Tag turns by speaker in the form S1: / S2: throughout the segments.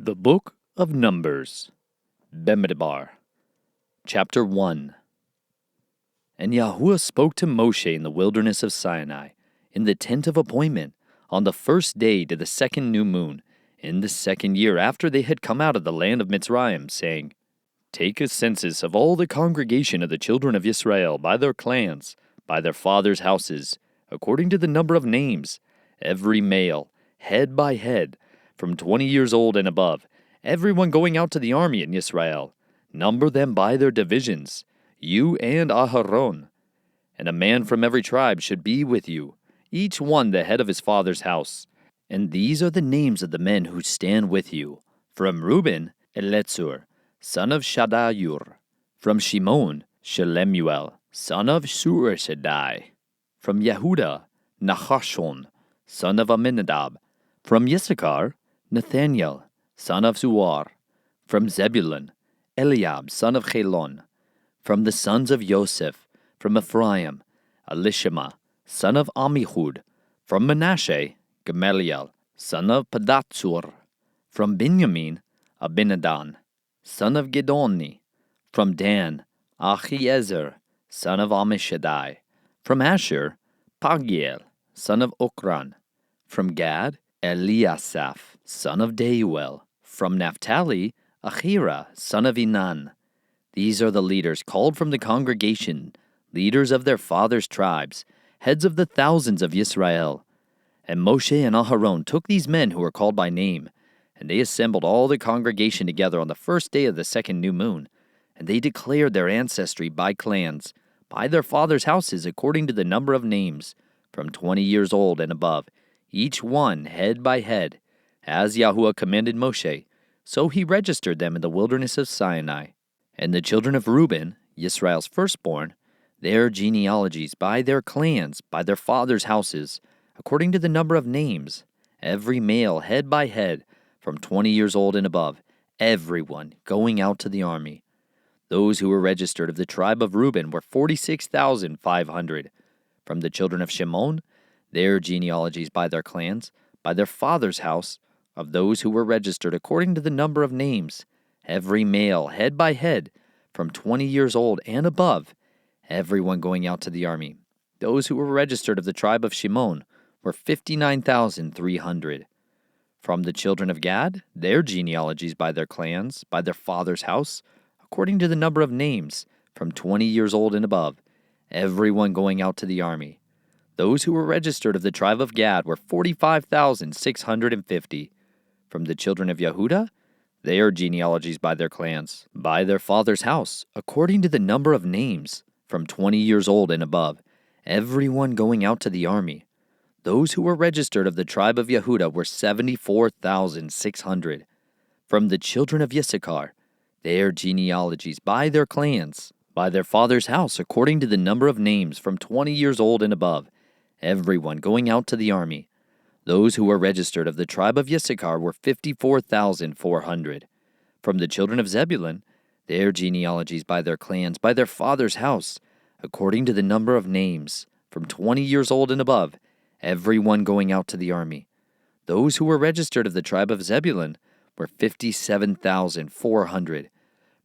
S1: The Book of Numbers, Bemidbar, Chapter 1. And Yahuah spoke to Moshe in the wilderness of Sinai, in the tent of appointment, on the first day to the second new moon, in the second year after they had come out of the land of Mitzrayim, saying, Take a census of all the congregation of the children of Israel by their clans, by their fathers' houses, according to the number of names, every male, head by head, from 20 years old and above, everyone going out to the army in Israel. Number them by their divisions, you and Aharon. And a man from every tribe should be with you, each one the head of his father's house. And these are the names of the men who stand with you. From Reuben, Elitzur, son of Shaddayur. From Shimon, Shelemuel, son of Sureshadai. From Yehudah, Nahashon, son of Aminadab. From Issachar, Nathaniel, son of Zuar. From Zebulun, Eliab, son of Chelon. From the sons of Joseph, from Ephraim, Elishama, son of Ammihud. From Manasseh, Gamaliel, son of Padatsur. From Benjamin, Abinadan, son of Gedoni. From Dan, Achiezer, son of Ammishaddai. From Asher, Pagiel, son of Okran. From Gad, Eliasaph, son of Deuel. From Naphtali, Ahira, son of Enan. These are the leaders called from the congregation, leaders of their fathers' tribes, heads of the thousands of Israel. And Moshe and Aharon took these men who were called by name, and they assembled all the congregation together on the first day of the second new moon, and they declared their ancestry by clans, by their fathers' houses according to the number of names, from 20 years old and above, each one head by head, as Yahuah commanded Moshe. So he registered them in the wilderness of Sinai. And the children of Reuben, Israel's firstborn, their genealogies by their clans, by their fathers' houses, according to the number of names, every male head by head, from 20 years old and above, everyone going out to the army. Those who were registered of the tribe of Reuben were 46,500. From the children of Shimon, their genealogies by their clans, by their father's house, of those who were registered according to the number of names, every male head by head, from 20 years old and above, everyone going out to the army. Those who were registered of the tribe of Shimon were 59,300. From the children of Gad, their genealogies by their clans, by their father's house, according to the number of names, from 20 years old and above, everyone going out to the army. Those who were registered of the tribe of Gad were 45,650. From the children of Yehudah, their genealogies by their clans, by their father's house, according to the number of names, from 20 years old and above, everyone going out to the army. Those who were registered of the tribe of Yehudah were 74,600. From the children of Issachar, their genealogies by their clans, by their father's house, according to the number of names, from 20 years old and above, everyone going out to the army. Those who were registered of the tribe of Issachar were 54,400. From the children of Zebulun, their genealogies by their clans, by their father's house, according to the number of names, from 20 years old and above, everyone going out to the army. Those who were registered of the tribe of Zebulun were 57,400.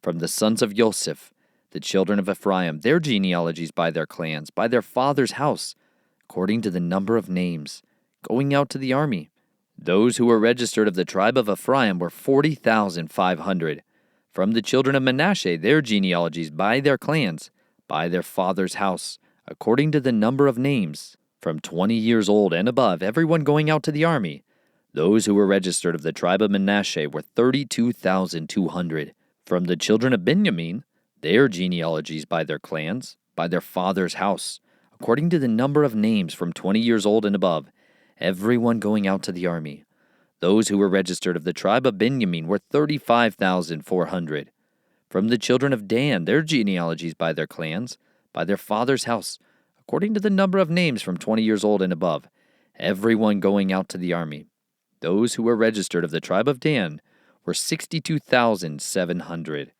S1: From the sons of Joseph, the children of Ephraim, their genealogies by their clans, by their father's house, according to the number of names, going out to the army. Those who were registered of the tribe of Ephraim were 40,500. From the children of Manasseh, their genealogies by their clans, by their father's house, according to the number of names, from 20 years old and above, everyone going out to the army. Those who were registered of the tribe of Manasseh were 32,200. From the children of Benjamin, their genealogies by their clans, by their father's house, according to the number of names, from 20 years old and above, everyone going out to the army. Those who were registered of the tribe of Benjamin were 35,400. From the children of Dan, their genealogies by their clans, by their father's house, according to the number of names, from 20 years old and above, everyone going out to the army. Those who were registered of the tribe of Dan were 62,700.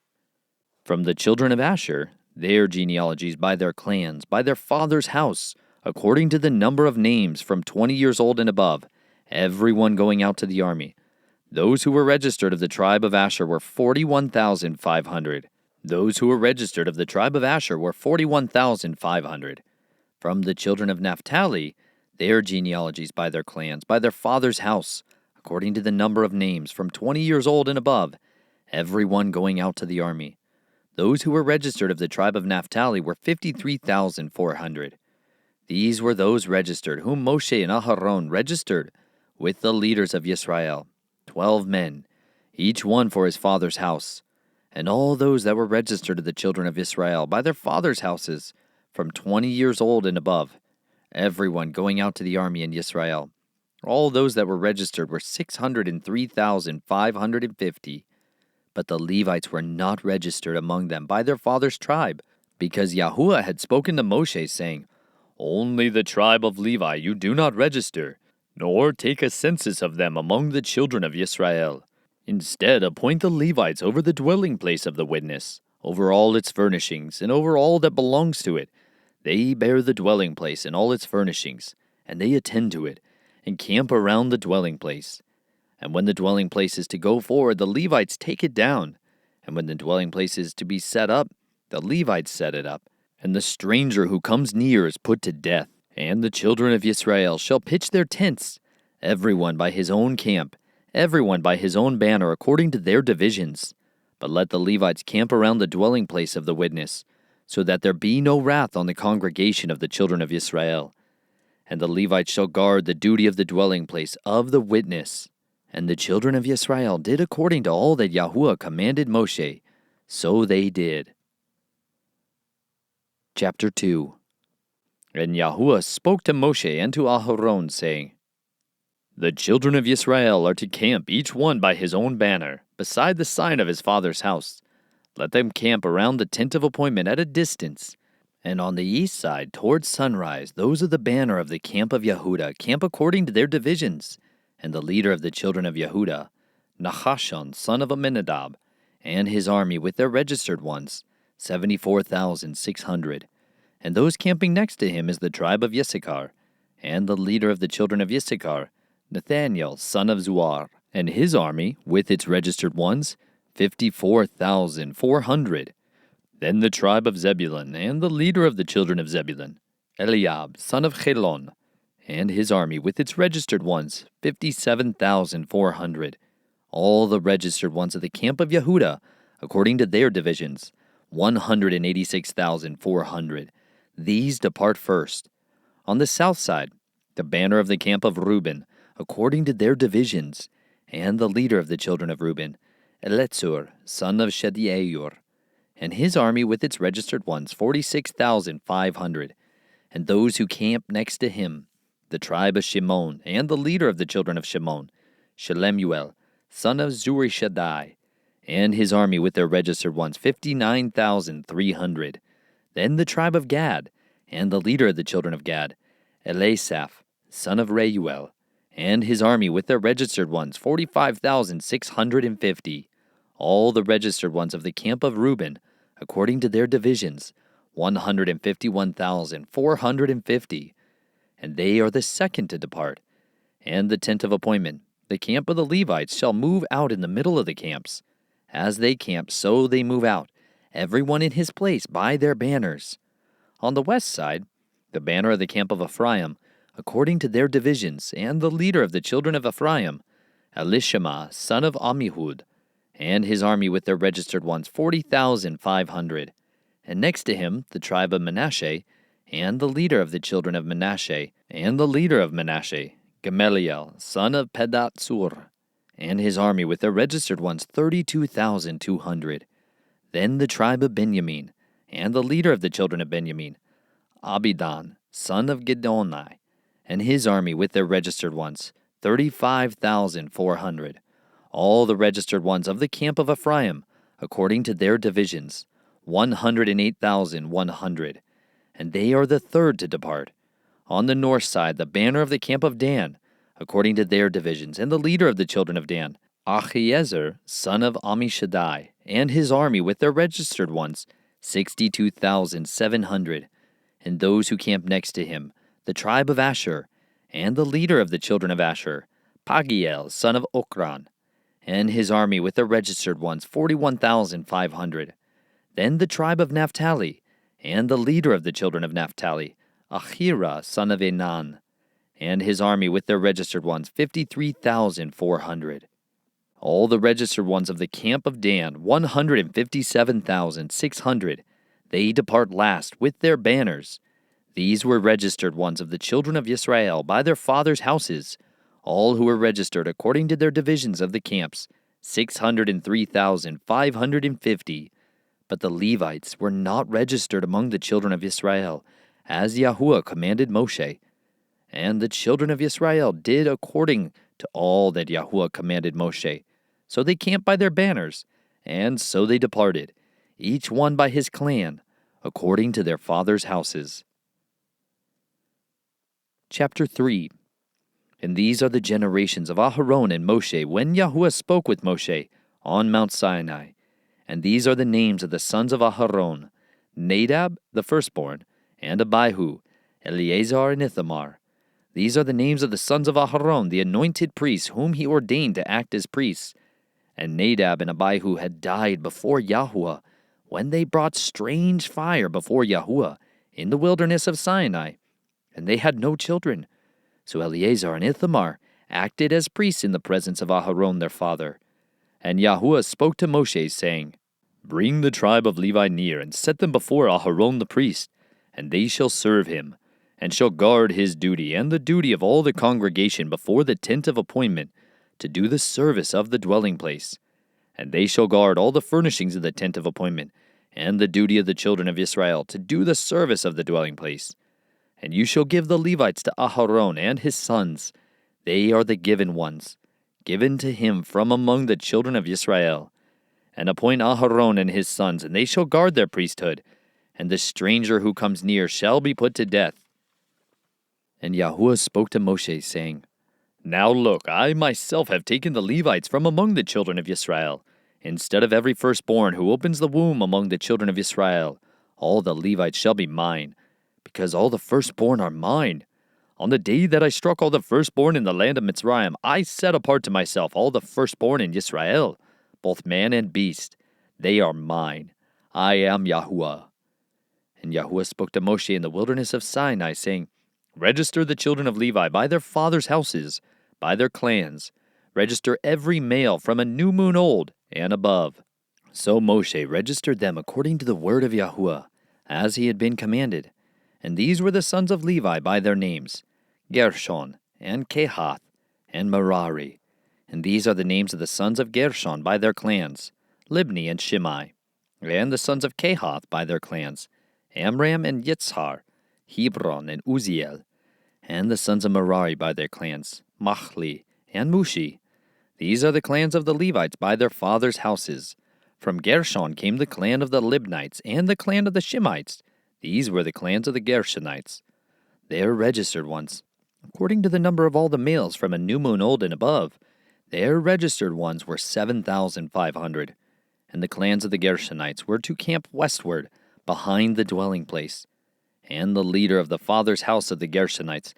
S1: From the children of Asher, their genealogies by their clans, by their father's house, according to the number of names, from 20 years old and above, everyone going out to the army. Those who were registered of the tribe of Asher were 41,500. Those who were registered of the tribe of Asher were 41,500. From the children of Naphtali, their genealogies by their clans, by their father's house, according to the number of names, from 20 years old and above, everyone going out to the army. Those who were registered of the tribe of Naphtali were 53,400. These were those registered whom Moshe and Aharon registered with the leaders of Israel, 12 men, each one for his father's house. And all those that were registered of the children of Israel by their fathers' houses, from 20 years old and above, everyone going out to the army in Israel. All those that were registered were 603,550. But the Levites were not registered among them by their father's tribe, because Yahuah had spoken to Moshe, saying, "Only the tribe of Levi you do not register, nor take a census of them among the children of Israel. Instead, appoint the Levites over the dwelling place of the witness, over all its furnishings, and over all that belongs to it. They bear the dwelling place and all its furnishings, and they attend to it, and camp around the dwelling place. And when the dwelling place is to go forward, the Levites take it down. And when the dwelling place is to be set up, the Levites set it up. And the stranger who comes near is put to death. And the children of Israel shall pitch their tents, everyone by his own camp, everyone by his own banner, according to their divisions. But let the Levites camp around the dwelling place of the witness, so that there be no wrath on the congregation of the children of Israel. And the Levites shall guard the duty of the dwelling place of the witness. And the children of Israel did according to all that Yahuah commanded Moshe, so they did." Chapter 2. And Yahuah spoke to Moshe and to Aharon, saying, "The children of Israel are to camp each one by his own banner, beside the sign of his father's house. Let them camp around the tent of appointment at a distance. And on the east side, towards sunrise, those of the banner of the camp of Yehudah camp according to their divisions. And the leader of the children of Yehudah, Nahashon, son of Amminadab, and his army with their registered ones, 74,600. And those camping next to him is the tribe of Issachar, and the leader of the children of Issachar, Nathaniel, son of Zuar, and his army with its registered ones, 54,400. Then the tribe of Zebulun, and the leader of the children of Zebulun, Eliab, son of Chelon, and his army with its registered ones, 57,400. All the registered ones of the camp of Yehudah, according to their divisions, 186,400. These depart first. On the south side, the banner of the camp of Reuben, according to their divisions, and the leader of the children of Reuben, Elitzur, son of Shedieur, and his army with its registered ones, 46,500. And those who camp next to him, the tribe of Shimon, and the leader of the children of Shimon, Shelemuel, son of Zurishaddai, and his army with their registered ones, 59,300. Then the tribe of Gad, and the leader of the children of Gad, Elisaph, son of Reuel, and his army with their registered ones, 45,650. All the registered ones of the camp of Reuben, according to their divisions, 151,450. And they are the second to depart. And the tent of appointment, the camp of the Levites, shall move out in the middle of the camps. As they camp, so they move out, everyone in his place by their banners. On the west side, the banner of the camp of Ephraim, according to their divisions, and the leader of the children of Ephraim, Elishama, son of Ammihud, and his army with their registered ones, 40,500. And next to him, the tribe of Manasseh, and the leader of the children of Manasseh, and the leader of Manasseh, Gamaliel, son of Pedatsur, and his army with their registered ones, 32,200. Then the tribe of Benjamin, and the leader of the children of Benjamin, Abidan, son of Gidoni, and his army with their registered ones, 35,400. All the registered ones of the camp of Ephraim, according to their divisions, 108,100. And they are the third to depart. On the north side, the banner of the camp of Dan, according to their divisions, and the leader of the children of Dan, Achiezer, son of Ammishaddai, and his army with their registered ones, 62,700. And those who camp next to him, the tribe of Asher, and the leader of the children of Asher, Pagiel, son of Okran, and his army with the registered ones, 41,500. Then the tribe of Naphtali, and the leader of the children of Naphtali, Ahira, son of Enan, and his army with their registered ones, 53,400. All the registered ones of the camp of Dan, 157,600. They depart last with their banners. These were registered ones of the children of Israel by their fathers' houses, all who were registered according to their divisions of the camps, 603,550. But the Levites were not registered among the children of Israel, as Yahuah commanded Moshe. And the children of Israel did according to all that Yahuah commanded Moshe. So they camped by their banners, and so they departed, each one by his clan, according to their fathers' houses. Chapter 3. And these are the generations of Aharon and Moshe when Yahuah spoke with Moshe on Mount Sinai. And these are the names of the sons of Aharon: Nadab, the firstborn, and Abihu, Eleazar, and Ithamar. These are the names of the sons of Aharon, the anointed priests, whom he ordained to act as priests. And Nadab and Abihu had died before Yahuah, when they brought strange fire before Yahuah in the wilderness of Sinai. And they had no children. So Eleazar and Ithamar acted as priests in the presence of Aharon their father. And Yahuah spoke to Moshe, saying, Bring the tribe of Levi near, and set them before Aharon the priest, and they shall serve him, and shall guard his duty, and the duty of all the congregation before the tent of appointment, to do the service of the dwelling place. And they shall guard all the furnishings of the tent of appointment, and the duty of the children of Israel, to do the service of the dwelling place. And you shall give the Levites to Aharon and his sons. They are the given ones, given to him from among the children of Israel. And appoint Aharon and his sons, and they shall guard their priesthood. And the stranger who comes near shall be put to death. And Yahuah spoke to Moshe, saying, Now look, I myself have taken the Levites from among the children of Israel. Instead of every firstborn who opens the womb among the children of Israel, all the Levites shall be mine, because all the firstborn are mine. On the day that I struck all the firstborn in the land of Mitzrayim, I set apart to myself all the firstborn in Israel, both man and beast. They are mine. I am Yahuah. And Yahuah spoke to Moshe in the wilderness of Sinai, saying, Register the children of Levi by their fathers' houses, by their clans. Register every male from a new moon old and above. So Moshe registered them according to the word of Yahuah, as he had been commanded. And these were the sons of Levi by their names, Gershon, and Kehath, and Merari. And these are the names of the sons of Gershon by their clans, Libni and Shimei. And the sons of Kehath by their clans, Amram and Yitzhar, Hebron and Uziel. And the sons of Merari by their clans, Machli and Mushi. These are the clans of the Levites by their fathers' houses. From Gershon came the clan of the Libnites and the clan of the Shimites. These were the clans of the Gershonites. Their registered ones, according to the number of all the males from a new moon old and above, their registered ones were 7,500. And the clans of the Gershonites were to camp westward, behind the dwelling place. And the leader of the father's house of the Gershonites,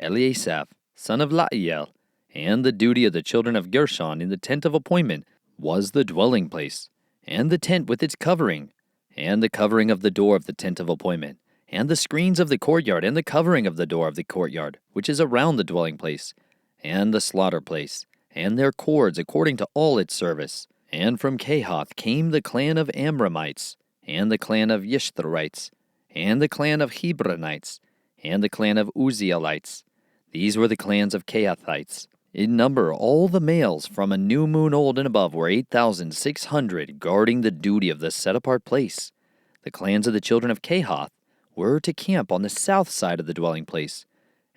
S1: Eliasaph, son of La'iel, and the duty of the children of Gershon in the tent of appointment was the dwelling place, and the tent with its covering, and the covering of the door of the tent of appointment, and the screens of the courtyard, and the covering of the door of the courtyard, which is around the dwelling place, and the slaughter place, and their cords according to all its service. And from Kehath came the clan of Amramites, and the clan of Yishtarites, and the clan of Hebronites, and the clan of Uzielites. These were the clans of Kehathites. In number, all the males from a new moon old and above were 8,600, guarding the duty of the set-apart place. The clans of the children of Kehath were to camp on the south side of the dwelling place,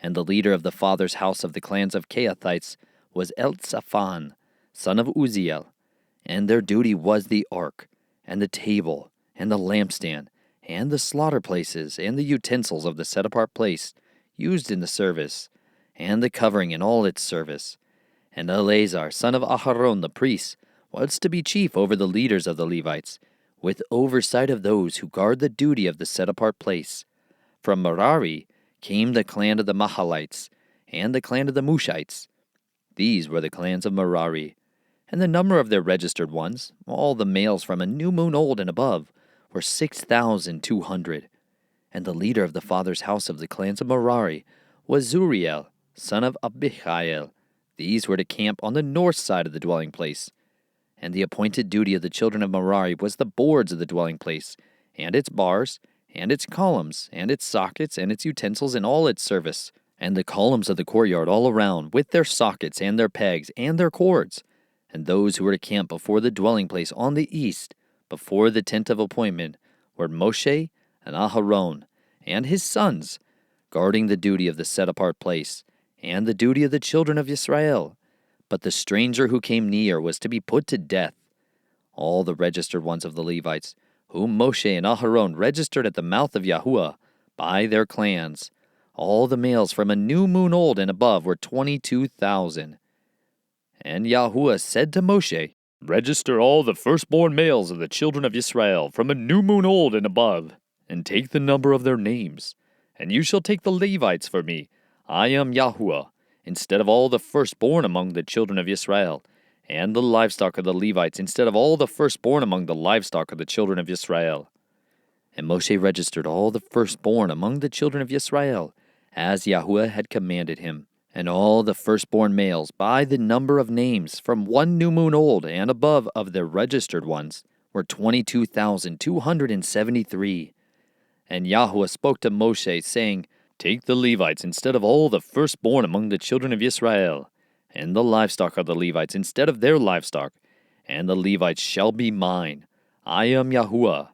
S1: and the leader of the father's house of the clans of Kehathites was Elzaphan, son of Uziel, and their duty was the ark, and the table, and the lampstand, and the slaughter places, and the utensils of the set-apart place used in the service, and the covering in all its service. And Eleazar, son of Aharon the priest, was to be chief over the leaders of the Levites, with oversight of those who guard the duty of the set-apart place. From Merari came the clan of the Mahalites, and the clan of the Mushites. These were the clans of Merari. And the number of their registered ones, all the males from a new moon old and above, were 6,200. And the leader of the father's house of the clans of Merari was Zuriel, son of Abihail. These were to camp on the north side of the dwelling place. And the appointed duty of the children of Merari was the boards of the dwelling place, and its bars, and its columns, and its sockets, and its utensils, and all its service, and the columns of the courtyard all around, with their sockets, and their pegs, and their cords. And those who were to camp before the dwelling place on the east, before the tent of appointment, were Moshe and Aharon, and his sons, guarding the duty of the set-apart place, and the duty of the children of Israel. But the stranger who came near was to be put to death. All the registered ones of the Levites, whom Moshe and Aharon registered at the mouth of Yahuah, by their clans, all the males from a new moon old and above were 22,000. And Yahuah said to Moshe, "Register all the firstborn males of the children of Israel from a new moon old and above, and take the number of their names. And you shall take the Levites for me. I am Yahuah, instead of all the firstborn among the children of Israel, and the livestock of the Levites instead of all the firstborn among the livestock of the children of Israel." And Moshe registered all the firstborn among the children of Israel, as Yahuah had commanded him, and all the firstborn males by the number of names from 1 new moon old and above of their registered ones were 22,273. And Yahuah spoke to Moshe, saying, "Take the Levites instead of all the firstborn among the children of Israel, and the livestock of the Levites instead of their livestock, and the Levites shall be mine. I am Yahuah.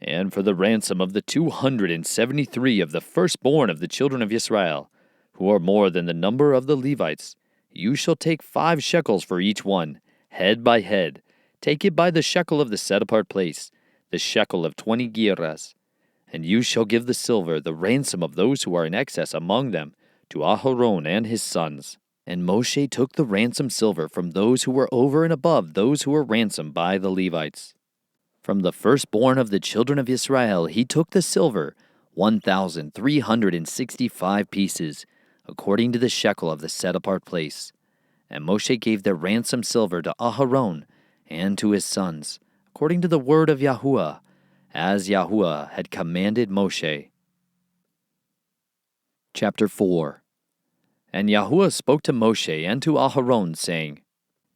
S1: And for the ransom of the 273 of the firstborn of the children of Israel, who are more than the number of the Levites, you shall take 5 shekels for each one, head by head. Take it by the shekel of the set-apart place, the shekel of 20 gerahs. And you shall give the silver, the ransom of those who are in excess among them, to Aharon and his sons." And Moshe took the ransom silver from those who were over and above those who were ransomed by the Levites. From the firstborn of the children of Israel he took the silver, 1,365 pieces, according to the shekel of the set-apart place. And Moshe gave the ransom silver to Aharon and to his sons, according to the word of Yahuah, as Yahuah had commanded Moshe. Chapter 4. And Yahuah spoke to Moshe and to Aharon, saying,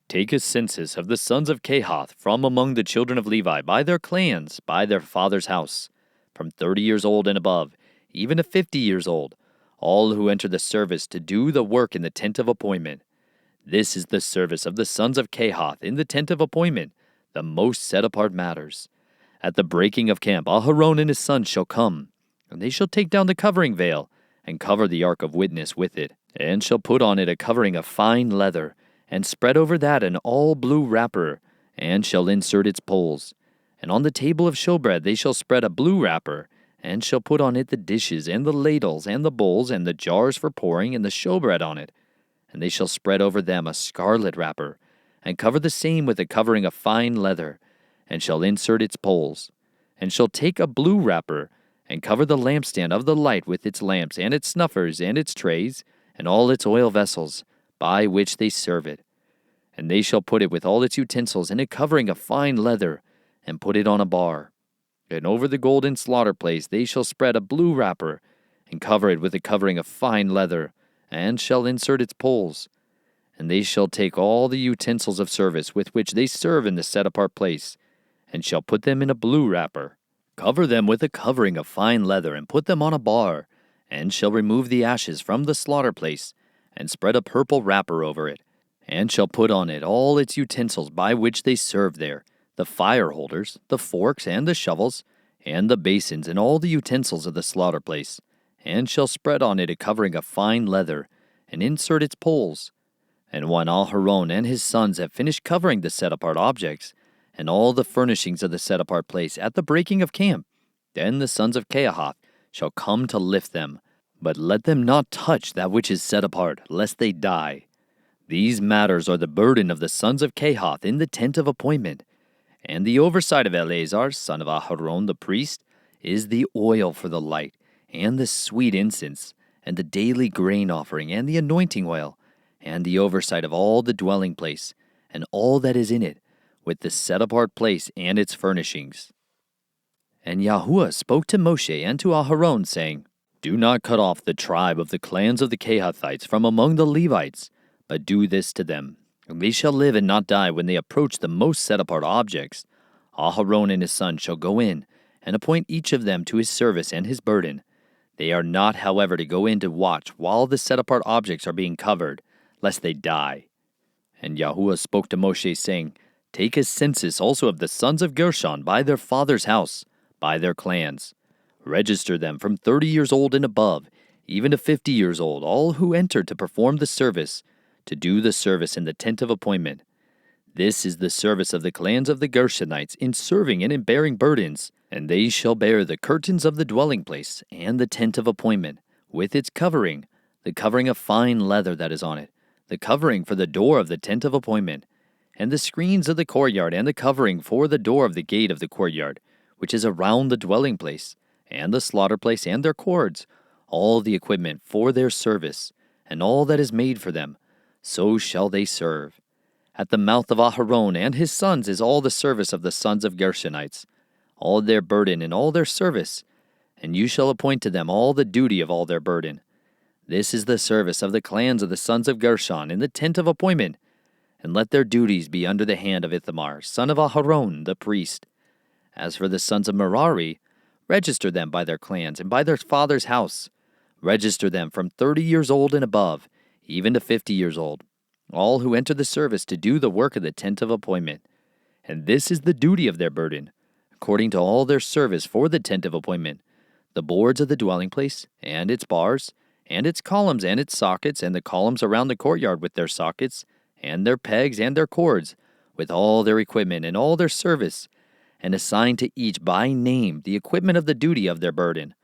S1: "Take a census of the sons of Kehath from among the children of Levi by their clans, by their father's house, from 30 years old and above, even to 50 years old, all who enter the service to do the work in the tent of appointment. This is the service of the sons of Kehath in the tent of appointment, the most set-apart matters. At the breaking of camp, Aharon and his sons shall come, and they shall take down the covering veil, and cover the ark of witness with it, and shall put on it a covering of fine leather, and spread over that an all-blue wrapper, and shall insert its poles. And on the table of showbread they shall spread a blue wrapper, and shall put on it the dishes, and the ladles, and the bowls, and the jars for pouring, and the showbread on it. And they shall spread over them a scarlet wrapper, and cover the same with a covering of fine leather, and shall insert its poles. And shall take a blue wrapper, and cover the lampstand of the light with its lamps, and its snuffers, and its trays, and all its oil vessels, by which they serve it. And they shall put it with all its utensils in a covering of fine leather, and put it on a bar. And over the golden slaughter place they shall spread a blue wrapper, and cover it with a covering of fine leather, and shall insert its poles. And they shall take all the utensils of service with which they serve in the set-apart place, and shall put them in a blue wrapper. Cover them with a covering of fine leather, and put them on a bar, and shall remove the ashes from the slaughter place, and spread a purple wrapper over it, and shall put on it all its utensils by which they serve there, the fire holders, the forks, and the shovels, and the basins, and all the utensils of the slaughter place, and shall spread on it a covering of fine leather, and insert its poles. And when Aharon and his sons have finished covering the set-apart objects, and all the furnishings of the set-apart place at the breaking of camp, then the sons of Kehath shall come to lift them, but let them not touch that which is set apart, lest they die. These matters are the burden of the sons of Kehath in the tent of appointment. And the oversight of Eleazar, son of Aharon the priest, is the oil for the light, and the sweet incense, and the daily grain offering, and the anointing oil, and the oversight of all the dwelling place, and all that is in it, with the set-apart place and its furnishings. And Yahuah spoke to Moshe and to Aharon, saying, Do not cut off the tribe of the clans of the Kehathites from among the Levites, but do this to them. They shall live and not die when they approach the most set-apart objects. Aharon and his son shall go in, and appoint each of them to his service and his burden. They are not, however, to go in to watch while the set-apart objects are being covered, lest they die. And Yahuah spoke to Moshe, saying, Take a census also of the sons of Gershon by their father's house, by their clans. Register them from 30 years old and above, even to 50 years old, all who enter to perform the service, to do the service in the tent of appointment. This is the service of the clans of the Gershonites in serving and in bearing burdens, and they shall bear the curtains of the dwelling place and the tent of appointment, with its covering, the covering of fine leather that is on it, the covering for the door of the tent of appointment, and the screens of the courtyard, and the covering for the door of the gate of the courtyard, which is around the dwelling place, and the slaughter place, and their cords, all the equipment for their service, and all that is made for them, so shall they serve. At the mouth of Aharon and his sons is all the service of the sons of Gershonites, all their burden and all their service, and you shall appoint to them all the duty of all their burden. This is the service of the clans of the sons of Gershon in the tent of appointment, and let their duties be under the hand of Ithamar, son of Aharon, the priest. As for the sons of Merari, register them by their clans and by their father's house. Register them from 30 years old and above, even to 50 years old, all who enter the service to do the work of the tent of appointment. And this is the duty of their burden, according to all their service for the tent of appointment, the boards of the dwelling place, and its bars, and its columns and its sockets, and the columns around the courtyard with their sockets, and their pegs and their cords, with all their equipment and all their service, and assign to each by name the equipment of the duty of their burden.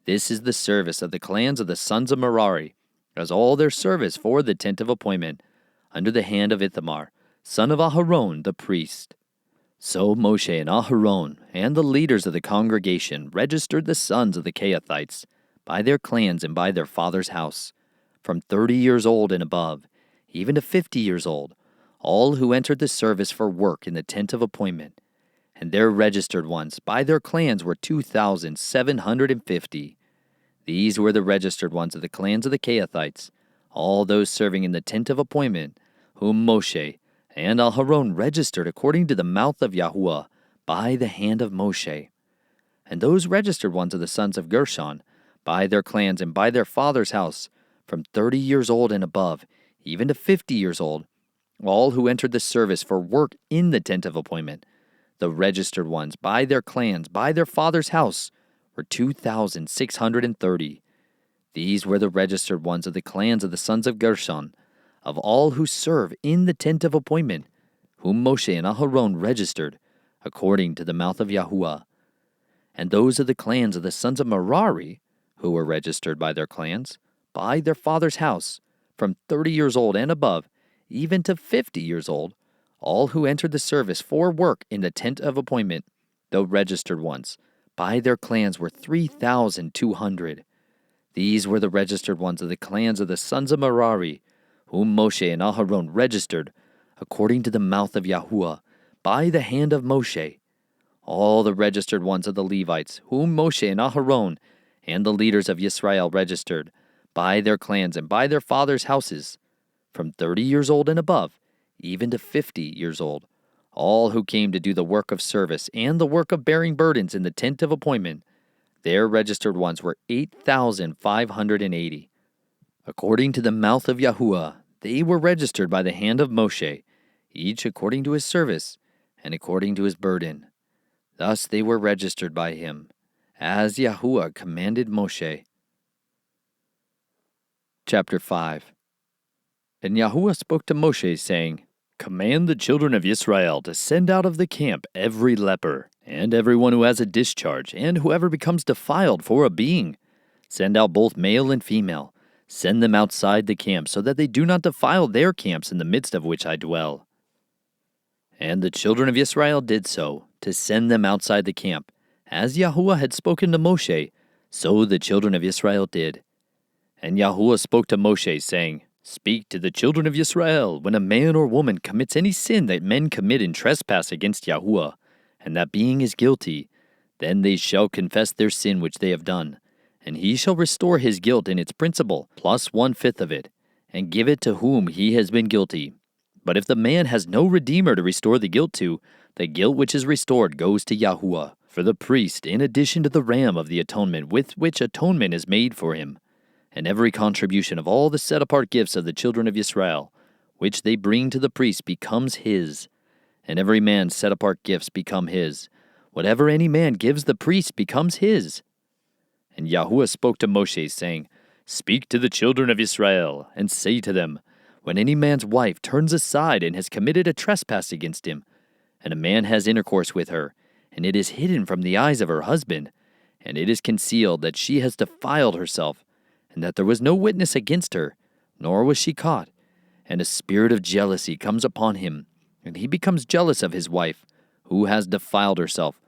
S1: This is the service of the clans of the sons of Merari, as all their service for the tent of appointment, under the hand of Ithamar, son of Aharon the priest. So Moshe and Aharon and the leaders of the congregation registered the sons of the Kehathites by their clans and by their father's house, from 30 years old and above, even to 50 years old, all who entered the service for work in the tent of appointment. And their registered ones by their clans were 2,750. These were the registered ones of the clans of the Kehathites, all those serving in the tent of appointment, whom Moshe and Aharon registered according to the mouth of Yahuah by the hand of Moshe. And those registered ones of the sons of Gershon, by their clans and by their father's house, from 30 years old and above, even to 50 years old, all who entered the service for work in the tent of appointment, the registered ones by their clans, by their father's house, were 2,630. These were the registered ones of the clans of the sons of Gershon, of all who serve in the tent of appointment, whom Moshe and Aharon registered, according to the mouth of Yahuah. And those of the clans of the sons of Merari, who were registered by their clans, by their father's house, from 30 years old and above, even to 50 years old, all who entered the service for work in the tent of appointment, the registered ones, by their clans were 3,200. These were the registered ones of the clans of the sons of Merari, whom Moshe and Aharon registered, according to the mouth of Yahuah, by the hand of Moshe. All the registered ones of the Levites, whom Moshe and Aharon and the leaders of Israel registered, by their clans and by their fathers' houses, from 30 years old and above, even to 50 years old, all who came to do the work of service and the work of bearing burdens in the tent of appointment, their registered ones were 8,580. According to the mouth of Yahuah, they were registered by the hand of Moshe, each according to his service and according to his burden. Thus they were registered by him, as Yahuah commanded Moshe. Chapter 5. And Yahuah spoke to Moshe, saying, Command the children of Israel to send out of the camp every leper, and everyone who has a discharge, and whoever becomes defiled for a being. Send out both male and female. Send them outside the camp, so that they do not defile their camps in the midst of which I dwell. And the children of Israel did so, to send them outside the camp. As Yahuah had spoken to Moshe, so the children of Israel did. And Yahuah spoke to Moshe, saying, Speak to the children of Israel when a man or woman commits any sin that men commit in trespass against Yahuah, and that being is guilty, then they shall confess their sin which they have done, and he shall restore his guilt in its principal, plus 1/5 of it, and give it to whom he has been guilty. But if the man has no redeemer to restore the guilt to, the guilt which is restored goes to Yahuah, for the priest, in addition to the ram of the atonement with which atonement is made for him. And every contribution of all the set-apart gifts of the children of Israel, which they bring to the priest, becomes his. And every man's set-apart gifts become his. Whatever any man gives the priest becomes his. And Yahuah spoke to Moshe, saying, Speak to the children of Israel, and say to them, When any man's wife turns aside and has committed a trespass against him, and a man has intercourse with her, and it is hidden from the eyes of her husband, and it is concealed that she has defiled herself, and that there was no witness against her, nor was she caught, and a spirit of jealousy comes upon him, and he becomes jealous of his wife, who has defiled herself,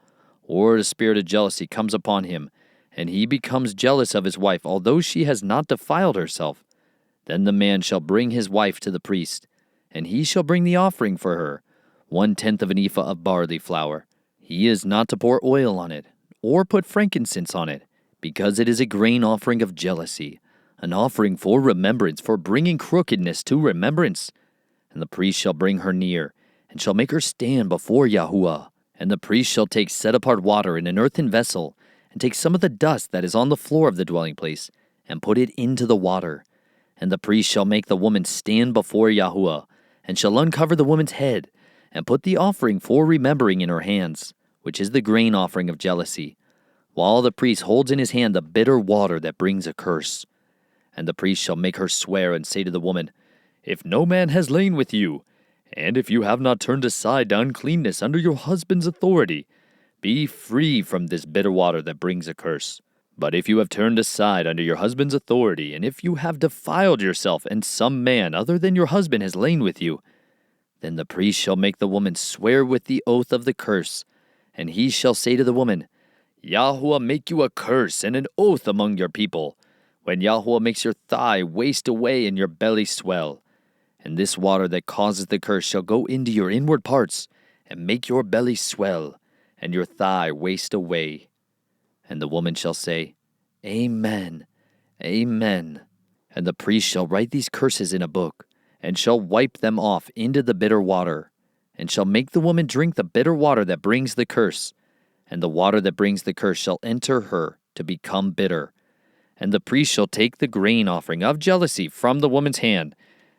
S1: or the spirit of jealousy comes upon him, and he becomes jealous of his wife, although she has not defiled herself, then the man shall bring his wife to the priest, and he shall bring the offering for her, 1/10 of an ephah of barley flour. He is not to pour oil on it, or put frankincense on it, because it is a grain offering of jealousy, an offering for remembrance, for bringing crookedness to remembrance. And the priest shall bring her near, and shall make her stand before Yahuah. And the priest shall take set-apart water in an earthen vessel, and take some of the dust that is on the floor of the dwelling place, and put it into the water. And the priest shall make the woman stand before Yahuah, and shall uncover the woman's head, and put the offering for remembering in her hands, which is the grain offering of jealousy, while the priest holds in his hand the bitter water that brings a curse. And the priest shall make her swear and say to the woman, If no man has lain with you, and if you have not turned aside to uncleanness under your husband's authority, be free from this bitter water that brings a curse. But if you have turned aside under your husband's authority, and if you have defiled yourself, and some man other than your husband has lain with you, then the priest shall make the woman swear with the oath of the curse, and he shall say to the woman, Yahuah make you a curse and an oath among your people, when Yahuah makes your thigh waste away and your belly swell. And this water that causes the curse shall go into your inward parts, and make your belly swell, and your thigh waste away. And the woman shall say, Amen, Amen. And the priest shall write these curses in a book, and shall wipe them off into the bitter water, and shall make the woman drink the bitter water that brings the curse, and the water that brings the curse shall enter her to become bitter. And the priest shall take the grain offering of jealousy from the woman's hand,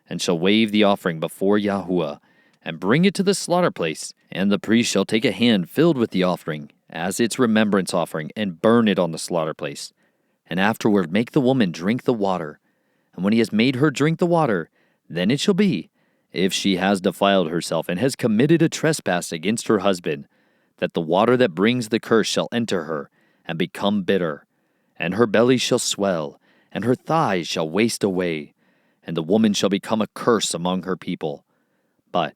S1: and shall wave the offering before Yahuah, and bring it to the slaughter place. And the priest shall take a hand filled with the offering, as its remembrance offering, and burn it on the slaughter place. And afterward make the woman drink the water. And when he has made her drink the water, then it shall be, if she has defiled herself and has committed a trespass against her husband, that the water that brings the curse shall enter her, and become bitter. And her belly shall swell, and her thighs shall waste away, and the woman shall become a curse among her people. But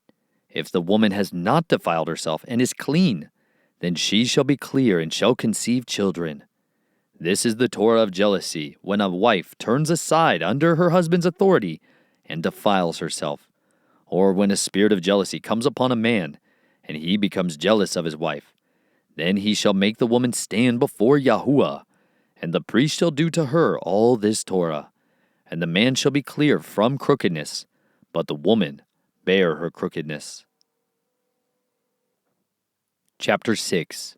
S1: if the woman has not defiled herself and is clean, then she shall be clear and shall conceive children. This is the Torah of jealousy, when a wife turns aside under her husband's authority and defiles herself, or when a spirit of jealousy comes upon a man, and he becomes jealous of his wife. Then he shall make the woman stand before Yahuah, and the priest shall do to her all this Torah. And the man shall be clear from crookedness, but the woman bear her crookedness. Chapter 6.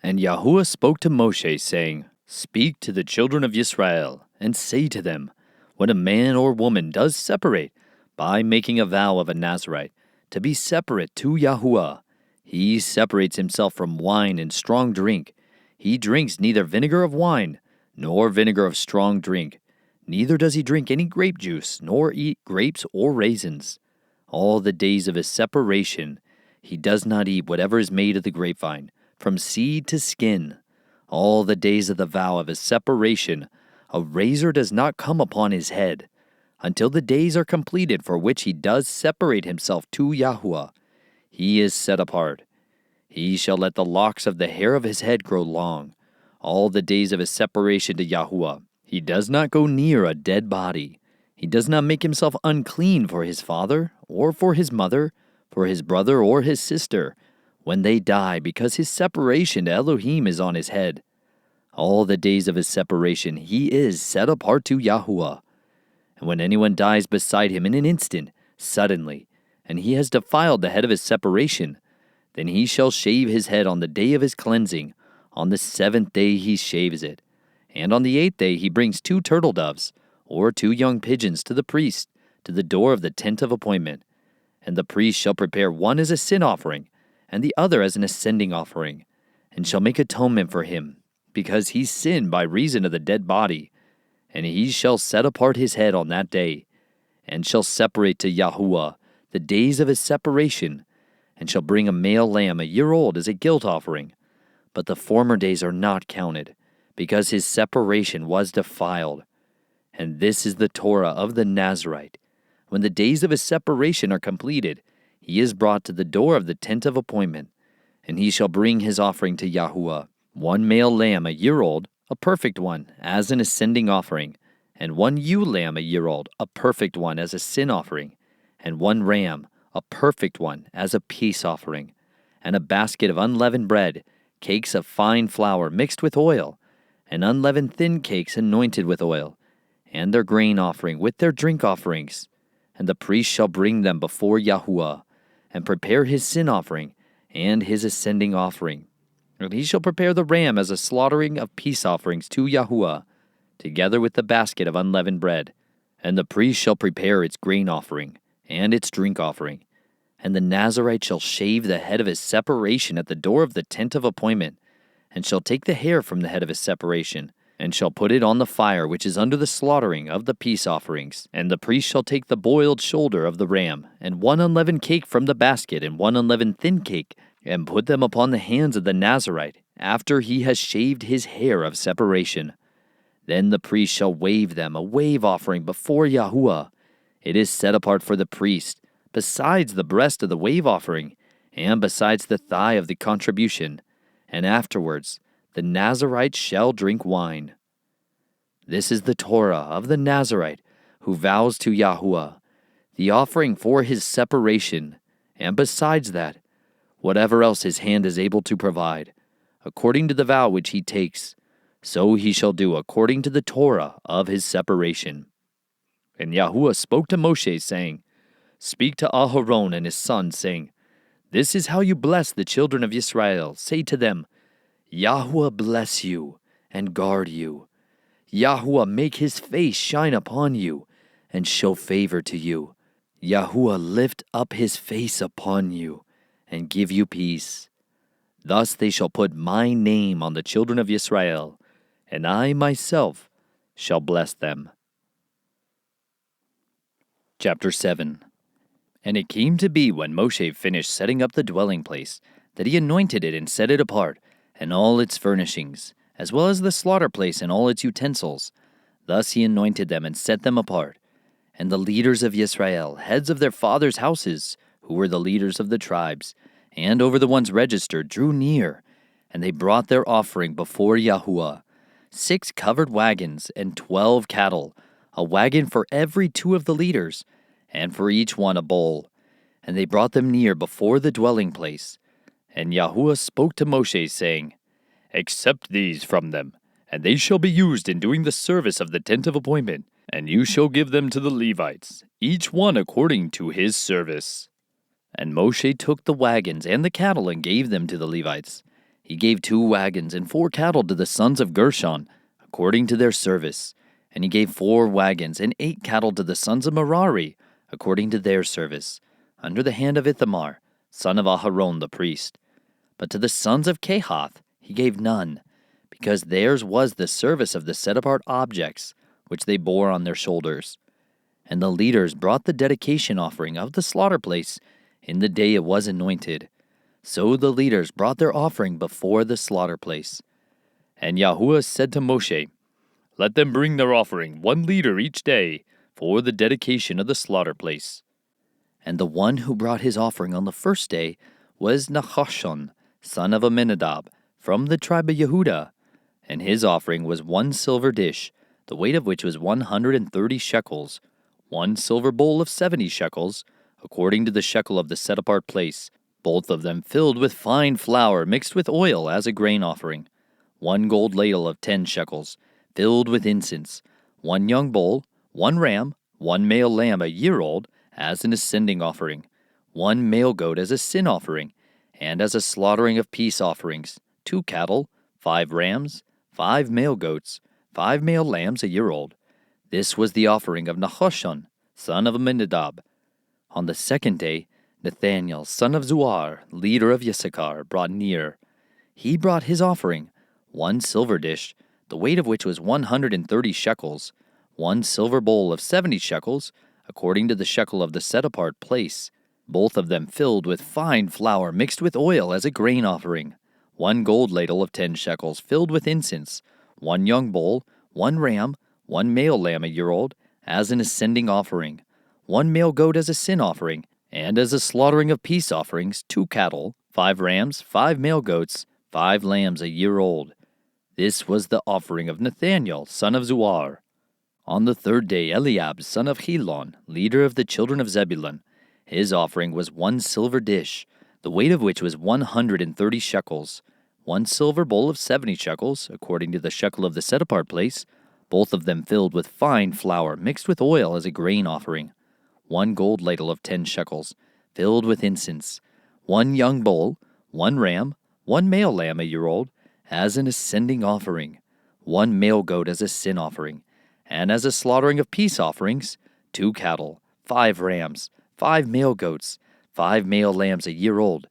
S1: And Yahuah spoke to Moshe, saying, Speak to the children of Israel, and say to them, When a man or woman does separate, by making a vow of a Nazarite, to be separate to Yahuah, he separates himself from wine and strong drink. He drinks neither vinegar of wine, nor vinegar of strong drink. Neither does he drink any grape juice, nor eat grapes or raisins. All the days of his separation, he does not eat whatever is made of the grapevine, from seed to skin. All the days of the vow of his separation, a razor does not come upon his head, until the days are completed for which he does separate himself to Yahuah. He is set apart. He shall let the locks of the hair of his head grow long. All the days of his separation to Yahuah, he does not go near a dead body. He does not make himself unclean for his father, or for his mother, for his brother or his sister, when they die, because his separation to Elohim is on his head. All the days of his separation he is set apart to Yahuah. And when anyone dies beside him in an instant, suddenly, and he has defiled the head of his separation, then he shall shave his head on the day of his cleansing. On the 7th day he shaves it. And on the 8th day he brings 2 turtle doves, or 2 young pigeons to the priest, to the door of the tent of appointment. And the priest shall prepare one as a sin offering, and the other as an ascending offering, and shall make atonement for him, because he sinned by reason of the dead body. And he shall set apart his head on that day, and shall separate to Yahuah the days of his separation, and shall bring a male lamb a year old as a guilt offering. But the former days are not counted, because his separation was defiled. And this is the Torah of the Nazarite. When the days of his separation are completed, he is brought to the door of the tent of appointment, and he shall bring his offering to Yahuah, 1 male lamb a year old, a perfect one, as an ascending offering, and 1 ewe lamb a year old, a perfect one, as a sin offering, and 1 ram, a perfect one, as a peace offering, and a basket of unleavened bread, cakes of fine flour mixed with oil, and unleavened thin cakes anointed with oil, and their grain offering with their drink offerings. And the priest shall bring them before Yahuah, and prepare his sin offering, and his ascending offering. And he shall prepare the ram as a slaughtering of peace offerings to Yahuah, together with the basket of unleavened bread. And the priest shall prepare its grain offering, and its drink offering. And the Nazarite shall shave the head of his separation at the door of the tent of appointment, and shall take the hair from the head of his separation, and shall put it on the fire which is under the slaughtering of the peace offerings. And the priest shall take the boiled shoulder of the ram, and 1 unleavened cake from the basket, and 1 unleavened thin cake, and put them upon the hands of the Nazarite, after he has shaved his hair of separation. Then the priest shall wave them a wave offering before Yahuah. It is set apart for the priest, besides the breast of the wave offering, and besides the thigh of the contribution. And afterwards the Nazarite shall drink wine. This is the Torah of the Nazarite, who vows to Yahuah, the offering for his separation, and besides that, whatever else his hand is able to provide, according to the vow which he takes, so he shall do according to the Torah of his separation. And Yahuah spoke to Moshe, saying, Speak to Aharon and his sons, saying, This is how you bless the children of Israel. Say to them, Yahuah bless you and guard you. Yahuah make his face shine upon you and show favor to you. Yahuah lift up his face upon you and give you peace. Thus they shall put my name on the children of Israel, and I myself shall bless them. Chapter 7. And it came to be when Moshe finished setting up the dwelling place, that he anointed it and set it apart, and all its furnishings, as well as the slaughter place and all its utensils. Thus he anointed them and set them apart. And the leaders of Israel, heads of their fathers' houses, who were the leaders of the tribes, and over the ones registered, drew near, and they brought their offering before Yahuah, 6 covered wagons and 12 cattle, a wagon for every 2 of the leaders, and for each one a bull. And they brought them near before the dwelling place. And Yahuah spoke to Moshe, saying, Accept these from them, and they shall be used in doing the service of the tent of appointment, and you shall give them to the Levites, each one according to his service. And Moshe took the wagons and the cattle and gave them to the Levites. He gave 2 wagons and 4 cattle to the sons of Gershon, according to their service. And he gave 4 wagons and 8 cattle to the sons of Merari, according to their service, under the hand of Ithamar, son of Aharon the priest. But to the sons of Kehath he gave none, because theirs was the service of the set-apart objects, which they bore on their shoulders. And the leaders brought the dedication offering of the slaughter place in the day it was anointed. So the leaders brought their offering before the slaughter place. And Yahuah said to Moshe, Let them bring their offering 1 leader each day for the dedication of the slaughter place. And the one who brought his offering on the first day was Nahashon, son of Amminadab, from the tribe of Yehudah. And his offering was 1 silver dish, the weight of which was 130 shekels, 1 silver bowl of 70 shekels, according to the shekel of the set-apart place, both of them filled with fine flour mixed with oil as a grain offering. 1 gold ladle of 10 shekels, filled with incense. 1 young bull, 1 ram, 1 male lamb a year old, as an ascending offering. 1 male goat as a sin offering, and as a slaughtering of peace offerings. 2 cattle, 5 rams, 5 male goats, 5 male lambs a year old. This was the offering of Nahoshon, son of Amminadab. On the second day, Nathaniel, son of Zuar, leader of Issachar, brought near. He brought his offering, 1 silver dish, the weight of which was 130 shekels, 1 silver bowl of 70 shekels, according to the shekel of the set-apart place, both of them filled with fine flour mixed with oil as a grain offering. 1 gold ladle of 10 shekels, filled with incense. 1 young bull, 1 ram, 1 male lamb a year old, as an ascending offering. 1 male goat as a sin offering, and as a slaughtering of peace offerings. 2 cattle, 5 rams, 5 male goats, 5 lambs a year old. This was the offering of Nathaniel, son of Zuar. On the third day, Eliab, son of Helon, leader of the children of Zebulun, his offering was 1 silver dish, the weight of which was 130 shekels, 1 silver bowl of 70 shekels, according to the shekel of the set-apart place, both of them filled with fine flour mixed with oil as a grain offering. 1 gold ladle of 10 shekels, filled with incense. 1 young bull, 1 ram, 1 male lamb a year old, as an ascending offering. 1 male goat as a sin offering, and as a slaughtering of peace offerings. 2 cattle, 5 rams, 5 male goats, 5 male lambs a year old.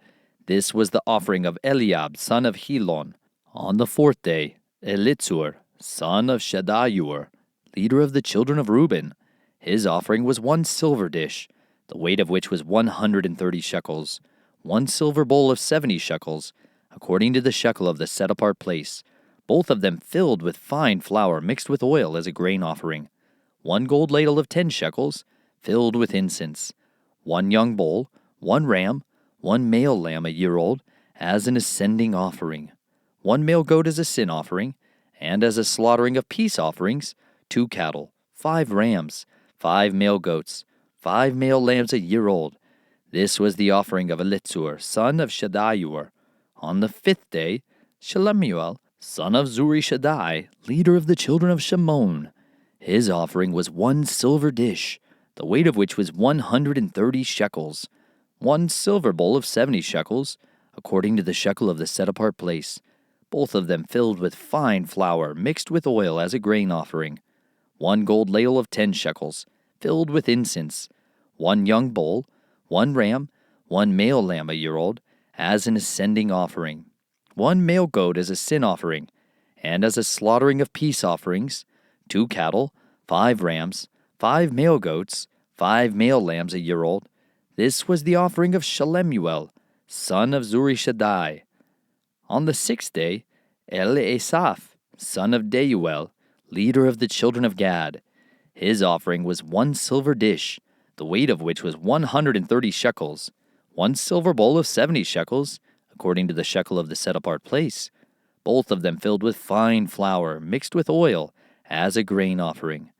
S1: This was the offering of Eliab, son of Helon. On the fourth day, Elitzur, son of Shedaiur, leader of the children of Reuben, his offering was 1 silver dish, the weight of which was 130 shekels, 1 silver bowl of 70 shekels, according to the shekel of the set-apart place, both of them filled with fine flour mixed with oil as a grain offering. 1 gold ladle of 10 shekels, filled with incense. 1 young bull, 1 ram, 1 male lamb a year old, as an ascending offering. 1 male goat as a sin offering, and as a slaughtering of peace offerings. 2 cattle, 5 rams, 5 male goats, 5 male lambs a year old. This was the offering of Elitzur, son of Shedaiur. On the fifth day, Shelemuel, son of Zurishaddai, leader of the children of Shimon, his offering was 1 silver dish, the weight of which was 130 shekels, 1 silver bowl of 70 shekels, according to the shekel of the set-apart place, both of them filled with fine flour mixed with oil as a grain offering. 1 gold ladle of 10 shekels, filled with incense. 1 young bull, 1 ram, 1 male lamb a year old, as an ascending offering. 1 male goat as a sin offering, and as a slaughtering of peace offerings. 2 cattle, 5 rams, 5 male goats, 5 male lambs a year old. This was the offering of Shelemuel, son of Zurishaddai. On the sixth day, Eliasaph, son of Deuel, leader of the children of Gad, his offering was 1 silver dish, the weight of which was 130 shekels, 1 silver bowl of 70 shekels, according to the shekel of the set-apart place, both of them filled with fine flour mixed with oil as a grain offering.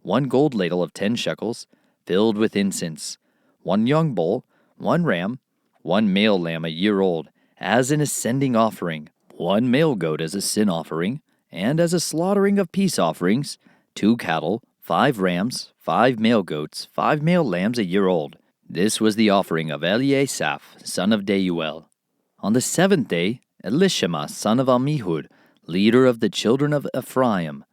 S1: 1 gold ladle of 10 shekels, filled with incense. 1 young bull, 1 ram, 1 male lamb a year old, as an ascending offering. 1 male goat as a sin offering, and as a slaughtering of peace offerings. 2 cattle, 5 rams, 5 male goats, 5 male lambs a year old. This was the offering of Eliasaph, son of Deuel. On the seventh day, Elishama, son of Ammihud, leader of the children of Ephraim,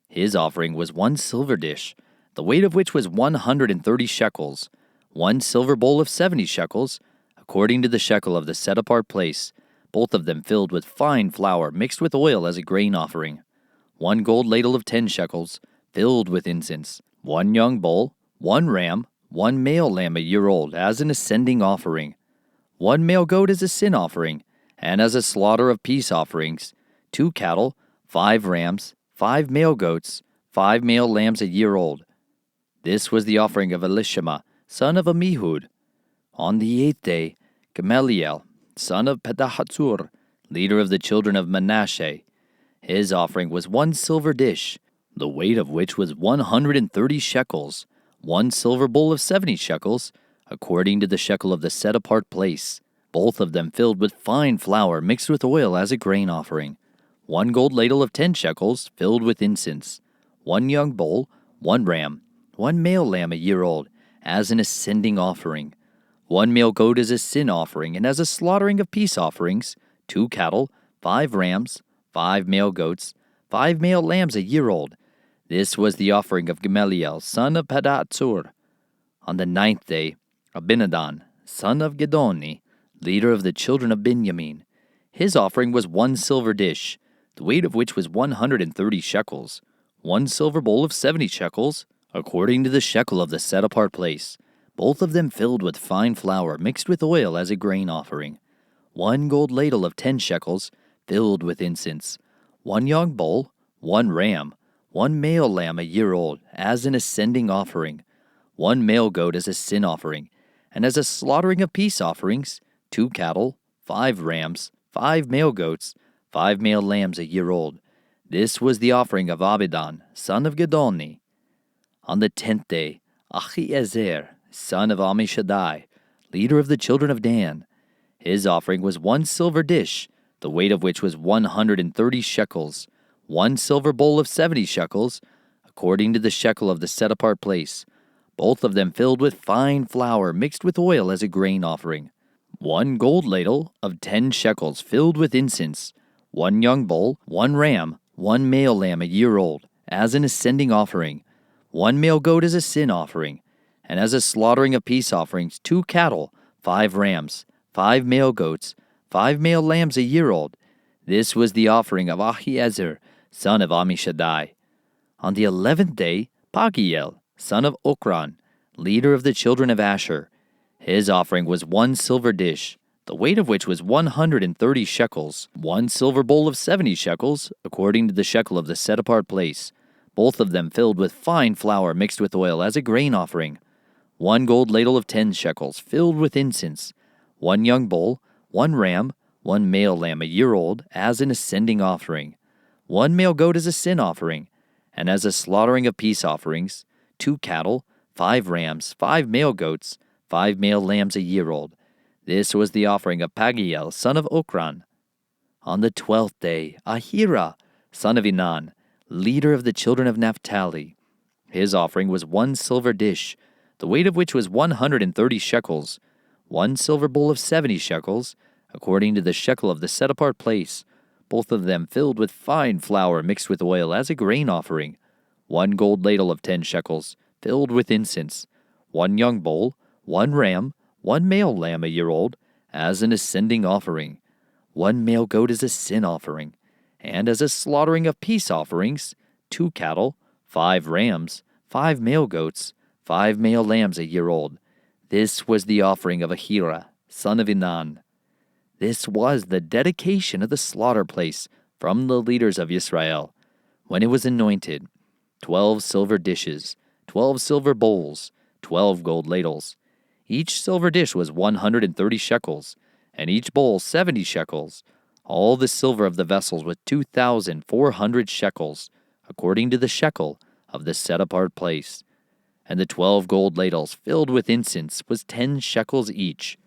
S1: his offering was 1 silver dish, the weight of which was 130 shekels, 1 silver bowl of 70 shekels, according to the shekel of the set-apart place, both of them filled with fine flour mixed with oil as a grain offering. 1 gold ladle of 10 shekels, filled with incense. 1 young bull, 1 ram, 1 male lamb a year old, as an ascending offering. 1 male goat as a sin offering, and as a slaughter of peace offerings. 2 cattle, 5 rams, 5 male goats, 5 male lambs a year old. This was the offering of Elishama, son of Ammihud. On the eighth day, Gamaliel, son of Pedahatzur, leader of the children of Manasseh, his offering was 1 silver dish, the weight of which was 130 shekels, 1 silver bowl of 70 shekels, according to the shekel of the set-apart place, both of them filled with fine flour mixed with oil as a grain offering. 1 gold ladle of 10 shekels, filled with incense. 1 young bull, 1 ram, 1 male lamb a year old, as an ascending offering. 1 male goat as a sin offering, and as a slaughtering of peace offerings. 2 cattle, 5 rams, 5 male goats, 5 male lambs a year old. This was the offering of Gamaliel, son of Padatsur. On the 9th day, Abinadab, son of Gedoni, leader of the children of Benjamin. His offering was 1 silver dish, the weight of which was 130 shekels, 1 silver bowl of 70 shekels, according to the shekel of the set-apart place, both of them filled with fine flour mixed with oil as a grain offering. 1 gold ladle of 10 shekels, filled with incense. 1 young bull, 1 ram, 1 male lamb a year old, as an ascending offering. 1 male goat as a sin offering, and as a slaughtering of peace offerings. 2 cattle, 5 rams, 5 male goats, 5 male lambs a year old. This was the offering of Abidan, son of Gedoni. On the 10th day, Achiezer, son of Ammishaddai, leader of the children of Dan. His offering was 1 silver dish, the weight of which was 130 shekels, 1 silver bowl of 70 shekels, according to the shekel of the set-apart place, both of them filled with fine flour mixed with oil as a grain offering. 1 gold ladle of 10 shekels filled with incense. 1 young bull, 1 ram, 1 male lamb a year old, as an ascending offering. 1 male goat as a sin offering, and as a slaughtering of peace offerings. 2 cattle, 5 rams, 5 male goats, 5 male lambs a year old. This was the offering of Achiezer, son of Ammishaddai. On the 11th day, Pagiel, son of Okran, leader of the children of Asher. His offering was 1 silver dish, the weight of which was 130 shekels, 1 silver bowl of 70 shekels, according to the shekel of the set-apart place, both of them filled with fine flour mixed with oil as a grain offering. 1 gold ladle of 10 shekels, filled with incense. 1 young bull, 1 ram, 1 male lamb a year old, as an ascending offering. 1 male goat as a sin offering, and as a slaughtering of peace offerings. 2 cattle, 5 rams, 5 male goats, 5 male lambs a year old. This was the offering of Pagiel, son of Okran. On the 12th day, Ahira, son of Enan, leader of the children of Naphtali. His offering was 1 silver dish, the weight of which was 130 shekels, 1 silver bowl of 70 shekels, according to the shekel of the set-apart place, both of them filled with fine flour mixed with oil as a grain offering. 1 gold ladle of 10 shekels, filled with incense. 1 young bull, 1 ram, 1 male lamb a year old, as an ascending offering. 1 male goat as a sin offering, and as a slaughtering of peace offerings. 2 cattle, 5 rams, 5 male goats, 5 male lambs a year old. This was the offering of Ahira, son of Enan. This was the dedication of the slaughter place from the leaders of Israel, when it was anointed. 12 silver dishes, 12 silver bowls, 12 gold ladles. Each silver dish was 130 shekels, and each bowl 70 shekels. All the silver of the vessels was 2,400 shekels, according to the shekel of the set-apart place. And the 12 gold ladles filled with incense was 10 shekels each,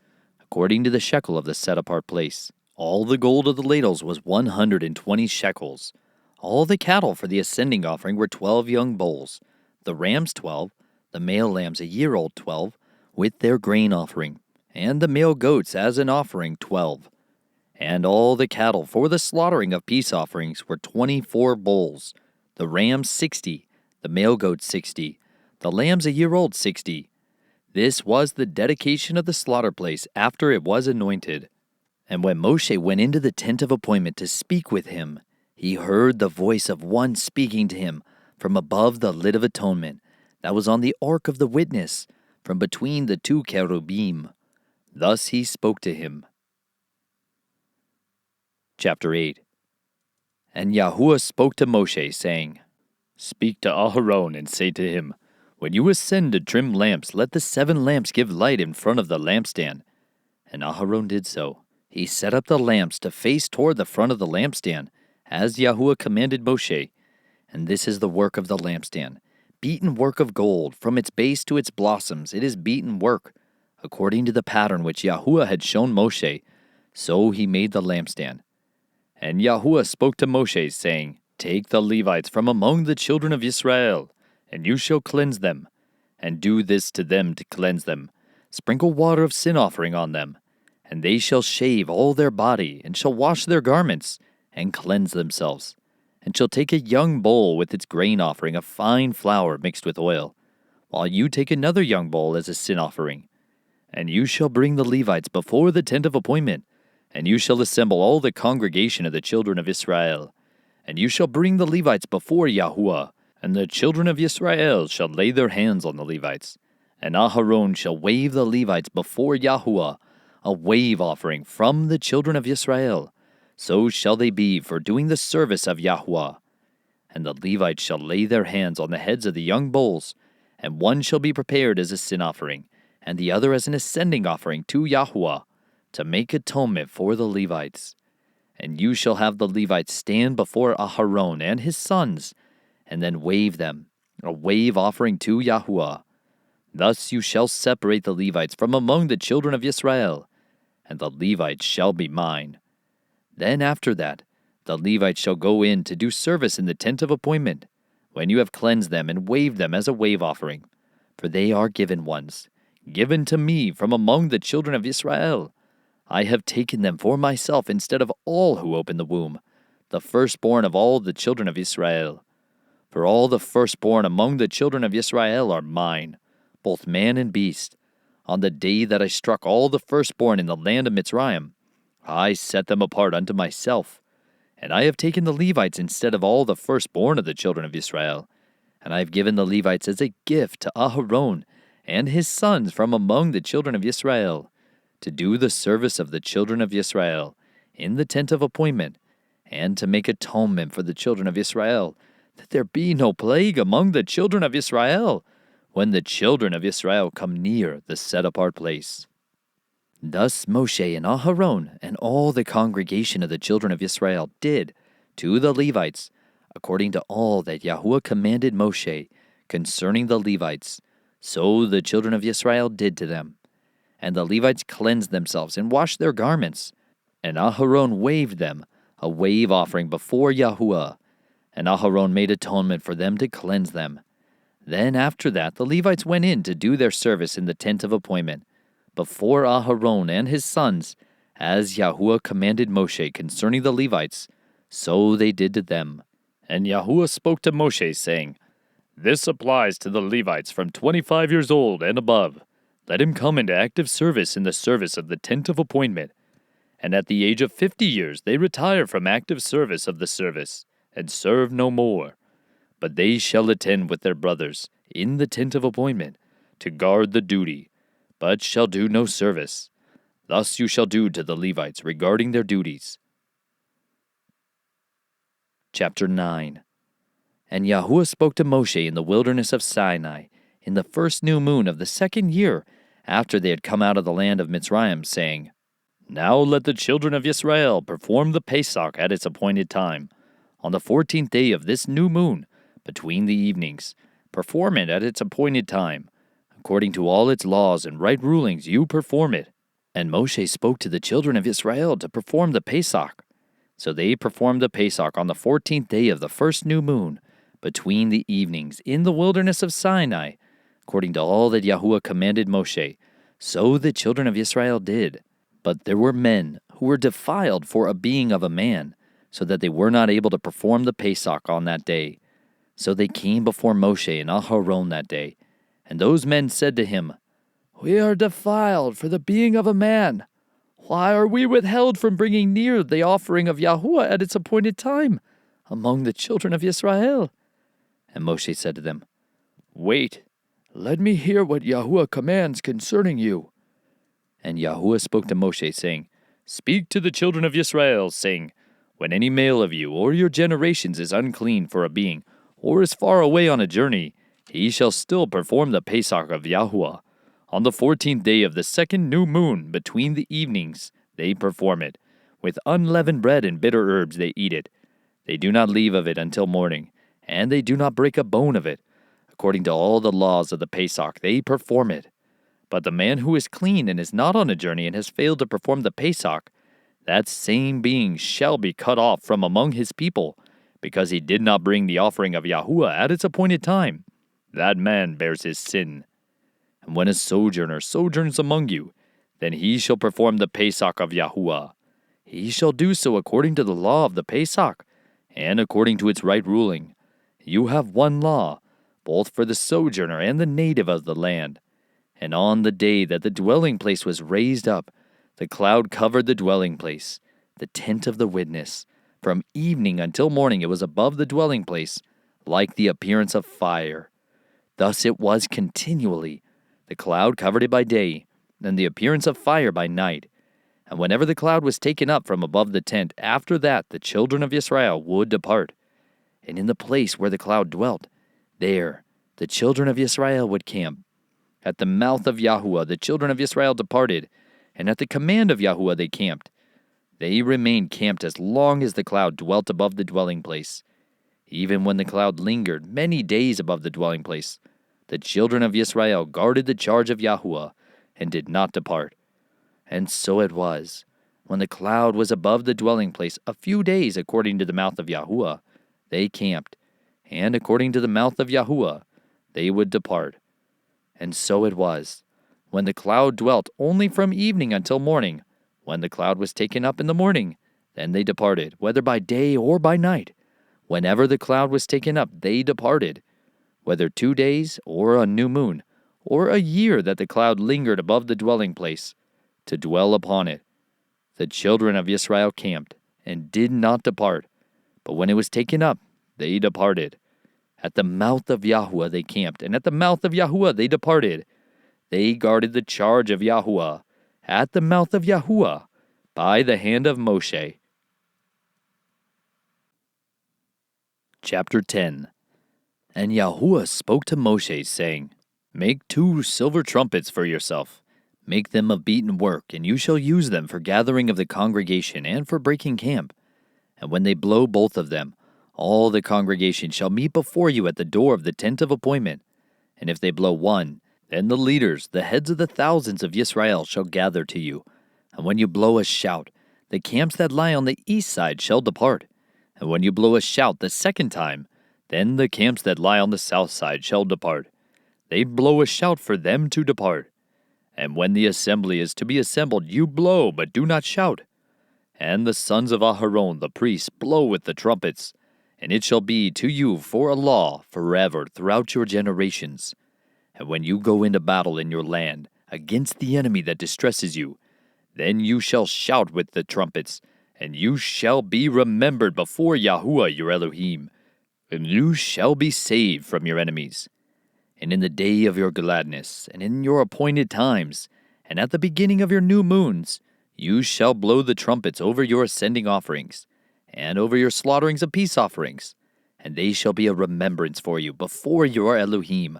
S1: according to the shekel of the set-apart place. All the gold of the ladles was 120 shekels. All the cattle for the ascending offering were 12 young bulls, the rams 12, the male lambs a year old 12, with their grain offering, and the male goats as an offering 12. And all the cattle for the slaughtering of peace offerings were 24 bulls, the rams 60, the male goats 60, the lambs a year old 60. This was the dedication of the slaughter place after it was anointed. And when Moshe went into the tent of appointment to speak with him, he heard the voice of one speaking to him from above the lid of atonement that was on the ark of the witness, from between the 2 cherubim. Thus he spoke to him. Chapter 8. And Yahuah spoke to Moshe, saying, Speak to Aharon and say to him, When you ascend to trim lamps, let the 7 lamps give light in front of the lampstand. And Aharon did so. He set up the lamps to face toward the front of the lampstand, as Yahuah commanded Moshe. And this is the work of the lampstand. beaten work of gold. From its base to its blossoms it is beaten work. According to the pattern which Yahuah had shown Moshe, so he made the lampstand. And Yahuah spoke to Moshe, saying, Take the Levites from among the children of Israel, and you shall cleanse them, and do this to them to cleanse them. Sprinkle water of sin offering on them, and they shall shave all their body, and shall wash their garments, and cleanse themselves, and shall take a young bull with its grain offering of fine flour mixed with oil, while you take another young bull as a sin offering. And you shall bring the Levites before the tent of appointment, and you shall assemble all the congregation of the children of Israel. And you shall bring the Levites before Yahuah, and the children of Israel shall lay their hands on the Levites. And Aharon shall wave the Levites before Yahuah, a wave offering from the children of Israel. So shall they be for doing the service of Yahuah. And the Levites shall lay their hands on the heads of the young bulls, and one shall be prepared as a sin offering, and the other as an ascending offering to Yahuah, to make atonement for the Levites. And you shall have the Levites stand before Aharon and his sons, and then wave them, a wave offering to Yahuah. Thus you shall separate the Levites from among the children of Israel, and the Levites shall be mine. Then after that, the Levites shall go in to do service in the tent of appointment, when you have cleansed them and waved them as a wave offering. For they are given ones, given to me from among the children of Israel. I have taken them for myself instead of all who open the womb, the firstborn of all the children of Israel. For all the firstborn among the children of Israel are mine, both man and beast. On the day that I struck all the firstborn in the land of Mitzrayim, I set them apart unto myself. And I have taken the Levites instead of all the firstborn of the children of Israel. And I have given the Levites as a gift to Aharon and his sons from among the children of Israel, to do the service of the children of Israel in the tent of appointment, and to make atonement for the children of Israel, that there be no plague among the children of Israel, when the children of Israel come near the set-apart place. Thus Moshe and Aharon and all the congregation of the children of Israel did to the Levites, according to all that Yahuah commanded Moshe concerning the Levites, so the children of Israel did to them. And the Levites cleansed themselves and washed their garments. And Aharon waved them, a wave offering before Yahuah. And Aharon made atonement for them to cleanse them. Then after that the Levites went in to do their service in the tent of appointment, before Aharon and his sons, as Yahuah commanded Moshe concerning the Levites, so they did to them. And Yahuah spoke to Moshe, saying, This applies to the Levites from 25 years old and above. Let him come into active service in the service of the tent of appointment. And at the age of 50 years they retire from active service of the service, and serve no more. But they shall attend with their brothers in the tent of appointment, to guard the duty, but shall do no service. Thus you shall do to the Levites regarding their duties. Chapter 9. And Yahuah spoke to Moshe in the wilderness of Sinai, in the first new moon of the 2nd year, after they had come out of the land of Mitzrayim, saying, Now let the children of Israel perform the Pesach at its appointed time. On the 14th day of this new moon, between the evenings, perform it at its appointed time. According to all its laws and right rulings, you perform it. And Moshe spoke to the children of Israel to perform the Pesach. So they performed the Pesach on the 14th day of the first new moon, between the evenings, in the wilderness of Sinai, according to all that Yahuah commanded Moshe. So the children of Israel did. But there were men who were defiled for a being of a man, so that they were not able to perform the Pesach on that day. So they came before Moshe and Aharon that day. And those men said to him, We are defiled for the being of a man. Why are we withheld from bringing near the offering of Yahuah at its appointed time among the children of Israel? And Moshe said to them, Wait, let me hear what Yahuah commands concerning you. And Yahuah spoke to Moshe, saying, Speak to the children of Israel, saying, When any male of you or your generations is unclean for a being, or is far away on a journey, he shall still perform the Pesach of Yahuah. On the 14th day of the 2nd new moon, between the evenings, they perform it. With unleavened bread and bitter herbs they eat it. They do not leave of it until morning, and they do not break a bone of it. According to all the laws of the Pesach, they perform it. But the man who is clean and is not on a journey and has failed to perform the Pesach, that same being shall be cut off from among his people, because he did not bring the offering of Yahuah at its appointed time. That man bears his sin. And when a sojourner sojourns among you, then he shall perform the Pesach of Yahuah. He shall do so according to the law of the Pesach, and according to its right ruling. You have one law, both for the sojourner and the native of the land. And on the day that the dwelling place was raised up, the cloud covered the dwelling place, the tent of the witness. From evening until morning it was above the dwelling place, like the appearance of fire. Thus it was continually. The cloud covered it by day, and the appearance of fire by night. And whenever the cloud was taken up from above the tent, after that the children of Israel would depart. And in the place where the cloud dwelt, there the children of Israel would camp. At the mouth of Yahuah the children of Israel departed, and at the command of Yahuah they camped. They remained camped as long as the cloud dwelt above the dwelling place. Even when the cloud lingered many days above the dwelling place, the children of Israel guarded the charge of Yahuah, and did not depart. And so it was, when the cloud was above the dwelling place a few days according to the mouth of Yahuah, they camped, and according to the mouth of Yahuah, they would depart. And so it was, when the cloud dwelt only from evening until morning. When the cloud was taken up in the morning, then they departed, whether by day or by night. Whenever the cloud was taken up, they departed, whether 2 days or a new moon, or a year that the cloud lingered above the dwelling place, to dwell upon it. The children of Israel camped, and did not depart, but when it was taken up, they departed. At the mouth of Yahuah they camped, and at the mouth of Yahuah they departed. They guarded the charge of Yahuah, at the mouth of Yahuah, by the hand of Moshe. Chapter 10. And Yahuah spoke to Moshe, saying, Make 2 silver trumpets for yourself. Make them of beaten work, and you shall use them for gathering of the congregation and for breaking camp. And when they blow both of them, all the congregation shall meet before you at the door of the tent of appointment. And if they blow one, then the leaders, the heads of the thousands of Israel, shall gather to you. And when you blow a shout, the camps that lie on the east side shall depart. And when you blow a shout the second time, then the camps that lie on the south side shall depart. They blow a shout for them to depart. And when the assembly is to be assembled, you blow, but do not shout. And the sons of Aharon, the priests, blow with the trumpets. And it shall be to you for a law forever throughout your generations. And when you go into battle in your land against the enemy that distresses you, then you shall shout with the trumpets, and you shall be remembered before Yahuah your Elohim, and you shall be saved from your enemies. And in the day of your gladness, and in your appointed times, and at the beginning of your new moons, you shall blow the trumpets over your ascending offerings, and over your slaughterings of peace offerings, and they shall be a remembrance for you before your Elohim.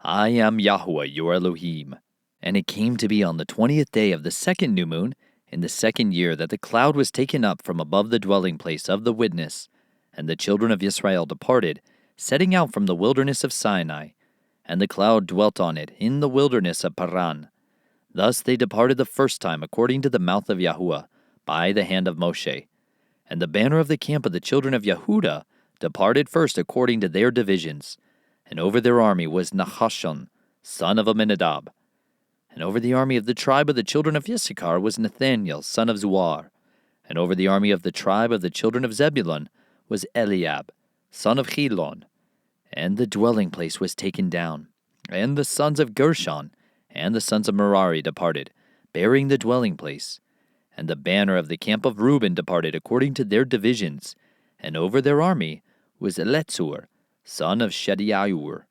S1: I am Yahuah your Elohim. And it came to be on the 20th day of the second new moon, in the second year, that the cloud was taken up from above the dwelling place of the witness, and the children of Israel departed, setting out from the wilderness of Sinai, and the cloud dwelt on it in the wilderness of Paran. Thus they departed the first time according to the mouth of Yahuah, by the hand of Moshe. And the banner of the camp of the children of Yehudah departed first according to their divisions. And over their army was Nahashon, son of Amminadab. And over the army of the tribe of the children of Issachar was Nathaniel, son of Zuar. And over the army of the tribe of the children of Zebulun was Eliab, son of Helon. And the dwelling place was taken down. And the sons of Gershon and the sons of Merari departed, bearing the dwelling place. And the banner of the camp of Reuben departed according to their divisions. And over their army was Eletzur, son of Shediaur.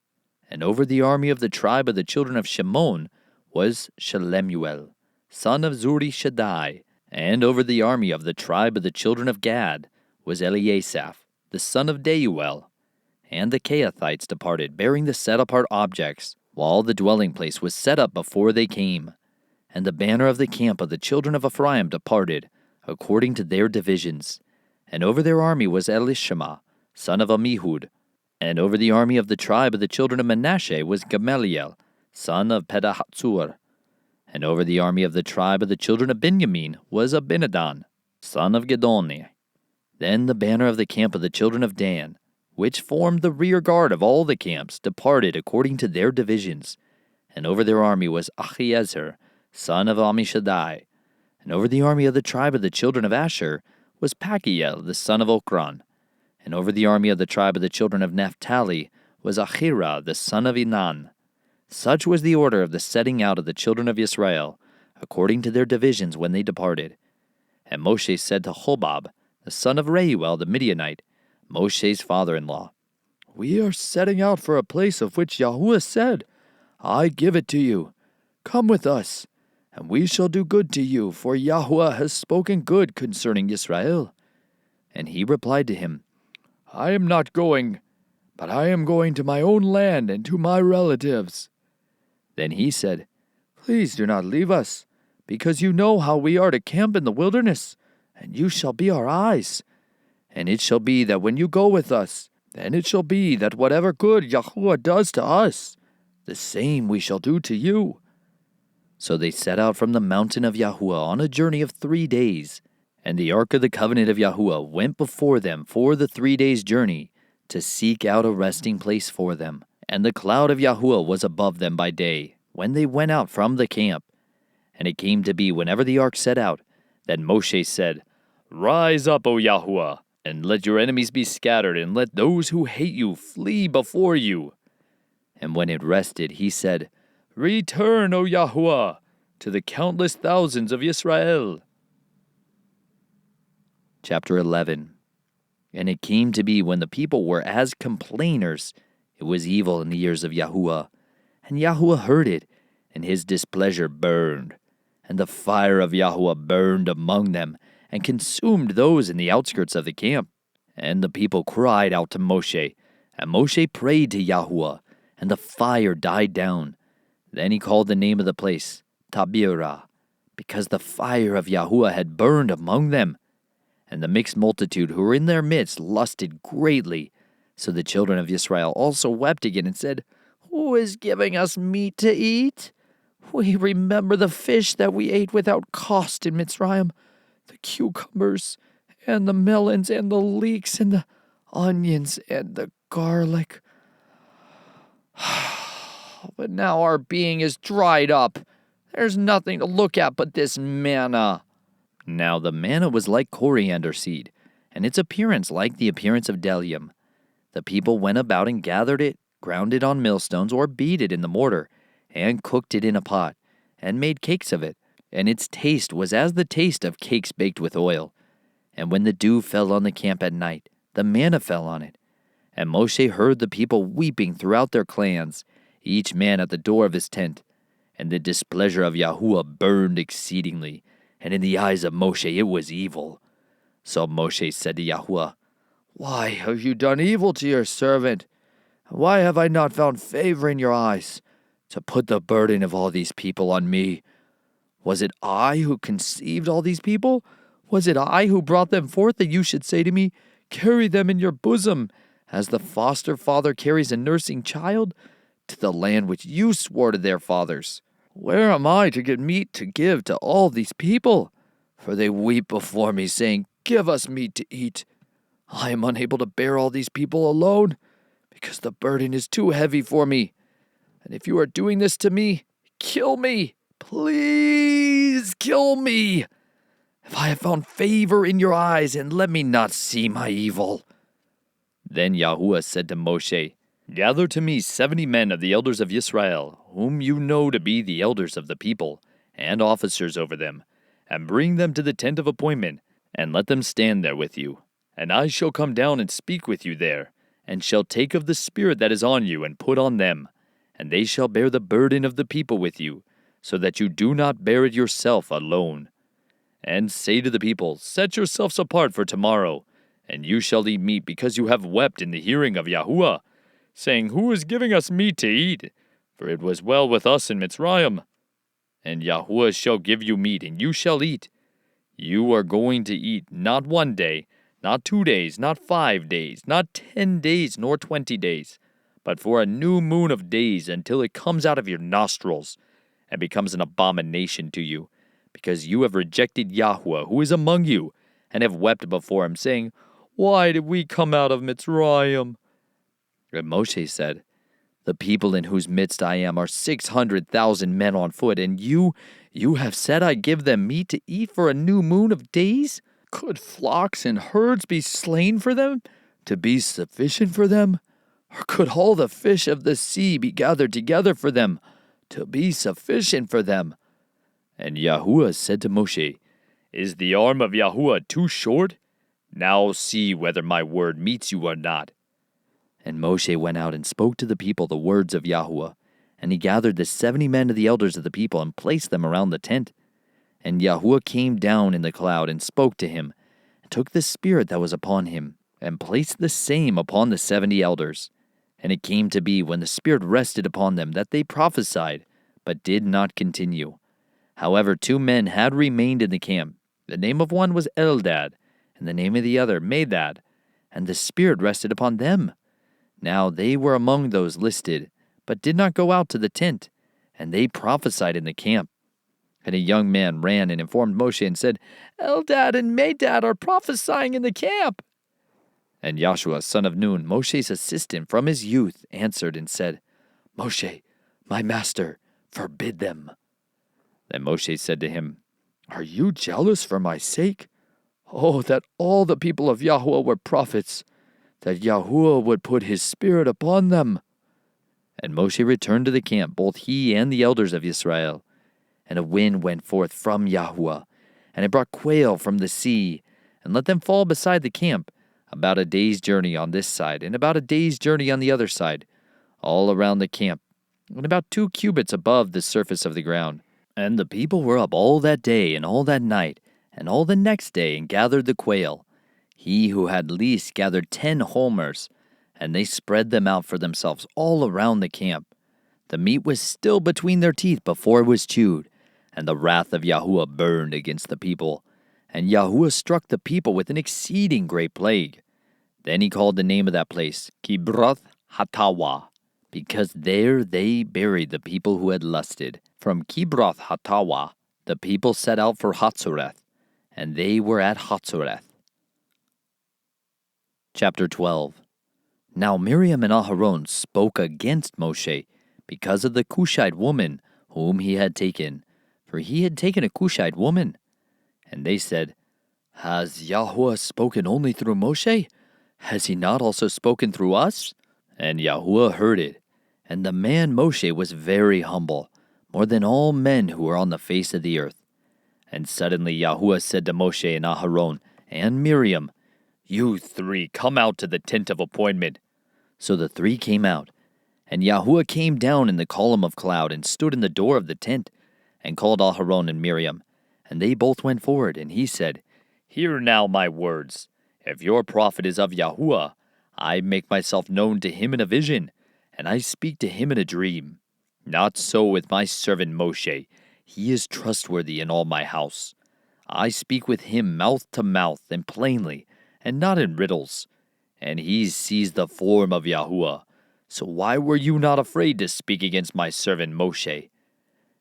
S1: And over the army of the tribe of the children of Shimon was Shelemuel, son of Zuri Shaddai. And over the army of the tribe of the children of Gad was Eliasaph, the son of Deuel. And the Kehathites departed, bearing the set-apart objects, while the dwelling place was set up before they came. And the banner of the camp of the children of Ephraim departed, according to their divisions. And over their army was Elishama, son of Ammihud. And over the army of the tribe of the children of Manasseh was Gamaliel, son of Pedahatsur. And over the army of the tribe of the children of Benjamin was Abinadab, son of Gedoni. Then the banner of the camp of the children of Dan, which formed the rear guard of all the camps, departed according to their divisions. And over their army was Ahiezer, son of Ammishaddai. And over the army of the tribe of the children of Asher was Pagiel, the son of Okran. And over the army of the tribe of the children of Naphtali was Ahira, the son of Enan. Such was the order of the setting out of the children of Israel, according to their divisions when they departed. And Moshe said to Hobab, the son of Reuel the Midianite, Moshe's father-in-law, "We are setting out for a place of which Yahuah said, 'I give it to you. Come with us, and we shall do good to you, for Yahuah has spoken good concerning Israel.' And he replied to him, 'I am not going, but I am going to my own land and to my relatives.' Then he said, 'Please do not leave us, because you know how we are to camp in the wilderness, and you shall be our eyes. And it shall be that when you go with us, then it shall be that whatever good Yahuah does to us, the same we shall do to you.' So they set out from the mountain of Yahuah on a journey of 3 days, and the ark of the covenant of Yahuah went before them for the 3 days' journey to seek out a resting place for them. And the cloud of Yahuah was above them by day, when they went out from the camp. And it came to be, whenever the ark set out, that Moshe said, 'Rise up, O Yahuah, and let your enemies be scattered, and let those who hate you flee before you.' And when it rested, he said, 'Return, O Yahuah, to the countless thousands of Israel.'" Chapter 11. And it came to be, when the people were as complainers, it was evil in the ears of Yahuah. And Yahuah heard it, and his displeasure burned. And the fire of Yahuah burned among them, and consumed those in the outskirts of the camp. And the people cried out to Moshe, and Moshe prayed to Yahuah, and the fire died down. Then he called the name of the place Tabernacle, because the fire of Yahuah had burned among them. And the mixed multitude who were in their midst lusted greatly. So the children of Israel also wept again and said, "Who is giving us meat to eat? We remember the fish that we ate without cost in Mitzrayim, the cucumbers and the melons and the leeks and the onions and the garlic. But now our being is dried up. There's nothing to look at but this manna." Now the manna was like coriander seed, and its appearance like the appearance of bdellium. The people went about and gathered it, ground it on millstones, or beat it in the mortar, and cooked it in a pot, and made cakes of it. And its taste was as the taste of cakes baked with oil. And when the dew fell on the camp at night, the manna fell on it. And Moshe heard the people weeping throughout their clans, each man at the door of his tent. And the displeasure of Yahuah burned exceedingly, and in the eyes of Moshe it was evil. So Moshe said to Yahuah, "Why have you done evil to your servant? Why have I not found favor in your eyes, to put the burden of all these people on me? Was it I who conceived all these people? Was it I who brought them forth, that you should say to me, 'Carry them in your bosom,' as the foster father carries a nursing child, to the land which you swore to their fathers? Where am I to get meat to give to all these people? For they weep before me, saying, 'Give us meat to eat.' I am unable to bear all these people alone, because the burden is too heavy for me. And if you are doing this to me, kill me. Please kill me, if I have found favor in your eyes, and let me not see my evil." Then Yahuah said to Moshe, "Gather to me 70 men of the elders of Israel, whom you know to be the elders of the people, and officers over them, and bring them to the tent of appointment, and let them stand there with you. And I shall come down and speak with you there, and shall take of the spirit that is on you and put on them, and they shall bear the burden of the people with you, so that you do not bear it yourself alone. And say to the people, 'Set yourselves apart for tomorrow, and you shall eat meat, because you have wept in the hearing of Yahuah, saying, Who is giving us meat to eat? For it was well with us in Mitzrayim. And Yahuah shall give you meat, and you shall eat. You are going to eat not 1 day, not 2 days, not 5 days, not 10 days, nor 20 days, but for a new moon of days until it comes out of your nostrils and becomes an abomination to you, because you have rejected Yahuah, who is among you, and have wept before him, saying, Why did we come out of Mitzrayim? And Moshe said, The people in whose midst I am are 600,000 men on foot, and you have said I give them meat to eat for a new moon of days? Could flocks and herds be slain for them, to be sufficient for them? Or could all the fish of the sea be gathered together for them, to be sufficient for them? And Yahuah said to Moshe, Is the arm of Yahuah too short? Now see whether my word meets you or not. And Moshe went out and spoke to the people the words of Yahuah. And he gathered the 70 men of the elders of the people and placed them around the tent. And Yahuah came down in the cloud and spoke to him, and took the spirit that was upon him, and placed the same upon the 70 elders. And it came to be, when the Spirit rested upon them, that they prophesied, but did not continue. However, 2 men had remained in the camp. The name of one was Eldad, and the name of the other Medad, and the Spirit rested upon them. Now they were among those listed, but did not go out to the tent, and they prophesied in the camp. And a young man ran and informed Moshe and said, Eldad and Medad are prophesying in the camp. And Joshua, son of Nun, Moshe's assistant from his youth, answered and said, Moshe, my master, forbid them. Then Moshe said to him, Are you jealous for my sake? Oh, that all the people of Yahuah were prophets, that Yahuah would put his spirit upon them. And Moshe returned to the camp, both he and the elders of Israel. And a wind went forth from Yahuah, and it brought quail from the sea, and let them fall beside the camp, about a day's journey on this side, and about a day's journey on the other side, all around the camp, and about 2 cubits above the surface of the ground. And the people were up all that day and all that night, and all the next day, and gathered the quail. He who had least gathered 10 homers, and they spread them out for themselves all around the camp. The meat was still between their teeth before it was chewed, and the wrath of Yahuah burned against the people. And Yahuah struck the people with an exceeding great plague. Then he called the name of that place Kibroth Hattawa, because there they buried the people who had lusted. From Kibroth Hattawa, the people set out for Hatzoreth, and they were at Hatzoreth. Chapter 12. Now Miriam and Aharon spoke against Moshe, because of the Cushite woman whom he had taken, for he had taken a Cushite woman. And they said, Has Yahuah spoken only through Moshe? Has he not also spoken through us? And Yahuah heard it. And the man Moshe was very humble, more than all men who were on the face of the earth. And suddenly Yahuah said to Moshe and Aharon and Miriam, You 3 come out to the tent of appointment. So the 3 came out. And Yahuah came down in the column of cloud and stood in the door of the tent, and called Aharon and Miriam. And they both went forward, and he said, Hear now my words. If your prophet is of Yahuah, I make myself known to him in a vision, and I speak to him in a dream. Not so with my servant Moshe. He is trustworthy in all my house. I speak with him mouth to mouth and plainly, and not in riddles. And he sees the form of Yahuah. So why were you not afraid to speak against my servant Moshe?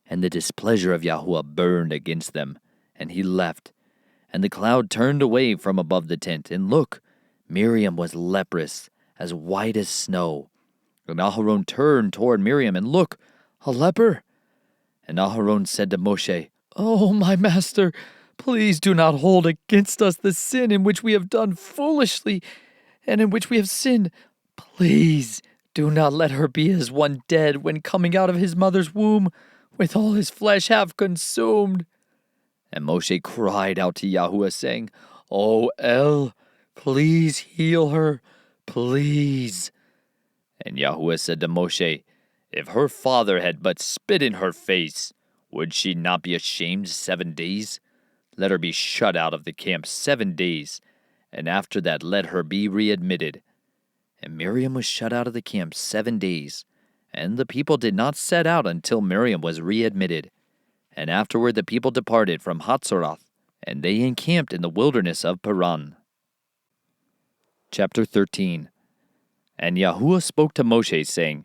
S1: And the displeasure of Yahuah burned against them, and he left. And the cloud turned away from above the tent, and look, Miriam was leprous, as white as snow. And Aharon turned toward Miriam, and look, a leper. And Aharon said to Moshe, Oh, my master, please do not hold against us the sin in which we have done foolishly, and in which we have sinned. Please do not let her be as one dead when coming out of his mother's womb, with all his flesh half consumed. And Moshe cried out to Yahuah, saying, O El, please heal her, please. And Yahuah said to Moshe, If her father had but spit in her face, would she not be ashamed 7 days? Let her be shut out of the camp 7 days, and after that let her be readmitted. And Miriam was shut out of the camp 7 days, and the people did not set out until Miriam was readmitted. And afterward the people departed from Hatzoroth, and they encamped in the wilderness of Paran. Chapter 13. And Yahuah spoke to Moshe, saying,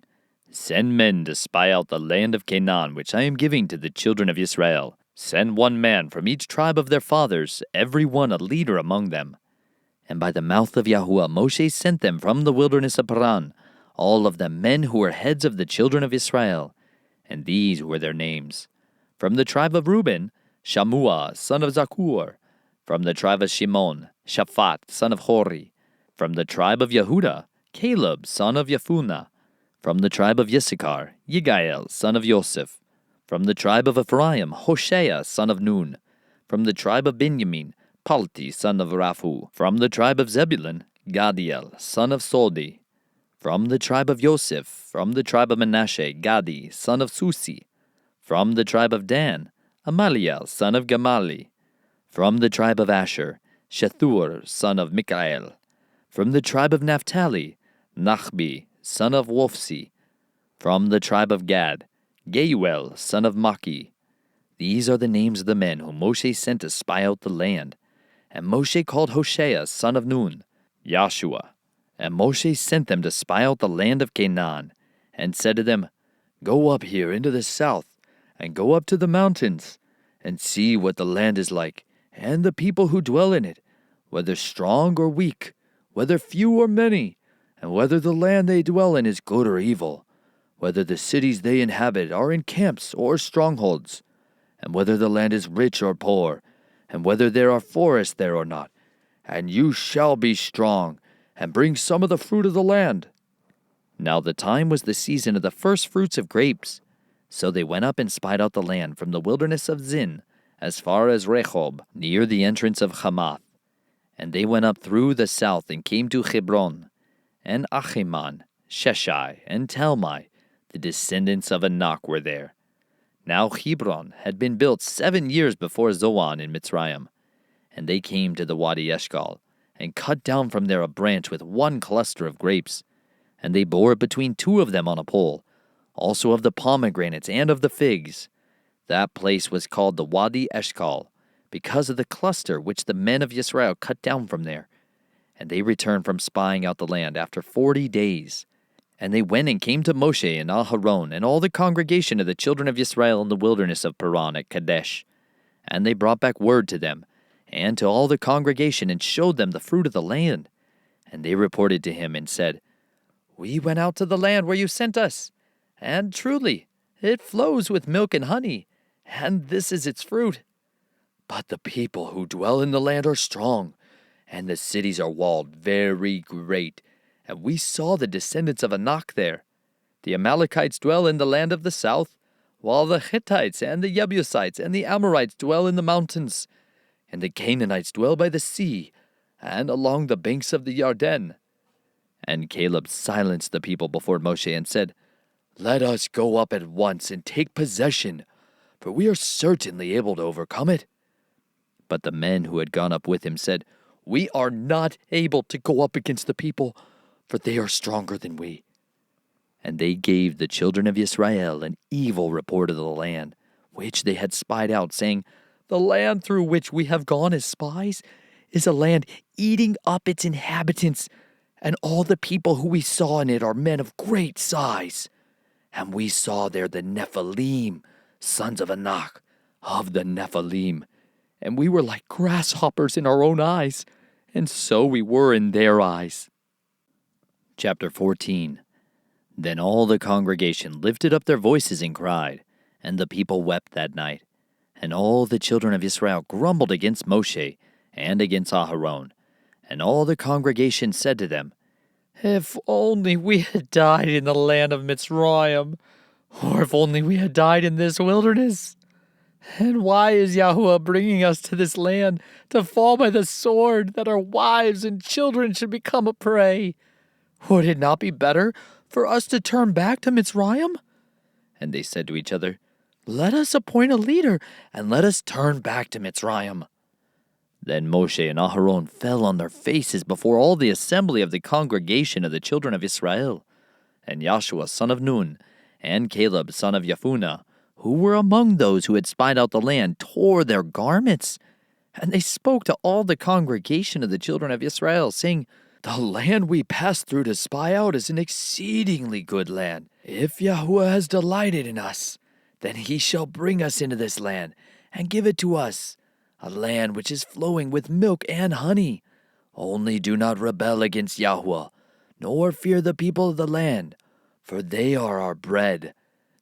S1: Send men to spy out the land of Canaan, which I am giving to the children of Israel. Send one man from each tribe of their fathers, every one a leader among them. And by the mouth of Yahuah Moshe sent them from the wilderness of Paran, all of them men who were heads of the children of Israel. And these were their names. From the tribe of Reuben, Shammua, son of Zakur. From the tribe of Shimon, Shaphat, son of Hori. From the tribe of Yehudah, Caleb, son of Yefunah. From the tribe of Issachar, Yigael, son of Yosef. From the tribe of Ephraim, Hoshea, son of Nun. From the tribe of Benjamin, Palti, son of Raphu. From the tribe of Zebulun, Gadiel, son of Sodi. From the tribe of Yosef, from the tribe of Manasseh, Gadi, son of Susi. From the tribe of Dan, Amaliel, son of Gamali. From the tribe of Asher, Shethur, son of Mikael. From the tribe of Naphtali, Nachbi, son of Wolfsi. From the tribe of Gad, Geuel, son of Maki. These are the names of the men whom Moshe sent to spy out the land. And Moshe called Hoshea, son of Nun, Yahshua. And Moshe sent them to spy out the land of Canaan, and said to them, Go up here into the south, and go up to the mountains, and see what the land is like, and the people who dwell in it, whether strong or weak, whether few or many, and whether the land they dwell in is good or evil, whether the cities they inhabit are in camps or strongholds, and whether the land is rich or poor, and whether there are forests there or not. And you shall be strong, and bring some of the fruit of the land. Now the time was the season of the first fruits of grapes. So they went up and spied out the land from the wilderness of Zin, as far as Rehob, near the entrance of Hamath. And they went up through the south and came to Hebron, and Achiman, Sheshai, and Talmai, the descendants of Anak, were there. Now Hebron had been built 7 years before Zoan in Mitzrayim. And they came to the Wadi Eshcol, and cut down from there a branch with one cluster of grapes. And they bore it between two of them on a pole, also of the pomegranates and of the figs. That place was called the Wadi Eshcol, because of the cluster which the men of Israel cut down from there. And they returned from spying out the land after 40 days. And they went and came to Moshe and Aharon and all the congregation of the children of Israel in the wilderness of Paran at Kadesh. And they brought back word to them, and to all the congregation, and showed them the fruit of the land. And they reported to him and said, We went out to the land where you sent us, and truly it flows with milk and honey, and this is its fruit. But the people who dwell in the land are strong, and the cities are walled very great, and we saw the descendants of Anak there. The Amalekites dwell in the land of the south, while the Hittites and the Jebusites and the Amorites dwell in the mountains. And the Canaanites dwell by the sea, and along the banks of the Yarden. And Caleb silenced the people before Moshe and said, Let us go up at once and take possession, for we are certainly able to overcome it. But the men who had gone up with him said, We are not able to go up against the people, for they are stronger than we. And they gave the children of Israel an evil report of the land, which they had spied out, saying, The land through which we have gone as spies is a land eating up its inhabitants, and all the people who we saw in it are men of great size. And we saw there the Nephilim, sons of Anak, of the Nephilim. And we were like grasshoppers in our own eyes, and so we were in their eyes. Chapter 14. Then all the congregation lifted up their voices and cried, and the people wept that night. And all the children of Israel grumbled against Moshe and against Aharon. And all the congregation said to them, If only we had died in the land of Mitzrayim, or if only we had died in this wilderness. And why is Yahuah bringing us to this land to fall by the sword, that our wives and children should become a prey? Would it not be better for us to turn back to Mitzrayim? And they said to each other, Let us appoint a leader, and let us turn back to Mitzrayim. Then Moshe and Aharon fell on their faces before all the assembly of the congregation of the children of Israel. And Yahshua son of Nun, and Caleb son of Yefunah, who were among those who had spied out the land, tore their garments. And they spoke to all the congregation of the children of Israel, saying, The land we passed through to spy out is an exceedingly good land. If Yahuah has delighted in us, then he shall bring us into this land and give it to us, a land which is flowing with milk and honey. Only do not rebel against Yahuah, nor fear the people of the land, for they are our bread.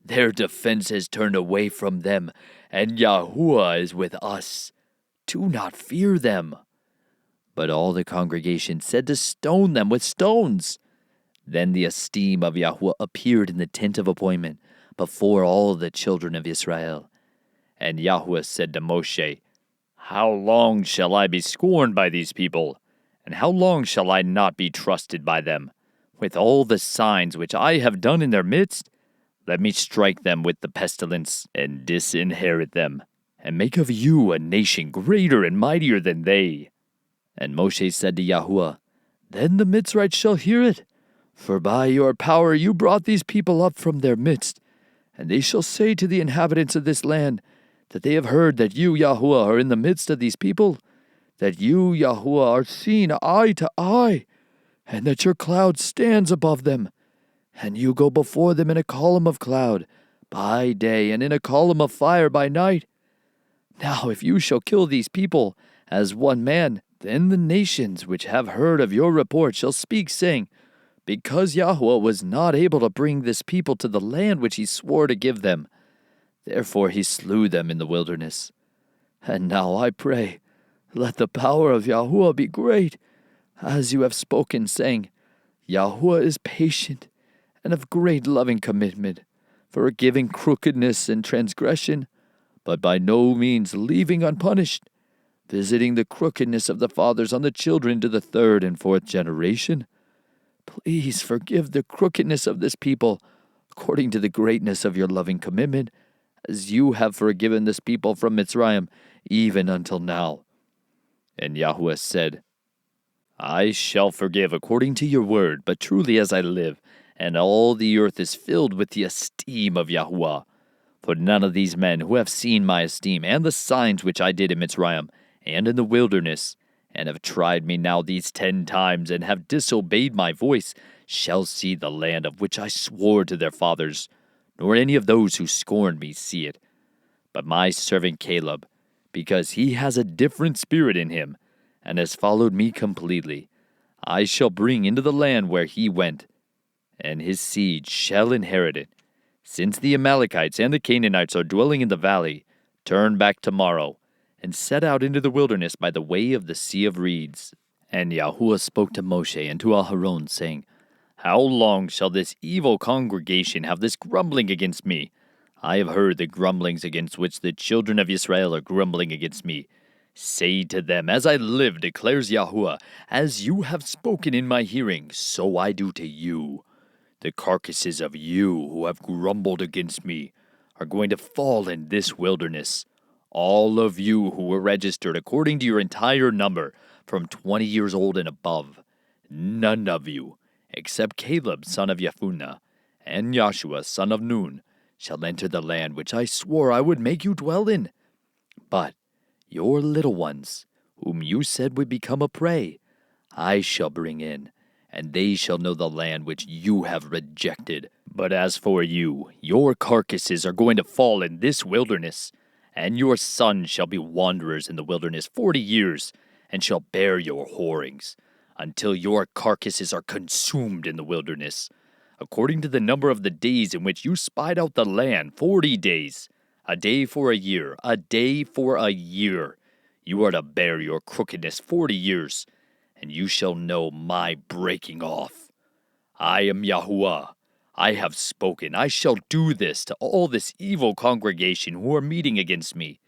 S1: Their defense has turned away from them, and Yahuah is with us. Do not fear them." But all the congregation said to stone them with stones. Then the esteem of Yahuah appeared in the tent of appointment before all the children of Israel. And Yahuah said to Moshe, "How long shall I be scorned by these people? And how long shall I not be trusted by them? With all the signs which I have done in their midst, let me strike them with the pestilence and disinherit them, and make of you a nation greater and mightier than they." And Moshe said to Yahuah, "Then the Mitzrites shall hear it, for by your power you brought these people up from their midst, and they shall say to the inhabitants of this land that they have heard that you, Yahuah, are in the midst of these people, that you, Yahuah, are seen eye to eye, and that your cloud stands above them, and you go before them in a column of cloud by day and in a column of fire by night. Now if you shall kill these people as one man, then the nations which have heard of your report shall speak, saying, Because Yahuah was not able to bring this people to the land which he swore to give them, therefore he slew them in the wilderness. And now I pray, let the power of Yahuah be great, as you have spoken, saying, Yahuah is patient and of great loving commitment, forgiving crookedness and transgression, but by no means leaving unpunished, visiting the crookedness of the fathers on the children to the third and fourth generation. Please forgive the crookedness of this people, according to the greatness of your loving commitment, as you have forgiven this people from Mitzrayim, even until now." And Yahuah said, "I shall forgive according to your word, but truly as I live, and all the earth is filled with the esteem of Yahuah. For none of these men who have seen my esteem and the signs which I did in Mitzrayim and in the wilderness, and have tried me now these 10 times, and have disobeyed my voice, shall see the land of which I swore to their fathers, nor any of those who scorned me see it. But my servant Caleb, because he has a different spirit in him, and has followed me completely, I shall bring into the land where he went, and his seed shall inherit it. Since the Amalekites and the Canaanites are dwelling in the valley, turn back tomorrow, and set out into the wilderness by the way of the Sea of Reeds." And Yahuah spoke to Moshe and to Aharon, saying, "How long shall this evil congregation have this grumbling against me? I have heard the grumblings against which the children of Israel are grumbling against me. Say to them, As I live, declares Yahuah, as you have spoken in my hearing, so I do to you. The carcasses of you who have grumbled against me are going to fall in this wilderness. All of you who were registered according to your entire number, from 20 years old and above, none of you, except Caleb son of Jephunneh, and Joshua son of Nun, shall enter the land which I swore I would make you dwell in. But your little ones, whom you said would become a prey, I shall bring in, and they shall know the land which you have rejected. But as for you, your carcasses are going to fall in this wilderness, and your sons shall be wanderers in the wilderness 40 years, and shall bear your whorings, until your carcasses are consumed in the wilderness, according to the number of the days in which you spied out the land, 40 days, a day for a year, a day for a year. You are to bear your crookedness 40 years, and you shall know my breaking off. I am Yahuah. I have spoken. I shall do this to all this evil congregation who are meeting against me.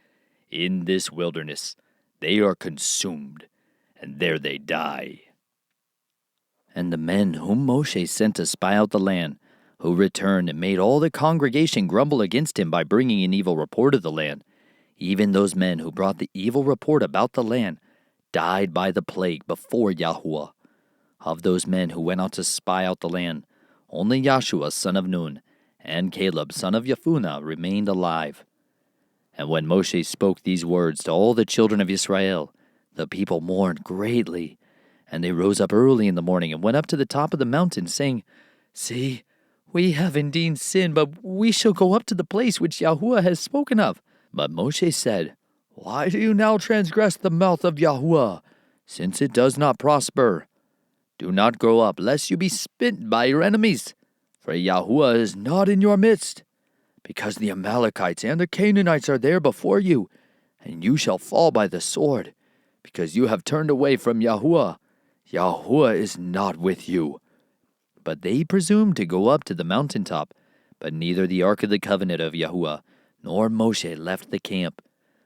S1: In this wilderness they are consumed, and there they die." And the men whom Moshe sent to spy out the land, who returned and made all the congregation grumble against him by bringing an evil report of the land, even those men who brought the evil report about the land, died by the plague before Yahuah. Of those men who went out to spy out the land, only Joshua son of Nun and Caleb son of Jephunneh remained alive. And when Moshe spoke these words to all the children of Israel, the people mourned greatly, And they rose up early in the morning and went up to the top of the mountain, saying, See, we have indeed sinned, but we shall go up to the place which Yahuah has spoken of. But Moshe said, Why do you now transgress the mouth of Yahuah, since it does not prosper? Do not go up, lest you be smitten by your enemies, for Yahuah is not in your midst, because the Amalekites and the Canaanites are there before you, and you shall fall by the sword, because you have turned away from Yahuah. Yahuah is not with you. But they presumed to go up to the mountaintop, but neither the ark of the covenant of Yahuah nor Moshe left the camp.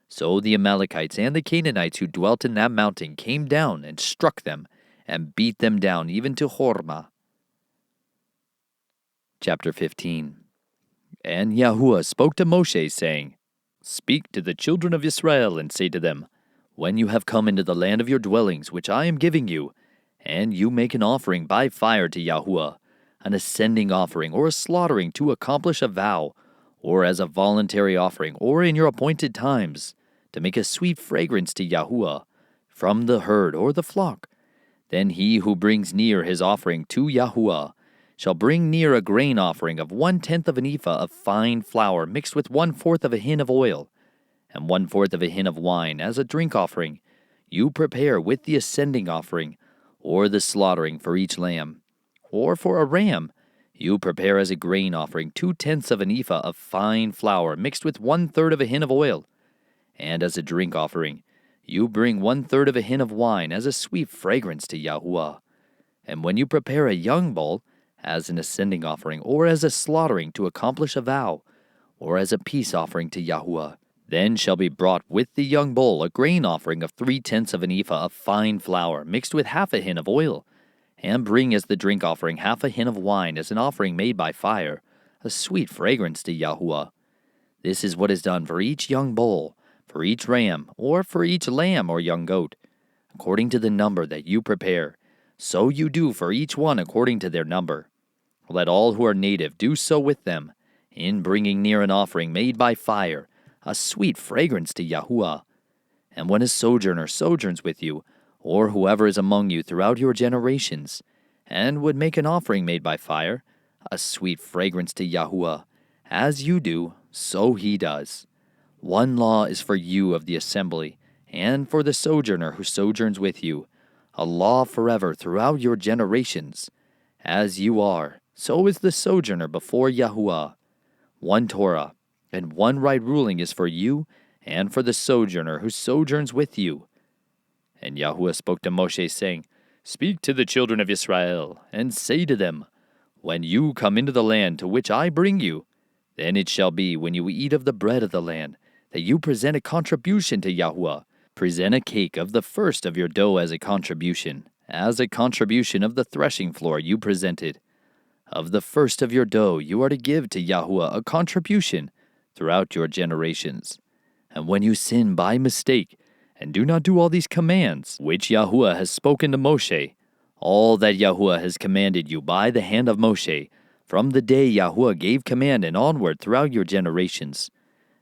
S1: So the Amalekites and the Canaanites who dwelt in that mountain came down and struck them, and beat them down even to Hormah. Chapter 15. And Yahuah spoke to Moshe, saying, Speak to the children of Israel, and say to them, When you have come into the land of your dwellings, which I am giving you, and you make an offering by fire to Yahuah, an ascending offering, or a slaughtering to accomplish a vow, or as a voluntary offering, or in your appointed times, to make a sweet fragrance to Yahuah, from the herd or the flock, then he who brings near his offering to Yahuah shall bring near a grain offering of 1/10 of an ephah of fine flour mixed with 1/4 of a hin of oil, and 1/4 of a hin of wine as a drink offering. You prepare with the ascending offering, or the slaughtering for each lamb. Or for a ram, you prepare as a grain offering 2/10 of an ephah of fine flour mixed with 1/3 of a hin of oil. And as a drink offering, you bring 1/3 of a hin of wine as a sweet fragrance to Yahuah. And when you prepare a young bull, as an ascending offering, or as a slaughtering to accomplish a vow, or as a peace offering to Yahuah, then shall be brought with the young bull a grain offering of 3/10 of an ephah of fine flour mixed with half a hin of oil, and bring as the drink offering half a hin of wine as an offering made by fire, a sweet fragrance to Yahuah. This is what is done for each young bull, for each ram, or for each lamb or young goat, according to the number that you prepare. So you do for each one according to their number. Let all who are native do so with them, in bringing near an offering made by fire, a sweet fragrance to Yahuah. And when a sojourner sojourns with you, or whoever is among you throughout your generations, and would make an offering made by fire, a sweet fragrance to Yahuah, as you do, so he does. One law is for you of the assembly, and for the sojourner who sojourns with you, a law forever throughout your generations. As you are, so is the sojourner before Yahuah. One Torah, and one right ruling is for you, and for the sojourner who sojourns with you. And Yahuah spoke to Moshe, saying, Speak to the children of Israel, and say to them, When you come into the land to which I bring you, then it shall be, when you eat of the bread of the land, that you present a contribution to Yahuah. Present a cake of the first of your dough as a contribution of the threshing floor you presented. Of the first of your dough you are to give to Yahuah a contribution throughout your generations. And when you sin by mistake, and do not do all these commands which Yahuah has spoken to Moshe, all that Yahuah has commanded you by the hand of Moshe, from the day Yahuah gave command and onward throughout your generations,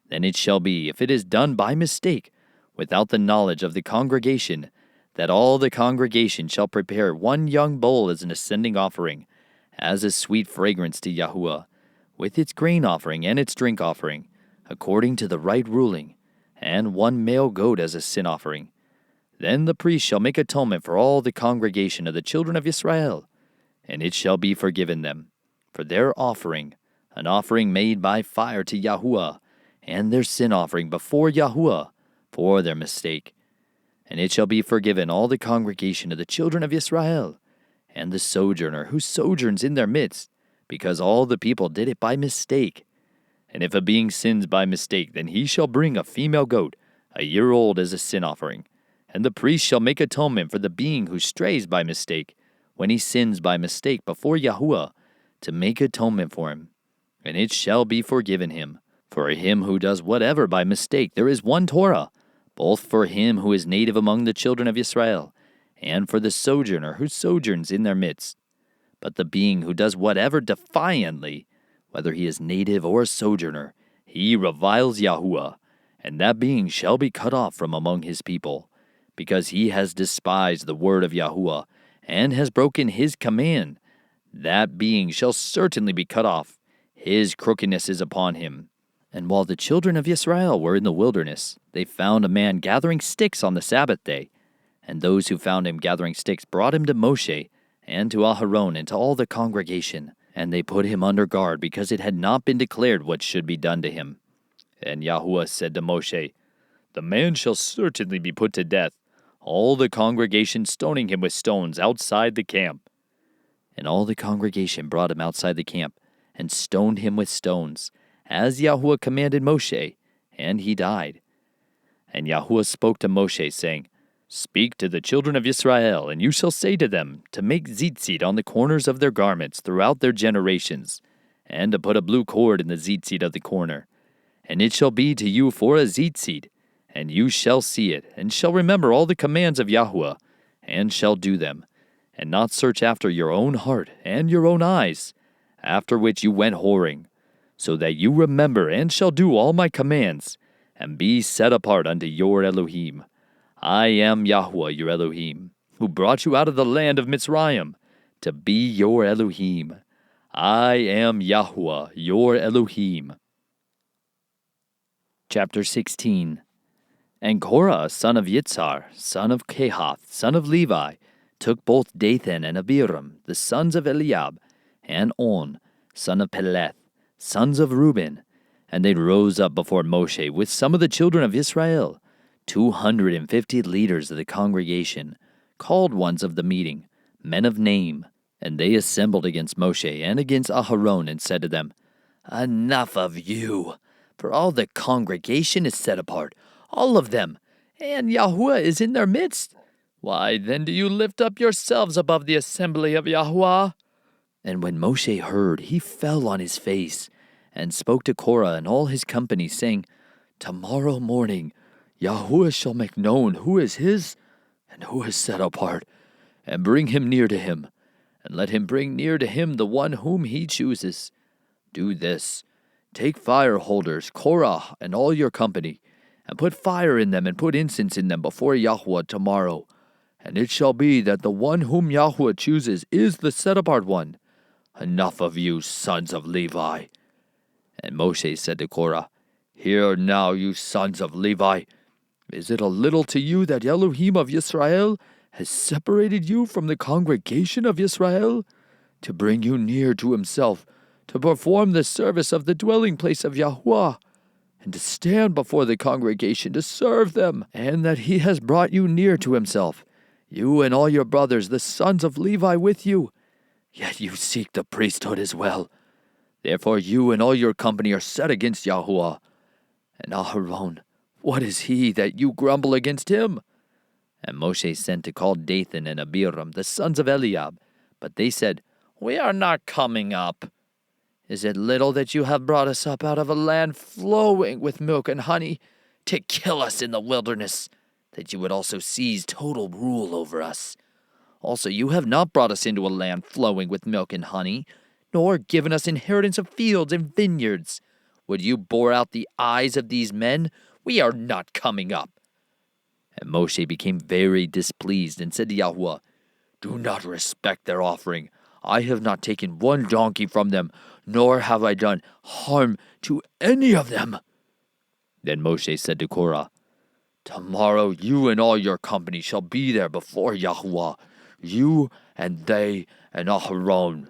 S1: then it shall be, if it is done by mistake, without the knowledge of the congregation, that all the congregation shall prepare one young bull as an ascending offering, as a sweet fragrance to Yahuah, with its grain offering and its drink offering, according to the right ruling, and one male goat as a sin offering. Then the priest shall make atonement for all the congregation of the children of Israel, and it shall be forgiven them, for their offering, an offering made by fire to Yahuah, and their sin offering before Yahuah, for their mistake. And it shall be forgiven all the congregation of the children of Israel, and the sojourner who sojourns in their midst, because all the people did it by mistake. And if a being sins by mistake, then he shall bring a female goat, a year old, as a sin offering. And the priest shall make atonement for the being who strays by mistake, when he sins by mistake before Yahuah, to make atonement for him. And it shall be forgiven him. For him who does whatever by mistake, there is one Torah, both for him who is native among the children of Israel, and for the sojourner who sojourns in their midst. But the being who does whatever defiantly, whether he is native or a sojourner, he reviles Yahuah, and that being shall be cut off from among his people, because he has despised the word of Yahuah, and has broken his command, that being shall certainly be cut off. His crookedness is upon him. And while the children of Israel were in the wilderness, they found a man gathering sticks on the Sabbath day. And those who found him gathering sticks brought him to Moshe and to Aharon and to all the congregation. And they put him under guard, because it had not been declared what should be done to him. And Yahuah said to Moshe, "The man shall certainly be put to death, all the congregation stoning him with stones outside the camp." And all the congregation brought him outside the camp, and stoned him with stones, as Yahuah commanded Moshe, and he died. And Yahuah spoke to Moshe, saying, "Speak to the children of Israel, and you shall say to them, to make tzitzit on the corners of their garments throughout their generations, and to put a blue cord in the tzitzit of the corner. And it shall be to you for a tzitzit, and you shall see it, and shall remember all the commands of Yahuah, and shall do them, and not search after your own heart and your own eyes, after which you went whoring, so that you remember and shall do all my commands, and be set apart unto your Elohim. I am Yahuah your Elohim, who brought you out of the land of Mitzrayim, to be your Elohim. I am Yahuah your Elohim." Chapter 16. And Korah, son of Yitzhar, son of Kehath, son of Levi, took both Dathan and Abiram, the sons of Eliab, and On, son of Peleth, sons of Reuben, and they rose up before Moshe with some of the children of Israel, 250 leaders of the congregation, called ones of the meeting, men of name. And they assembled against Moshe and against Aharon, and said to them, "Enough of you, for all the congregation is set apart, all of them, and Yahuah is in their midst. Why then do you lift up yourselves above the assembly of Yahuah?" And when Moshe heard, he fell on his face, and spoke to Korah and all his company, saying, "Tomorrow morning Yahuah shall make known who is his and who is set apart, and bring him near to him, and let him bring near to him the one whom he chooses. Do this: take fire holders, Korah and all your company, and put fire in them, and put incense in them before Yahuah tomorrow. And it shall be that the one whom Yahuah chooses is the set-apart one. Enough of you, sons of Levi." And Moshe said to Korah, "Hear now, you sons of Levi. Is it a little to you that Elohim of Israel has separated you from the congregation of Israel, to bring you near to himself, to perform the service of the dwelling place of Yahuah, and to stand before the congregation to serve them, and that he has brought you near to himself, you and all your brothers, the sons of Levi, with you? Yet you seek the priesthood as well. Therefore you and all your company are set against Yahuah. And Aharon, what is he that you grumble against him?" And Moshe sent to call Dathan and Abiram, the sons of Eliab. But they said, "We are not coming up. Is it little that you have brought us up out of a land flowing with milk and honey, to kill us in the wilderness, that you would also seize total rule over us? Also you have not brought us into a land flowing with milk and honey, nor given us inheritance of fields and vineyards. Would you bore out the eyes of these men? We are not coming up." And Moshe became very displeased, and said to Yahuah, "Do not respect their offering. I have not taken one donkey from them, nor have I done harm to any of them." Then Moshe said to Korah, "Tomorrow you and all your company shall be there before Yahuah, you and they and Aharon,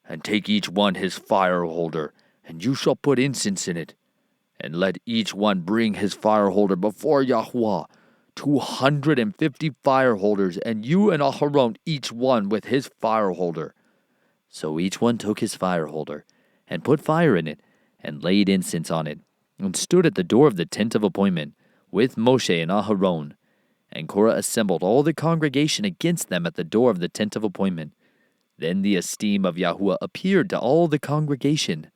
S1: and take each one his fire holder, and you shall put incense in it. And let each one bring his fire holder before Yahuah, 250 fire holders, and you and Aharon each one with his fire holder." So each one took his fire holder, and put fire in it, and laid incense on it, and stood at the door of the tent of appointment, with Moshe and Aharon. And Korah assembled all the congregation against them at the door of the tent of appointment. Then the esteem of Yahuah appeared to all the congregation.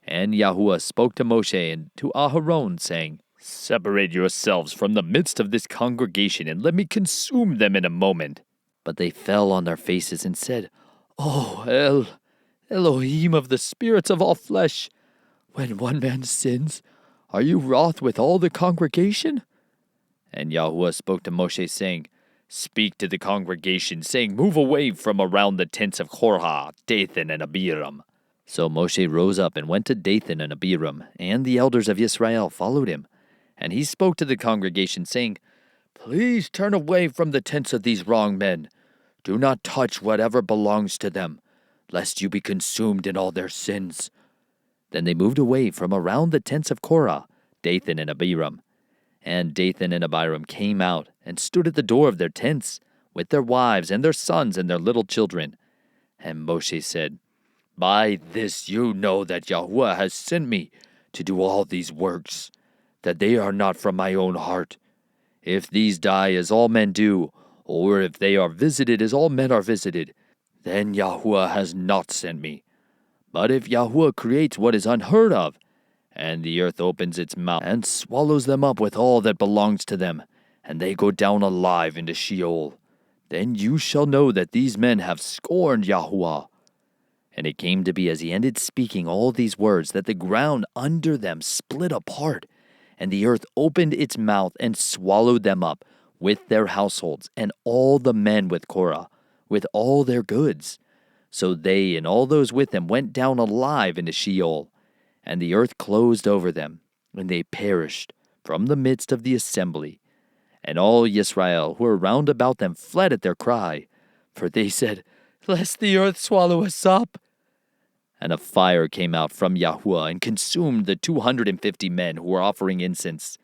S1: And Yahuah spoke to Moshe and to Aharon, saying, "Separate yourselves from the midst of this congregation, and let me consume them in a moment." But they fell on their faces and said, "O Elohim of the spirits of all flesh, when one man sins, are you wroth with all the congregation?" And Yahuah spoke to Moshe, saying, Speak to the congregation, saying, Move away from around the tents of Korah, Dathan, and Abiram. So Moshe rose up and went to Dathan and Abiram, and the elders of Israel followed him. And he spoke to the congregation, saying, Please turn away from the tents of these wrong men. Do not touch whatever belongs to them, lest you be consumed in all their sins. Then they moved away from around the tents of Korah, Dathan and Abiram. And Dathan and Abiram came out and stood at the door of their tents, with their wives and their sons and their little children. And Moshe said, By this you know that Yahuah has sent me to do all these works, that they are not from my own heart. If these die as all men do, or if they are visited as all men are visited, then Yahuah has not sent me. But if Yahuah creates what is unheard of, and the earth opens its mouth and swallows them up with all that belongs to them, and they go down alive into Sheol, then you shall know that these men have scorned Yahuah. And it came to be as he ended speaking all these words, that the ground under them split apart, and the earth opened its mouth and swallowed them up with their households, and all the men with Korah, with all their goods. So they and all those with them went down alive into Sheol. And the earth closed over them, and they perished from the midst of the assembly. And all Israel who were round about them fled at their cry, for they said, Lest the earth swallow us up. And a fire came out from Yahuah and consumed the 250 men who were offering incense.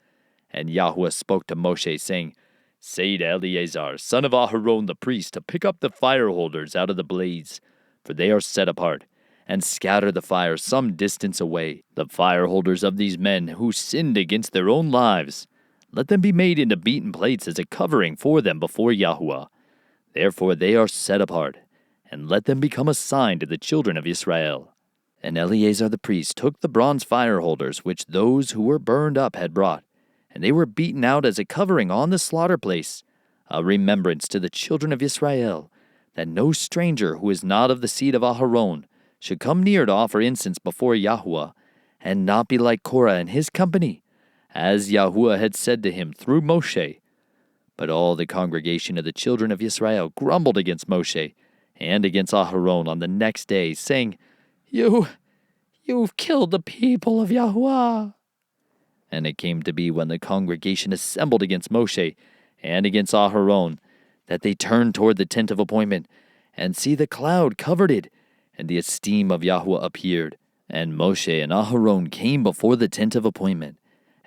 S1: And Yahuah spoke to Moshe, saying, Say to Eleazar, son of Aharon the priest, to pick up the fire holders out of the blaze, for they are set apart, and scatter the fire some distance away, the fire holders of these men who sinned against their own lives. Let them be made into beaten plates as a covering for them before Yahuah. Therefore they are set apart, and let them become a sign to the children of Israel. And Eleazar the priest took the bronze fire holders which those who were burned up had brought, and they were beaten out as a covering on the slaughter place, a remembrance to the children of Israel, that no stranger who is not of the seed of Aharon should come near to offer incense before Yahuah, and not be like Korah and his company, as Yahuah had said to him through Moshe. But all the congregation of the children of Israel grumbled against Moshe and against Aharon on the next day, saying, You've killed the people of Yahuah. And it came to be when the congregation assembled against Moshe and against Aharon, that they turned toward the tent of appointment, and see the cloud covered it, and the esteem of Yahuah appeared. And Moshe and Aharon came before the tent of appointment.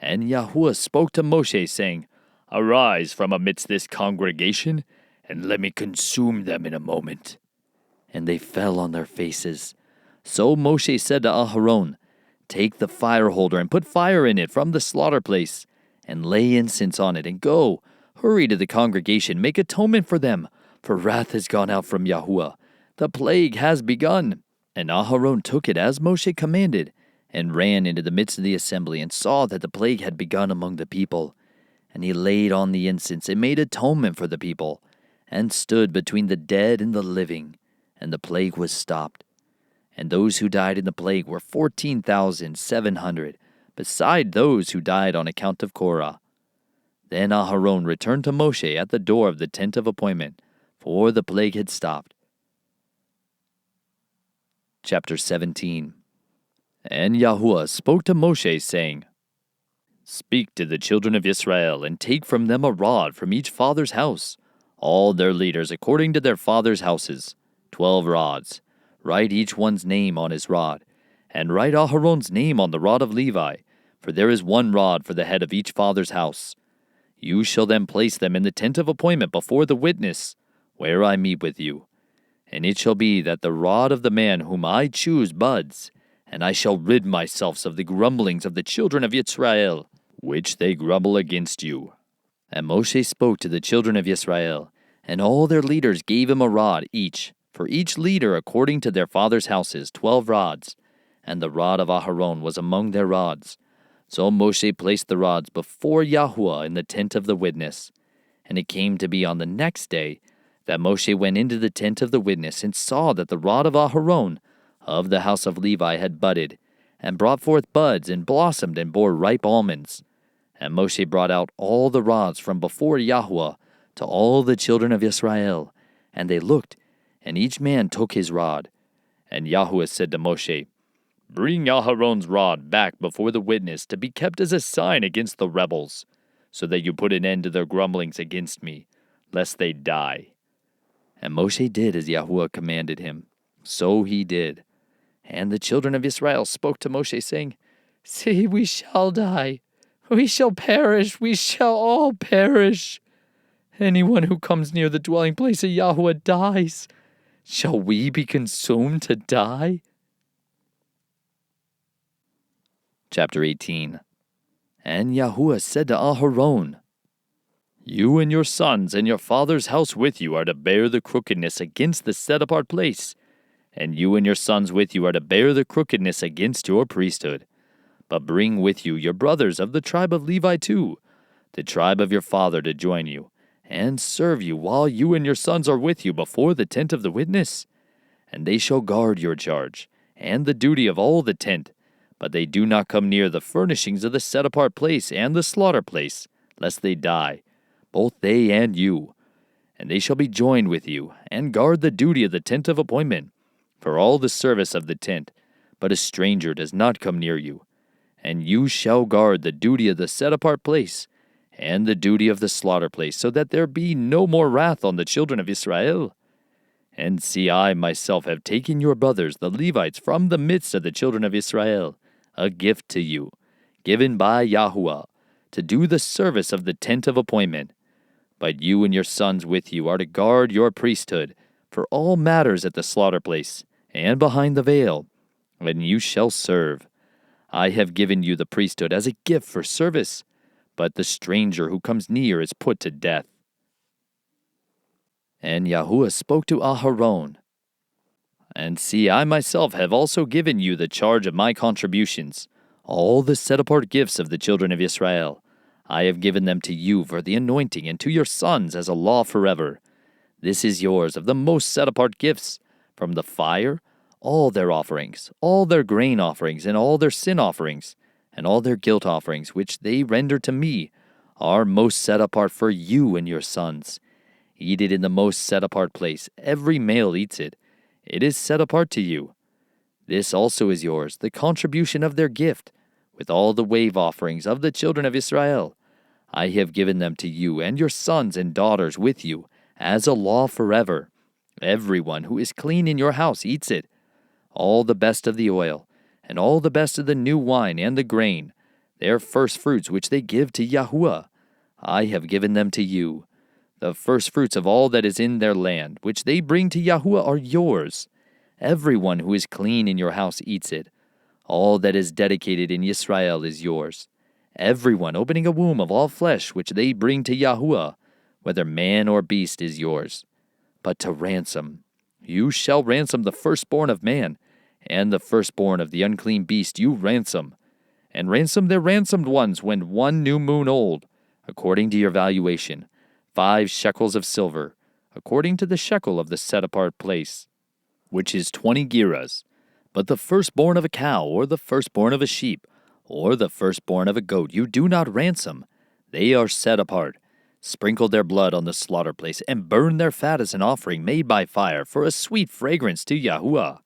S1: And Yahuah spoke to Moshe, saying, Arise from amidst this congregation, and let me consume them in a moment. And they fell on their faces. So Moshe said to Aharon, Take the fire holder and put fire in it from the slaughter place, and lay incense on it, and go, hurry to the congregation, make atonement for them, for wrath has gone out from Yahuah. The plague has begun. And Aharon took it as Moshe commanded, and ran into the midst of the assembly, and saw that the plague had begun among the people. And he laid on the incense, and made atonement for the people, and stood between the dead and the living, and the plague was stopped. And those who died in the plague were 14,700, beside those who died on account of Korah. Then Aharon returned to Moshe at the door of the tent of appointment, for the plague had stopped. Chapter 17. And Yahuah spoke to Moshe, saying, Speak to the children of Israel, and take from them a rod from each father's house, all their leaders according to their father's houses, 12 rods. Write each one's name on his rod, and write Aharon's name on the rod of Levi, for there is one rod for the head of each father's house. You shall then place them in the tent of appointment before the witness, where I meet with you. And it shall be that the rod of the man whom I choose buds, and I shall rid myself of the grumblings of the children of Israel, which they grumble against you. And Moshe spoke to the children of Israel, and all their leaders gave him a rod each, for each leader according to their father's houses, 12 rods, and the rod of Aharon was among their rods. So Moshe placed the rods before Yahuah in the tent of the witness. And it came to be on the next day that Moshe went into the tent of the witness, and saw that the rod of Aharon of the house of Levi had budded, and brought forth buds, and blossomed, and bore ripe almonds. And Moshe brought out all the rods from before Yahuah to all the children of Israel. And they looked, and each man took his rod. And Yahuah said to Moshe, Bring Aharon's rod back before the witness to be kept as a sign against the rebels, so that you put an end to their grumblings against me, lest they die. And Moshe did as Yahuah commanded him. So he did. And the children of Israel spoke to Moshe, saying, See, we shall die. We shall perish. We shall all perish. Anyone who comes near the dwelling place of Yahuah dies. Shall we be consumed to die? Chapter 18. And Yahuah said to Aharon, You and your sons and your father's house with you are to bear the crookedness against the set-apart place, and you and your sons with you are to bear the crookedness against your priesthood. But bring with you your brothers of the tribe of Levi too, the tribe of your father, to join you, and serve you while you and your sons are with you before the tent of the witness. And they shall guard your charge, and the duty of all the tent, but they do not come near the furnishings of the set-apart place and the slaughter place, lest they die, both they and you. And they shall be joined with you, and guard the duty of the tent of appointment, for all the service of the tent, but a stranger does not come near you. And you shall guard the duty of the set-apart place, and the duty of the slaughter place, so that there be no more wrath on the children of Israel. And see, I myself have taken your brothers, the Levites, from the midst of the children of Israel, a gift to you, given by Yahuah, to do the service of the tent of appointment. But you and your sons with you are to guard your priesthood for all matters at the slaughter place, and behind the veil, and you shall serve. I have given you the priesthood as a gift for service, but the stranger who comes near is put to death. And Yahuah spoke to Aharon, And see, I myself have also given you the charge of my contributions, all the set-apart gifts of the children of Israel. I have given them to you for the anointing, and to your sons as a law forever. This is yours of the most set-apart gifts, from the fire, all their offerings, all their grain offerings, and all their sin offerings, and all their guilt offerings, which they render to me, are most set apart for you and your sons. Eat it in the most set-apart place. Every male eats it. It is set apart to you. This also is yours, the contribution of their gift, with all the wave offerings of the children of Israel. I have given them to you and your sons and daughters with you, as a law forever. Everyone who is clean in your house eats it. All the best of the oil, and all the best of the new wine and the grain, their first fruits which they give to Yahuah, I have given them to you. The first fruits of all that is in their land, which they bring to Yahuah, are yours. Everyone who is clean in your house eats it. All that is dedicated in Israel is yours. Everyone opening a womb of all flesh, which they bring to Yahuah, whether man or beast, is yours. But to ransom, you shall ransom the firstborn of man, and the firstborn of the unclean beast you ransom. And ransom their ransomed ones when 1 new moon old, according to your valuation, 5 shekels of silver, according to the shekel of the set-apart place, which is 20 gerahs. But the firstborn of a cow, or the firstborn of a sheep, or the firstborn of a goat, you do not ransom. They are set apart. Sprinkle their blood on the slaughter place, and burn their fat as an offering made by fire, for a sweet fragrance to Yahuah.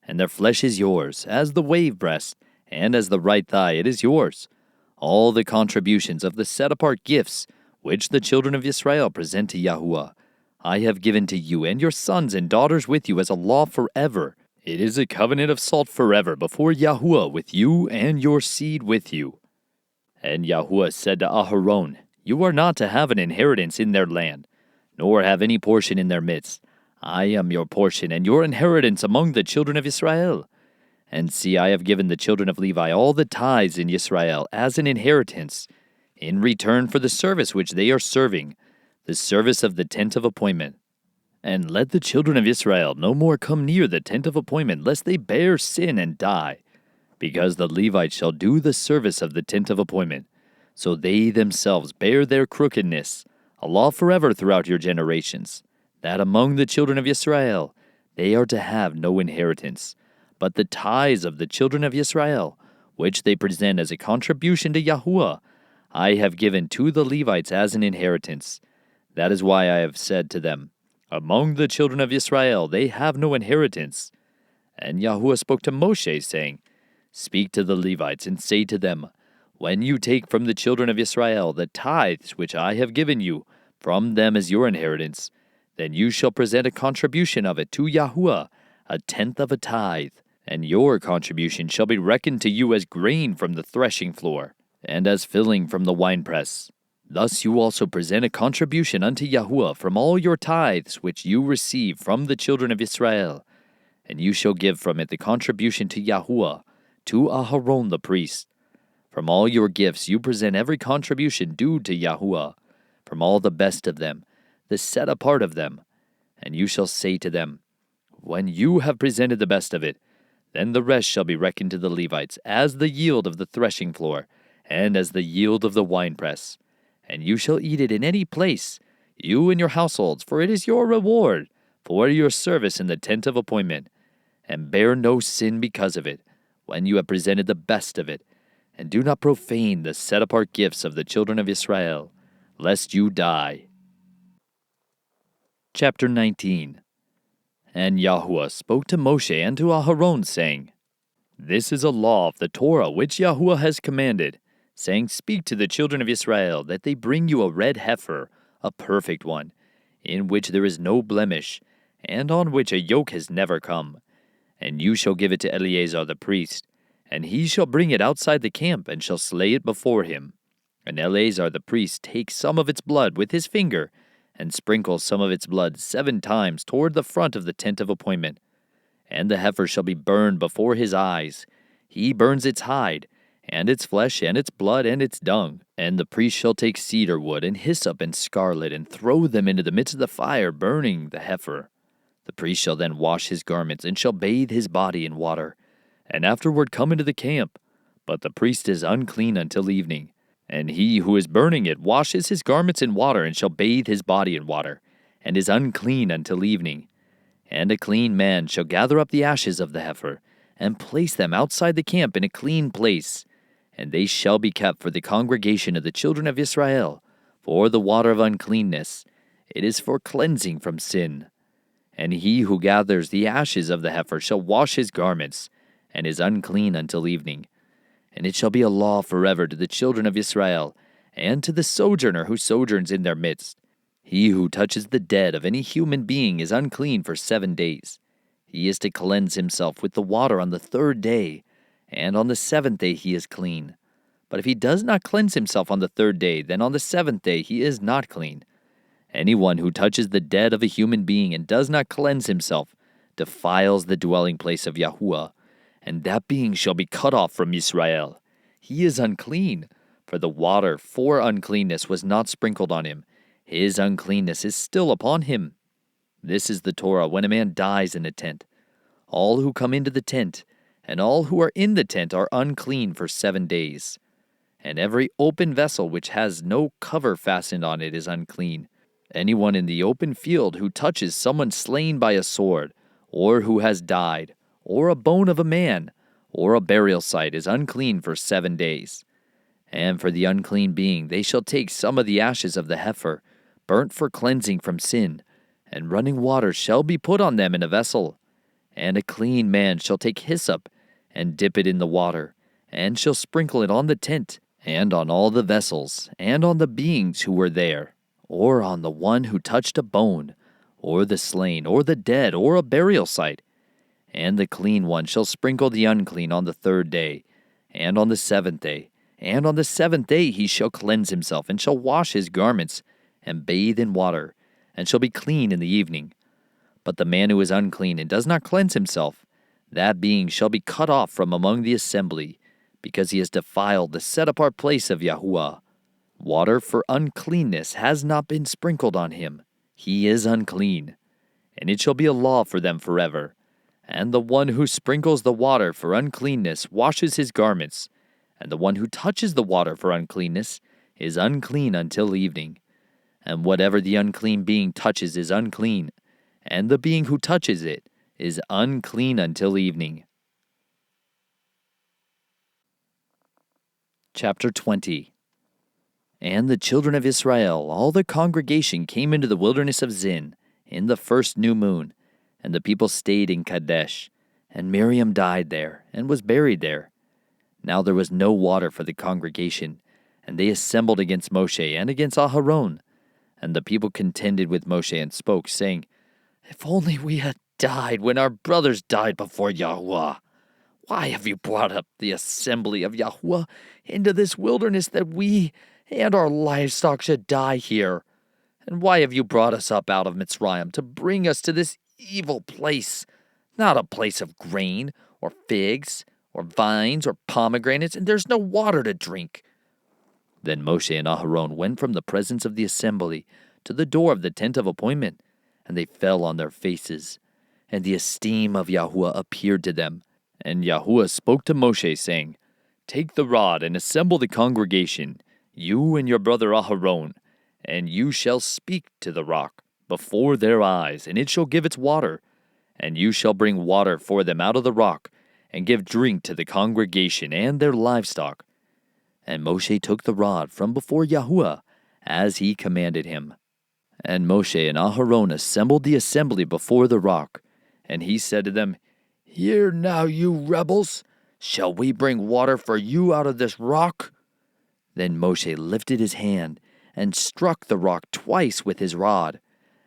S1: And their flesh is yours, as the wave breast, and as the right thigh it is yours. All the contributions of the set-apart gifts, which the children of Israel present to Yahuah, I have given to you and your sons and daughters with you as a law forever. It is a covenant of salt forever before Yahuah with you and your seed with you. And Yahuah said to Aharon, You are not to have an inheritance in their land, nor have any portion in their midst. I am your portion and your inheritance among the children of Israel. And see, I have given the children of Levi all the tithes in Israel as an inheritance, in return for the service which they are serving, the service of the tent of appointment. And let the children of Israel no more come near the tent of appointment, lest they bear sin and die, because the Levites shall do the service of the tent of appointment. So they themselves bear their crookedness, a law forever throughout your generations, that among the children of Israel they are to have no inheritance, but the tithes of the children of Israel, which they present as a contribution to Yahuah, I have given to the Levites as an inheritance. That is why I have said to them, Among the children of Israel they have no inheritance. And Yahuah spoke to Moshe, saying, Speak to the Levites, and say to them, When you take from the children of Israel the tithes which I have given you, from them as your inheritance, then you shall present a contribution of it to Yahuah, a tenth of a tithe. And your contribution shall be reckoned to you as grain from the threshing floor, and as filling from the winepress. Thus you also present a contribution unto Yahuah from all your tithes which you receive from the children of Israel. And you shall give from it the contribution to Yahuah, to Aharon the priest. From all your gifts you present every contribution due to Yahuah, from all the best of them, the set apart of them. And you shall say to them, When you have presented the best of it, then the rest shall be reckoned to the Levites, as the yield of the threshing floor, and as the yield of the winepress. And you shall eat it in any place, you and your households, for it is your reward, for your service in the tent of appointment. And bear no sin because of it, when you have presented the best of it. And do not profane the set-apart gifts of the children of Israel, lest you die. Chapter 19. And Yahuah spoke to Moshe and to Aharon, saying, This is a law of the Torah which Yahuah has commanded, saying, Speak to the children of Israel, that they bring you a red heifer, a perfect one, in which there is no blemish, and on which a yoke has never come. And you shall give it to Eleazar the priest, and he shall bring it outside the camp, and shall slay it before him. And Eleazar the priest takes some of its blood with his finger, and sprinkles some of its blood 7 times toward the front of the tent of appointment. And the heifer shall be burned before his eyes. He burns its hide, and its flesh, and its blood, and its dung. And the priest shall take cedar wood, and hyssop, and scarlet, and throw them into the midst of the fire, burning the heifer. The priest shall then wash his garments, and shall bathe his body in water, and afterward come into the camp. But the priest is unclean until evening. And he who is burning it washes his garments in water, and shall bathe his body in water, and is unclean until evening. And a clean man shall gather up the ashes of the heifer, and place them outside the camp in a clean place. And they shall be kept for the congregation of the children of Israel, for the water of uncleanness. It is for cleansing from sin. And he who gathers the ashes of the heifer shall wash his garments, and is unclean until evening. And it shall be a law forever to the children of Israel, and to the sojourner who sojourns in their midst. He who touches the dead of any human being is unclean for 7 days. He is to cleanse himself with the water on the 3rd day, and on the 7th day he is clean. But if he does not cleanse himself on the 3rd day, then on the 7th day he is not clean. Anyone who touches the dead of a human being and does not cleanse himself defiles the dwelling place of Yahuah, and that being shall be cut off from Israel. He is unclean, for the water for uncleanness was not sprinkled on him. His uncleanness is still upon him. This is the Torah when a man dies in a tent. All who come into the tent, and all who are in the tent are unclean for 7 days. And every open vessel which has no cover fastened on it is unclean. Anyone in the open field who touches someone slain by a sword, or who has died, or a bone of a man, or a burial site is unclean for 7 days. And for the unclean being they shall take some of the ashes of the heifer, burnt for cleansing from sin, and running water shall be put on them in a vessel. And a clean man shall take hyssop, and dip it in the water, and shall sprinkle it on the tent, and on all the vessels, and on the beings who were there, or on the one who touched a bone, or the slain, or the dead, or a burial site. And the clean one shall sprinkle the unclean on the 3rd day, and on the 7th day. And on the 7th day he shall cleanse himself, and shall wash his garments, and bathe in water, and shall be clean in the evening. But the man who is unclean and does not cleanse himself, that being shall be cut off from among the assembly, because he has defiled the set-apart place of Yahuah. Water for uncleanness has not been sprinkled on him. He is unclean, and it shall be a law for them forever. And the one who sprinkles the water for uncleanness washes his garments, and the one who touches the water for uncleanness is unclean until evening. And whatever the unclean being touches is unclean, and the being who touches it is unclean until evening. Chapter 20. And the children of Israel, all the congregation, came into the wilderness of Zin in the first new moon, and the people stayed in Kadesh. And Miriam died there, and was buried there. Now there was no water for the congregation, and they assembled against Moshe and against Aharon. And the people contended with Moshe and spoke, saying, If only we had died when our brothers died before Yahuah. Why have you brought up the assembly of Yahuah into this wilderness, that we and our livestock should die here? And why have you brought us up out of Mitzrayim to bring us to this evil place, not a place of grain or figs or vines or pomegranates, and there's no water to drink? Then Moshe and Aharon went from the presence of the assembly to the door of the tent of appointment, and they fell on their faces. And the esteem of Yahuah appeared to them. And Yahuah spoke to Moshe, saying, Take the rod and assemble the congregation, you and your brother Aharon, and you shall speak to the rock before their eyes, and it shall give its water. And you shall bring water for them out of the rock, and give drink to the congregation and their livestock. And Moshe took the rod from before Yahuah, as he commanded him. And Moshe and Aharon assembled the assembly before the rock. And he said to them, Hear now, you rebels, shall we bring water for you out of this rock? Then Moshe lifted his hand, and struck the rock twice with his rod.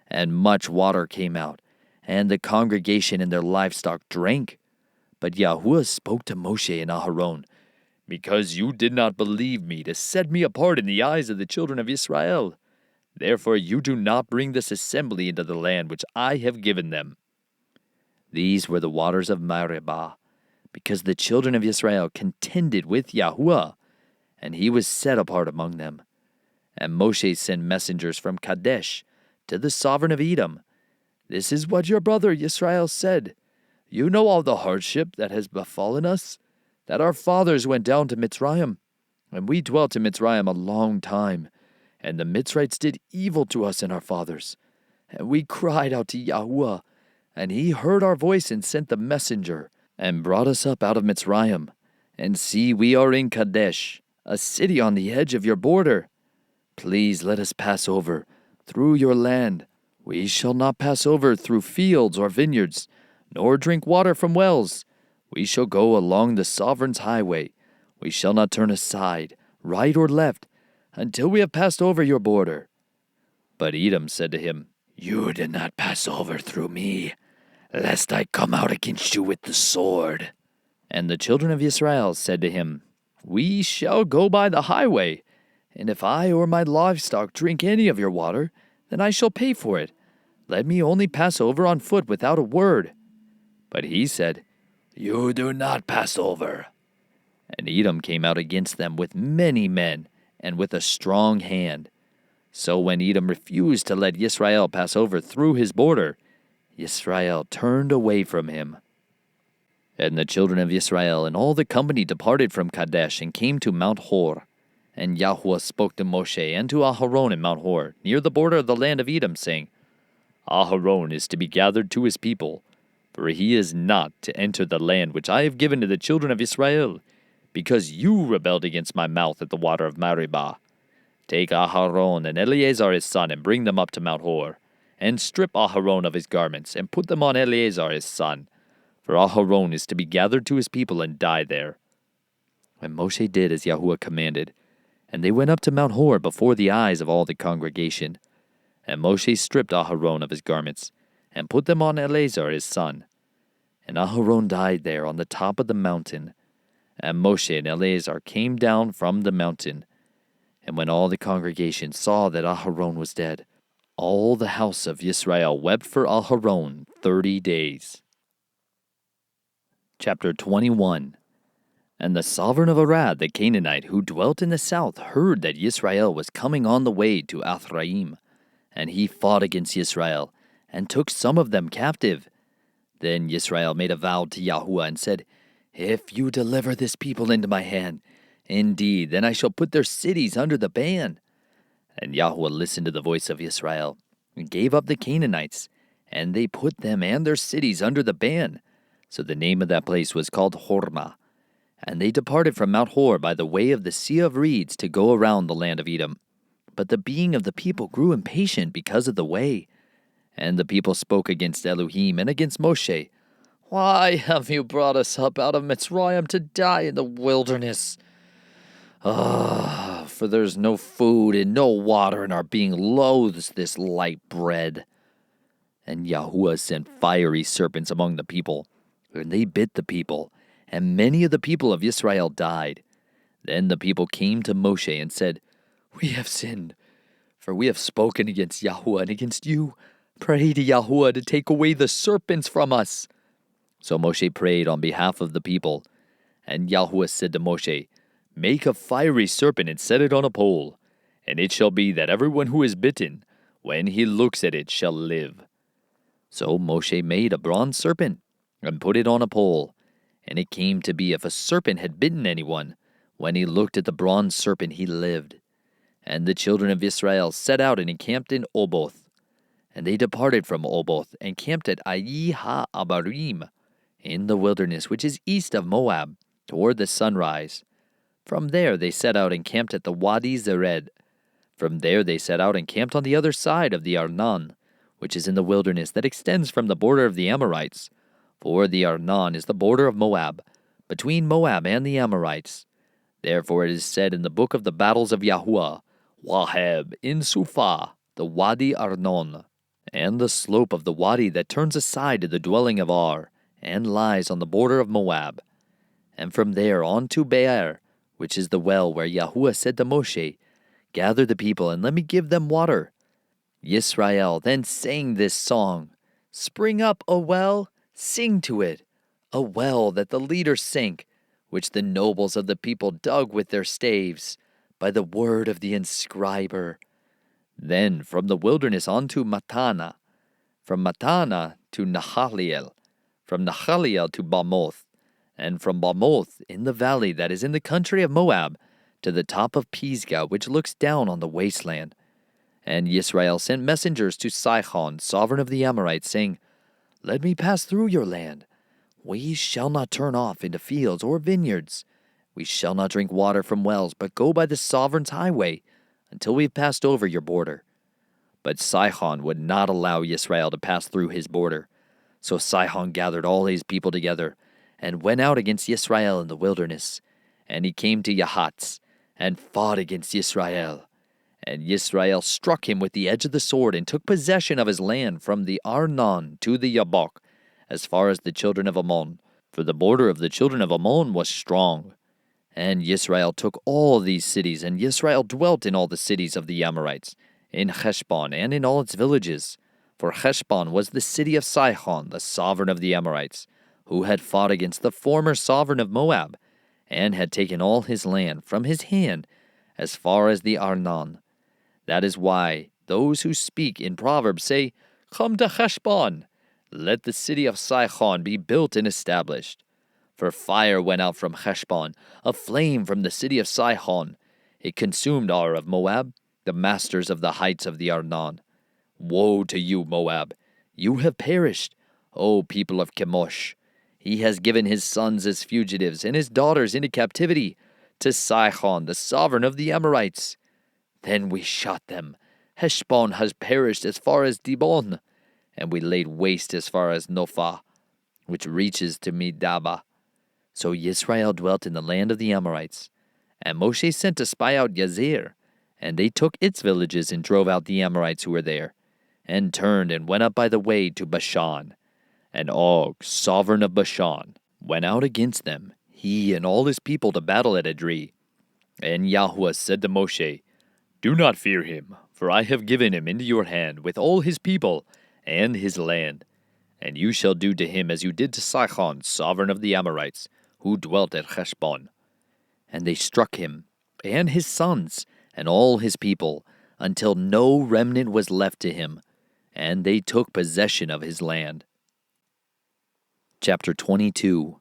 S1: And much water came out, and the congregation and their livestock drank. But Yahuah spoke to Moshe and Aharon, Because you did not believe me to set me apart in the eyes of the children of Israel. Therefore you do not bring this assembly into the land which I have given them. These were the waters of Meribah, because the children of Israel contended with Yahuah, and he was set apart among them. And Moshe sent messengers from Kadesh to the sovereign of Edom. This is what your brother Israel said. You know all the hardship that has befallen us, that our fathers went down to Mitzrayim, and we dwelt in Mitzrayim a long time, and the Mitzrites did evil to us and our fathers. And we cried out to Yahuah, and he heard our voice and sent the messenger, and brought us up out of Mitzrayim. And see, we are in Kadesh, a city on the edge of your border. Please let us pass over through your land. We shall not pass over through fields or vineyards, nor drink water from wells. We shall go along the sovereign's highway. We shall not turn aside, right or left, until we have passed over your border. But Edom said to him, You did not pass over through me, lest I come out against you with the sword. And the children of Israel said to him, We shall go by the highway, and if I or my livestock drink any of your water, then I shall pay for it. Let me only pass over on foot without a word. But he said, You do not pass over. And Edom came out against them with many men, and with a strong hand. So when Edom refused to let Yisrael pass over through his border, Yisrael turned away from him. And the children of Israel and all the company departed from Kadesh, and came to Mount Hor. And Yahuah spoke to Moshe and to Aharon in Mount Hor, near the border of the land of Edom, saying, Aharon is to be gathered to his people, for he is not to enter the land which I have given to the children of Israel, because you rebelled against my mouth at the water of Meribah. Take Aharon and Eleazar his son, and bring them up to Mount Hor, and strip Aharon of his garments, and put them on Eleazar his son, for Aharon is to be gathered to his people and die there. And Moshe did as Yahuah commanded, and they went up to Mount Hor before the eyes of all the congregation. And Moshe stripped Aharon of his garments, and put them on Eleazar his son. And Aharon died there on the top of the mountain. And Moshe and Eleazar came down from the mountain. And when all the congregation saw that Aharon was dead, all the house of Yisrael wept for Aharon 30 days. Chapter 21. And the sovereign of Arad the Canaanite, who dwelt in the south, heard that Yisrael was coming on the way to Athraim. And he fought against Yisrael, and took some of them captive. Then Yisrael made a vow to Yahuah, and said, If you deliver this people into my hand, indeed, then I shall put their cities under the ban. And Yahuah listened to the voice of Israel, and gave up the Canaanites, and they put them and their cities under the ban. So the name of that place was called Hormah. And they departed from Mount Hor by the way of the Sea of Reeds to go around the land of Edom. But the being of the people grew impatient because of the way. And the people spoke against Elohim and against Moshe. Why have you brought us up out of Mitzrayim to die in the wilderness? For there's no food and no water, and our being loathes this light bread. And Yahuah sent fiery serpents among the people, and they bit the people, and many of the people of Israel died. Then the people came to Moshe and said, We have sinned, for we have spoken against Yahuah and against you. Pray to Yahuah to take away the serpents from us. So Moshe prayed on behalf of the people, and Yahuah said to Moshe, Make a fiery serpent and set it on a pole, and it shall be that everyone who is bitten, when he looks at it, shall live. So Moshe made a bronze serpent and put it on a pole, and it came to be if a serpent had bitten anyone, when he looked at the bronze serpent, he lived. And the children of Israel set out and encamped in Oboth. And they departed from Oboth and camped at Ayi ha-Abarim, in the wilderness which is east of Moab, toward the sunrise. From there they set out and camped at the Wadi Zered. From there they set out and camped on the other side of the Arnon, which is in the wilderness that extends from the border of the Amorites. For the Arnon is the border of Moab, between Moab and the Amorites. Therefore it is said in the book of the battles of Yahuah, Waheb in Suphah, the Wadi Arnon, and the slope of the wadi that turns aside to the dwelling of Ar, and lies on the border of Moab. And from there on to Peor, which is the well where Yahuah said to Moshe, Gather the people and let me give them water. Yisrael then sang this song, Spring up, a well, sing to it, a well that the leaders sank, which the nobles of the people dug with their staves, by the word of the inscriber. Then from the wilderness on to Matana, from Matana to Nahaliel, from Nahaliel to Bamoth, and from Bamoth in the valley that is in the country of Moab, to the top of Pisgah, which looks down on the wasteland. And Yisrael sent messengers to Sihon, sovereign of the Amorites, saying, Let me pass through your land. We shall not turn off into fields or vineyards. We shall not drink water from wells, but go by the sovereign's highway, until we have passed over your border. But Sihon would not allow Yisrael to pass through his border. So Sihon gathered all his people together, and went out against Yisrael in the wilderness. And he came to Yahatz, and fought against Yisrael. And Yisrael struck him with the edge of the sword, and took possession of his land from the Arnon to the Yabok, as far as the children of Ammon. For the border of the children of Ammon was strong. And Yisrael took all these cities, and Yisrael dwelt in all the cities of the Amorites, in Heshbon and in all its villages. For Heshbon was the city of Sihon, the sovereign of the Amorites, who had fought against the former sovereign of Moab, and had taken all his land from his hand, as far as the Arnon. That is why those who speak in Proverbs say, Come to Heshbon, let the city of Sihon be built and established. For fire went out from Heshbon, a flame from the city of Sihon. It consumed Ar of Moab, the masters of the heights of the Arnon. Woe to you, Moab! You have perished, O people of Chemosh. He has given his sons as fugitives and his daughters into captivity to Sihon, the sovereign of the Amorites. Then we shot them. Heshbon has perished as far as Dibon, and we laid waste as far as Nophah, which reaches to Medaba. So Yisrael dwelt in the land of the Amorites. And Moshe sent to spy out Yazer, and they took its villages and drove out the Amorites who were there, and turned and went up by the way to Bashan. And Og, sovereign of Bashan, went out against them, he and all his people, to battle at Edrei. And Yahuah said to Moshe, Do not fear him, for I have given him into your hand with all his people and his land. And you shall do to him as you did to Sihon, sovereign of the Amorites, who dwelt at Heshbon. And they struck him, and his sons, and all his people, until no remnant was left to him, and they took possession of his land. Chapter 22.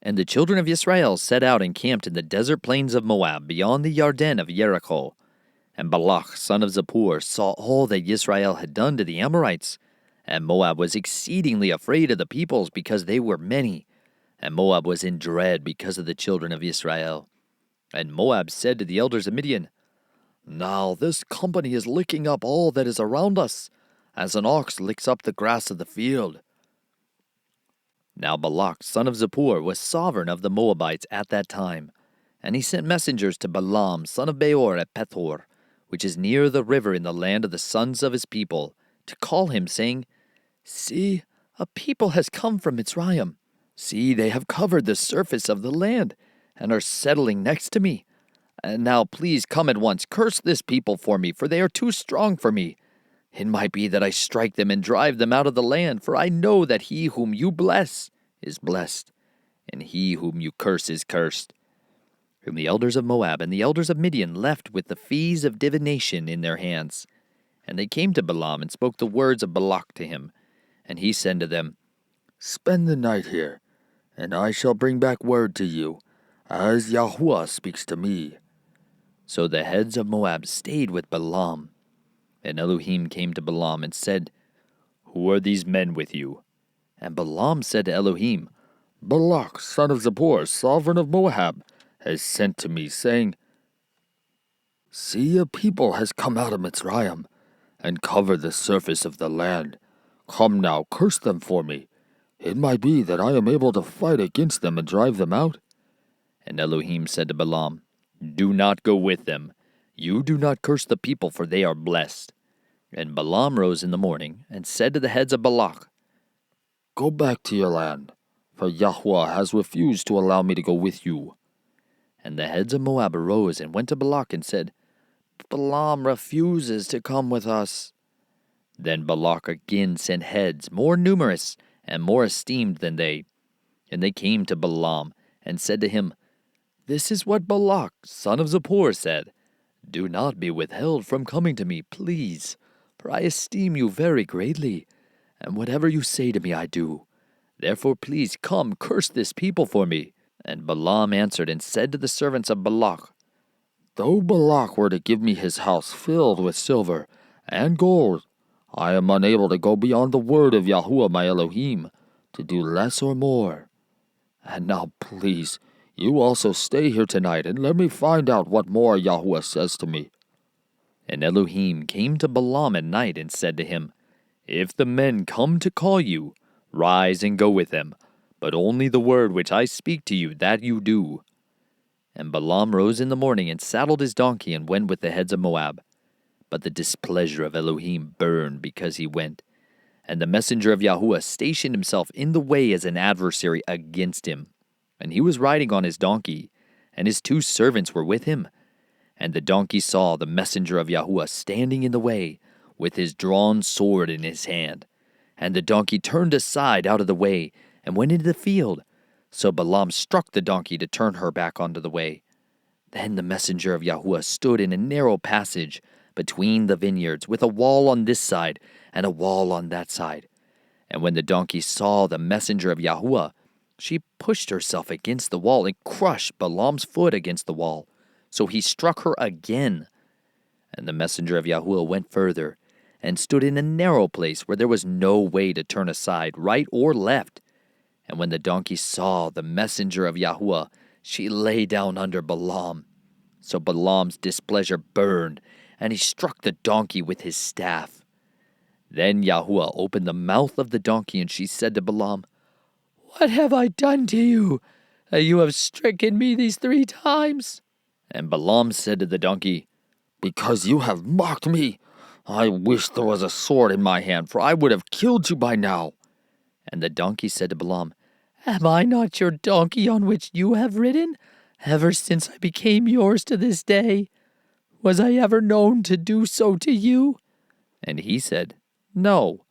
S1: And the children of Israel set out and camped in the desert plains of Moab, beyond the Yarden of Jericho. And Balak, son of Zippor, saw all that Israel had done to the Amorites. And Moab was exceedingly afraid of the peoples, because they were many. And Moab was in dread because of the children of Israel. And Moab said to the elders of Midian, Now this company is licking up all that is around us, as an ox licks up the grass of the field." Now Balak, son of Zippor, was sovereign of the Moabites at that time, and he sent messengers to Balaam, son of Peor, at Peor, which is near the river in the land of the sons of his people, to call him, saying, "See, a people has come from Mitzrayim. See, they have covered the surface of the land, and are settling next to me. And now please come at once, curse this people for me, for they are too strong for me. It might be that I strike them and drive them out of the land, for I know that he whom you bless is blessed, and he whom you curse is cursed." Whom the elders of Moab and the elders of Midian left with the fees of divination in their hands. And they came to Balaam and spoke the words of Balak to him. And he said to them, "Spend the night here, and I shall bring back word to you, as Yahuah speaks to me." So the heads of Moab stayed with Balaam. And Elohim came to Balaam and said, "Who are these men with you?" And Balaam said to Elohim, "Balak, son of Zippor, sovereign of Moab, has sent to me, saying, 'See, a people has come out of Mitzrayim, and covered the surface of the land. Come now, curse them for me. It might be that I am able to fight against them and drive them out.' And Elohim said to Balaam, "Do not go with them. You do not curse the people, for they are blessed." And Balaam rose in the morning, and said to the heads of Balak, "Go back to your land, for Yahuah has refused to allow me to go with you." And the heads of Moab arose and went to Balak and said, "Balaam refuses to come with us." Then Balak again sent heads more numerous and more esteemed than they. And they came to Balaam and said to him, "This is what Balak, son of Zippor, said. Do not be withheld from coming to me, please, for I esteem you very greatly, and whatever you say to me I do. Therefore please come, curse this people for me." And Balaam answered and said to the servants of Balak, "Though Balak were to give me his house filled with silver and gold, I am unable to go beyond the word of Yahuah my Elohim, to do less or more. And now please, you also stay here tonight, and let me find out what more Yahuah says to me." And Elohim came to Balaam at night and said to him, "If the men come to call you, rise and go with them, but only the word which I speak to you, that you do." And Balaam rose in the morning and saddled his donkey and went with the heads of Moab. But the displeasure of Elohim burned because he went. And the messenger of Yahuah stationed himself in the way as an adversary against him. And he was riding on his donkey, and his 2 servants were with him. And the donkey saw the messenger of Yahuah standing in the way, with his drawn sword in his hand. And the donkey turned aside out of the way, and went into the field. So Balaam struck the donkey to turn her back onto the way. Then the messenger of Yahuah stood in a narrow passage between the vineyards, with a wall on this side and a wall on that side. And when the donkey saw the messenger of Yahuah, she pushed herself against the wall and crushed Balaam's foot against the wall. So he struck her again. And the messenger of Yahuah went further, and stood in a narrow place where there was no way to turn aside, right or left. And when the donkey saw the messenger of Yahuah, she lay down under Balaam. So Balaam's displeasure burned, and he struck the donkey with his staff. Then Yahuah opened the mouth of the donkey, and she said to Balaam, "What have I done to you, that you have stricken me these 3 times? And Balaam said to the donkey, "Because you have mocked me, I wish there was a sword in my hand, for I would have killed you by now." And the donkey said to Balaam, "Am I not your donkey on which you have ridden, ever since I became yours to this day? Was I ever known to do so to you?" And he said, "No."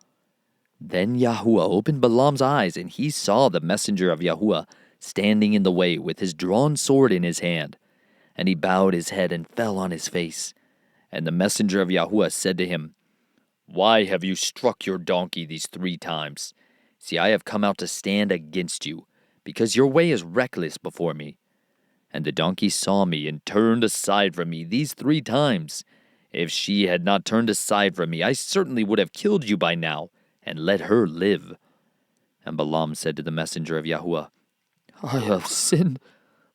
S1: Then Yahuah opened Balaam's eyes, and he saw the messenger of Yahuah standing in the way with his drawn sword in his hand. And he bowed his head and fell on his face. And the messenger of Yahuah said to him, "Why have you struck your donkey these 3 times? See, I have come out to stand against you, because your way is reckless before me. And the donkey saw me and turned aside from me these 3 times. If she had not turned aside from me, I certainly would have killed you by now, and let her live." And Balaam said to the messenger of Yahuah, "I have sinned,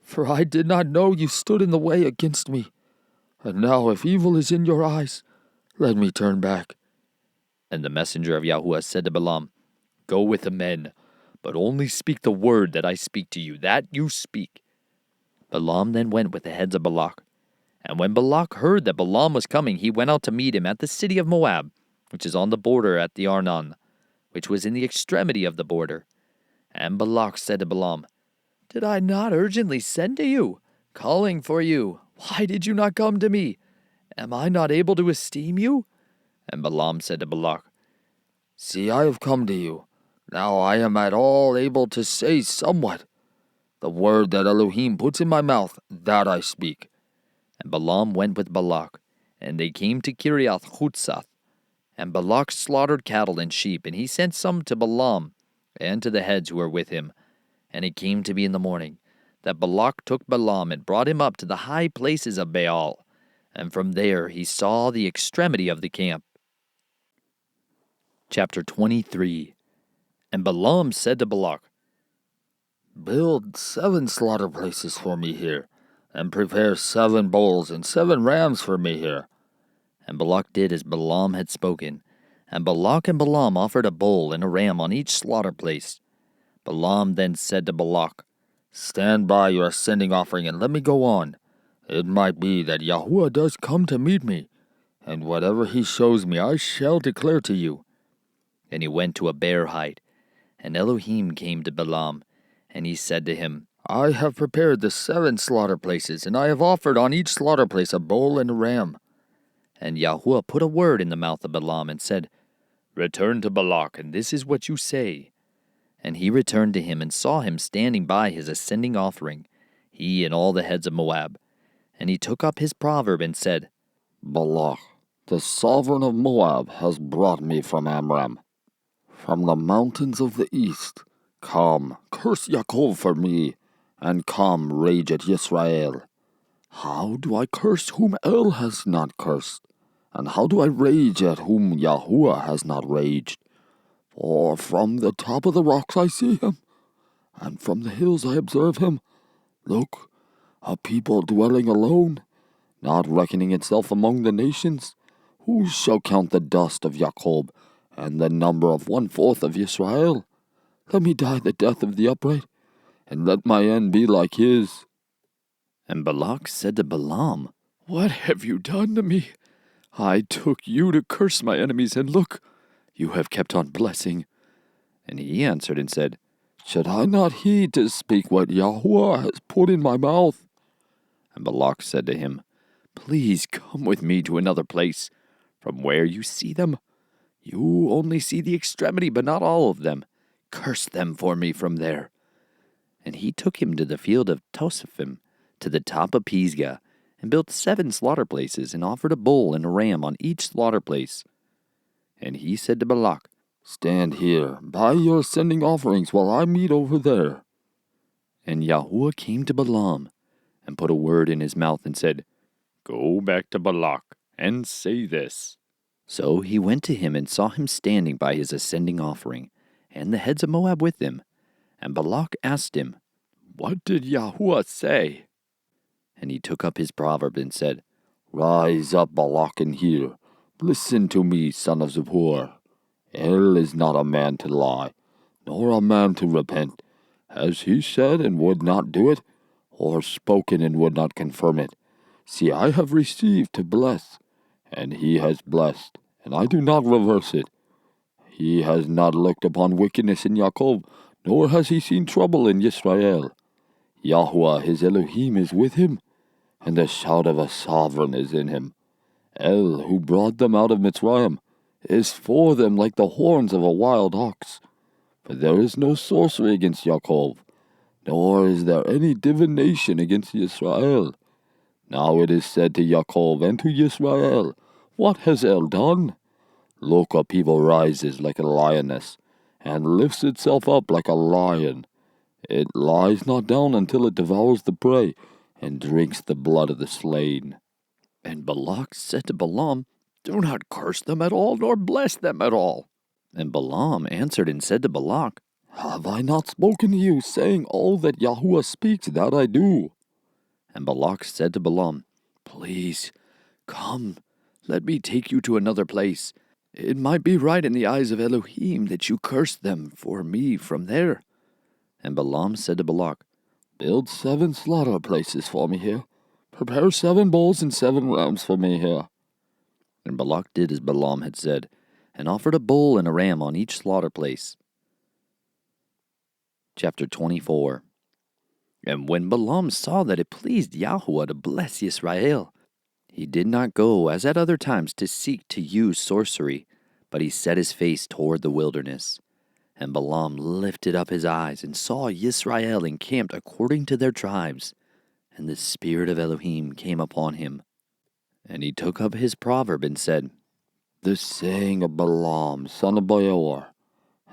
S1: for I did not know you stood in the way against me.
S2: And now if evil is in your eyes, let me turn back.
S1: And the messenger of Yahuah said to Balaam, Go with the men, but only speak the word that I speak to you, that you speak. Balaam then went with the heads of Balak. And when Balak heard that Balaam was coming, he went out to meet him at the city of Moab, which is on the border at the Arnon, which was in the extremity of the border. And Balak said to Balaam, Did I not urgently send to you, calling for you? Why did you not come to me? Am I not able to esteem you? And Balaam said to Balak,
S2: See, I have come to you. Now I am at all able to say somewhat. The word that Elohim puts in my mouth, that I speak.
S1: And Balaam went with Balak, and they came to Kiriath Hutzah. And Balak slaughtered cattle and sheep, and he sent some to Balaam, and to the heads who were with him. And it came to be in the morning, that Balak took Balaam and brought him up to the high places of Baal, and from there he saw the extremity of the camp. Chapter 23. And Balaam said to Balak,
S2: Build 7 slaughter places for me here, and prepare 7 bulls and 7 rams for me here.
S1: And Balak did as Balaam had spoken. And Balak and Balaam offered a bull and a ram on each slaughter place. Balaam then said to Balak,
S2: Stand by your ascending offering and let me go on. It might be that Yahuah does come to meet me, and whatever he shows me I shall declare to you.
S1: And he went to a bare height. And Elohim came to Balaam, and he said to him,
S2: I have prepared the 7 slaughter places, and I have offered on each slaughter place a bull and a ram.
S1: And Yahuah put a word in the mouth of Balaam, and said, Return to Balak, and this is what you say. And he returned to him, and saw him standing by his ascending offering, he and all the heads of Moab. And he took up his proverb, and said,
S2: Balak, the sovereign of Moab, has brought me from Amram, from the mountains of the east. Come, curse Yaakov for me, and come, rage at Israel. How do I curse whom El has not cursed? And how do I rage at whom Yahuah has not raged? For from the top of the rocks I see him, and from the hills I observe him. Look, a people dwelling alone, not reckoning itself among the nations. Who shall count the dust of Jacob, and the number of 1/4 of Israel? Let me die the death of the upright, and let my end be like his.
S1: And Balak said to Balaam, What have you done to me? I took you to curse my enemies, and look, you have kept on blessing. And he answered and said,
S2: Should I not heed to speak what Yahuah has put in my mouth?
S1: And Balak said to him, Please come with me to another place, from where you see them. You only see the extremity, but not all of them. Curse them for me from there. And he took him to the field of Tosaphim, to the top of Pisgah, and built 7 slaughter places, and offered a bull and a ram on each slaughter place. And he said to Balak,
S2: Stand here, by your ascending offerings, while I meet over there.
S1: And Yahuah came to Balaam, and put a word in his mouth, and said, Go back to Balak, and say this. So he went to him, and saw him standing by his ascending offering, and the heads of Moab with him. And Balak asked him, What did Yahuah say? And he took up his proverb, and said,
S2: Rise up, Balak, and hear. Listen to me, son of Zippor. El is not a man to lie, nor a man to repent. Has he said and would not do it, or spoken and would not confirm it? See, I have received to bless, and he has blessed, and I do not reverse it. He has not looked upon wickedness in Jacob, nor has he seen trouble in Israel. Yahuah his Elohim is with him, and the shout of a sovereign is in him. El, who brought them out of Mitzrayim, is for them like the horns of a wild ox. For there is no sorcery against Jacob, nor is there any divination against Israel. Now it is said to Jacob and to Israel, What has El done? Look, a people rises like a lioness, and lifts itself up like a lion. It lies not down until it devours the prey, and drinks the blood of the slain.
S1: And Balak said to Balaam, Do not curse them at all, nor bless them at all. And Balaam answered and said to Balak,
S2: Have I not spoken to you, saying all that Yahuah speaks, that I do?
S1: And Balak said to Balaam, Please, "Come, let me take you to another place. It might be right in the eyes of Elohim that you curse them for me from there." And Balaam said to Balak,
S2: "Build 7 slaughter places for me here. Prepare 7 bulls and 7 rams for me here."
S1: And Balak did as Balaam had said, and offered a bull and a ram on each slaughter place. Chapter 24. And when Balaam saw that it pleased Yahuah to bless Israel, he did not go as at other times to seek to use sorcery, but he set his face toward the wilderness. And Balaam lifted up his eyes and saw Israel encamped according to their tribes. And the spirit of Elohim came upon him. And he took up his proverb and said,
S2: "The saying of Balaam, son of Peor,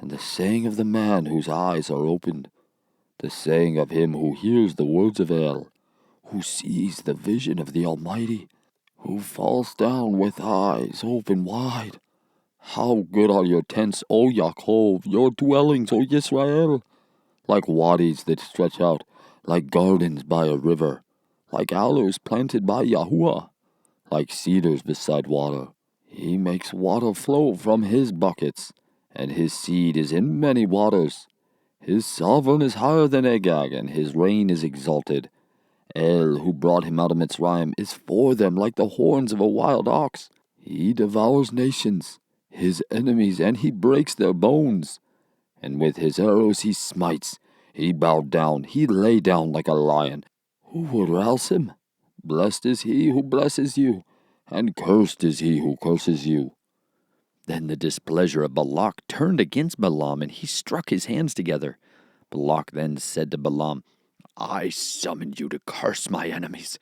S2: and the saying of the man whose eyes are opened, the saying of him who hears the words of El, who sees the vision of the Almighty, who falls down with eyes open wide. How good are your tents, O Yaakov, your dwellings, O Israel! Like wadis that stretch out, like gardens by a river, like aloes planted by Yahuah, like cedars beside water. He makes water flow from his buckets, and his seed is in many waters. His sovereign is higher than Agag, and his reign is exalted. El, who brought him out of Mitzrayim, is for them like the horns of a wild ox. He devours nations, his enemies, and he breaks their bones. And with his arrows he smites. He bowed down, he lay down like a lion. Who would rouse him? Blessed is he who blesses you, and cursed is he who curses you."
S1: Then the displeasure of Balak turned against Balaam, and he struck his hands together. Balak then said to Balaam, "I summoned you to curse my enemies,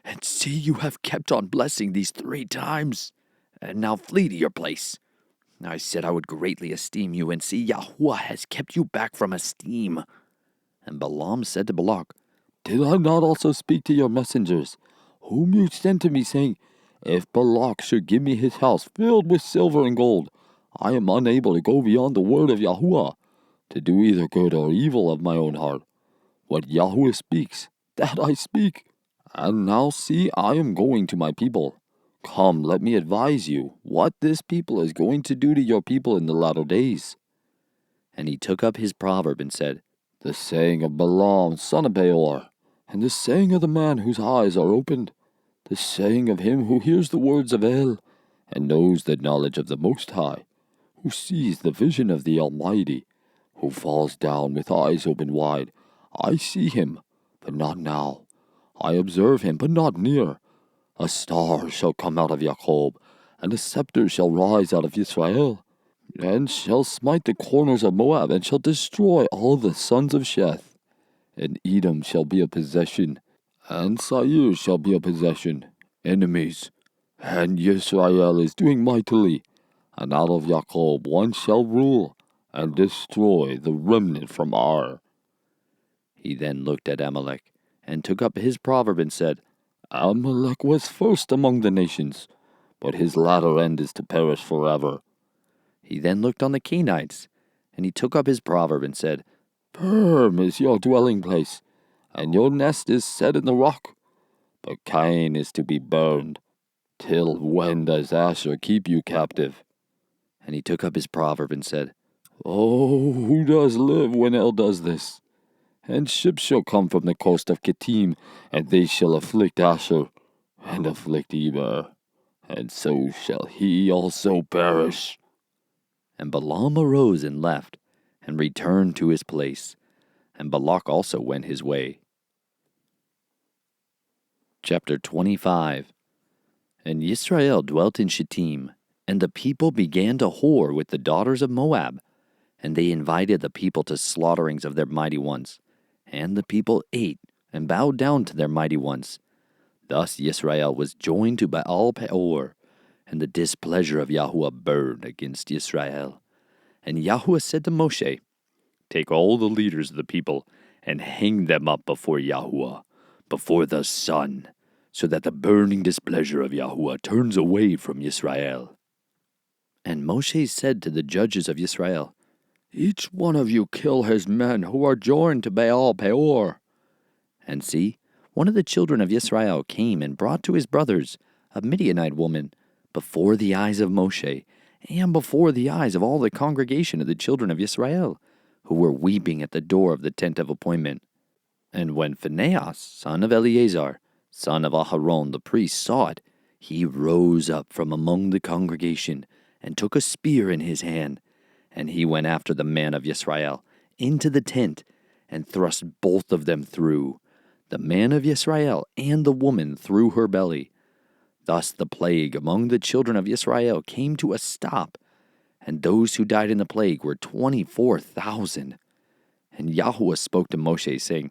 S1: and see, you have kept on blessing these 3 times. And now flee to your place. I said I would greatly esteem you, and see, Yahuah has kept you back from esteem." And Balaam said to Balak,
S2: "Did I not also speak to your messengers, whom you sent to me, saying, If Balak should give me his house filled with silver and gold, I am unable to go beyond the word of Yahuah, to do either good or evil of my own heart. What Yahuah speaks, that I speak. And now see, I am going to my people. Come, let me advise you what this people is going to do to your people in the latter days."
S1: And he took up his proverb and said,
S2: "The saying of Balaam, son of Peor, and the saying of the man whose eyes are opened, the saying of him who hears the words of El, and knows the knowledge of the Most High, who sees the vision of the Almighty, who falls down with eyes open wide. I see him, but not now. I observe him, but not near. A star shall come out of Jacob, and a scepter shall rise out of Israel, and shall smite the corners of Moab, and shall destroy all the sons of Sheth. And Edom shall be a possession, and Seir shall be a possession, enemies. And Israel is doing mightily, and out of Jacob one shall rule, and destroy the remnant from Ar."
S1: He then looked at Amalek, and took up his proverb and said,
S2: "Amalek was first among the nations, but his latter end is to perish forever."
S1: He then looked on the Canaanites, and he took up his proverb and said,
S2: "Firm is your dwelling place, and your nest is set in the rock. But Cain is to be burned. Till when does Asher keep you captive?"
S1: And he took up his proverb and said,
S2: "Oh, who does live when El does this? And ships shall come from the coast of Kittim, and they shall afflict Asher, and afflict Eber, and so shall he also perish."
S1: And Balaam arose and left, and returned to his place. And Balak also went his way. Chapter 25. And Israel dwelt in Shittim, and the people began to whore with the daughters of Moab. And they invited the people to slaughterings of their mighty ones. And the people ate, and bowed down to their mighty ones. Thus Israel was joined to Baal Peor, and the displeasure of Yahuah burned against Israel. And Yahuah said to Moshe, "Take all the leaders of the people, and hang them up before Yahuah, before the sun, so that the burning displeasure of Yahuah turns away from Israel." And Moshe said to the judges of Israel, "Each one of you kill his men who are joined to Baal Peor." And see, one of the children of Israel came and brought to his brothers a Midianite woman, before the eyes of Moshe, and before the eyes of all the congregation of the children of Israel, who were weeping at the door of the tent of appointment. And when Phinehas, son of Eleazar, son of Aharon the priest, saw it, he rose up from among the congregation, and took a spear in his hand, and he went after the man of Israel into the tent, and thrust both of them through, the man of Israel and the woman through her belly. Thus the plague among the children of Israel came to a stop, and those who died in the plague were 24,000. And Yahuah spoke to Moshe, saying,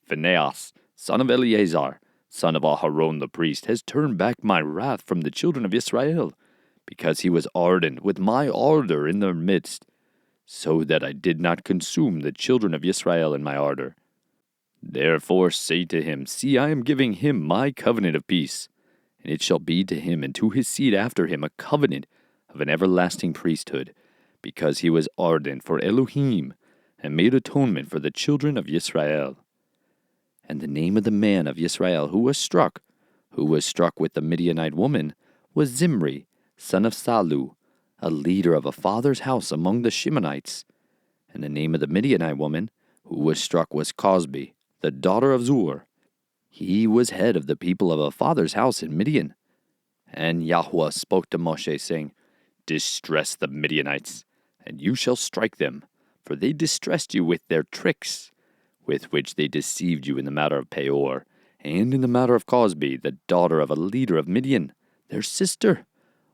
S1: Phinehas, son of Eleazar, son of Aharon the priest, has turned back my wrath from the children of Israel, because he was ardent with my ardor in their midst, so that I did not consume the children of Israel in my ardor. Therefore say to him, See, I am giving him my covenant of peace, and it shall be to him and to his seed after him a covenant of an everlasting priesthood, because he was ardent for Elohim, and made atonement for the children of Israel. And the name of the man of Israel who was struck with the Midianite woman, was Zimri, son of Salu, a leader of a father's house among the Shimonites. And the name of the Midianite woman who was struck was Cosbi, the daughter of Zur. He was head of the people of a father's house in Midian. And Yahuah spoke to Moshe, saying, Distress the Midianites, and you shall strike them, for they distressed you with their tricks, with which they deceived you in the matter of Peor, and in the matter of Cosbi, the daughter of a leader of Midian, their sister,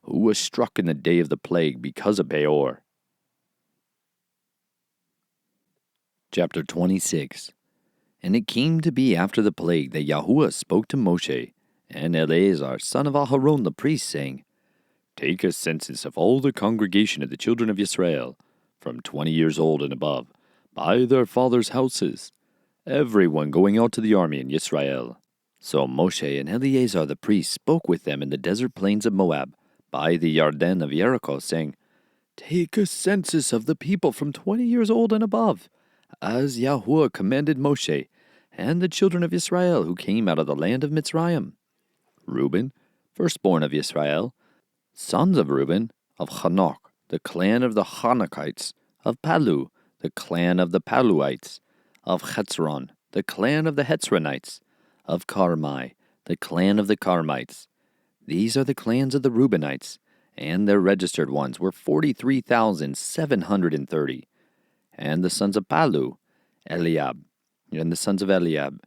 S1: who was struck in the day of the plague because of Peor. Chapter 26. And it came to be after the plague that Yahuah spoke to Moshe and Eleazar, son of Aharon the priest, saying, Take a census of all the congregation of the children of Israel, from 20 years old and above, by their fathers' houses, everyone going out to the army in Israel. So Moshe and Eleazar the priest spoke with them in the desert plains of Moab, by the Yarden of Jericho, saying, Take a census of the people from 20 years old and above, as Yahuah commanded Moshe, and the children of Israel who came out of the land of Mitzrayim. Reuben, firstborn of Israel, sons of Reuben, of Hanok, the clan of the Hanokites, of Palu, the clan of the Paluites, of Hetzron, the clan of the Hetzronites, of Carmi, the clan of the Carmites. These are the clans of the Reubenites, and their registered ones were 43,730. And the sons of Palu, Eliab, and the sons of Eliab,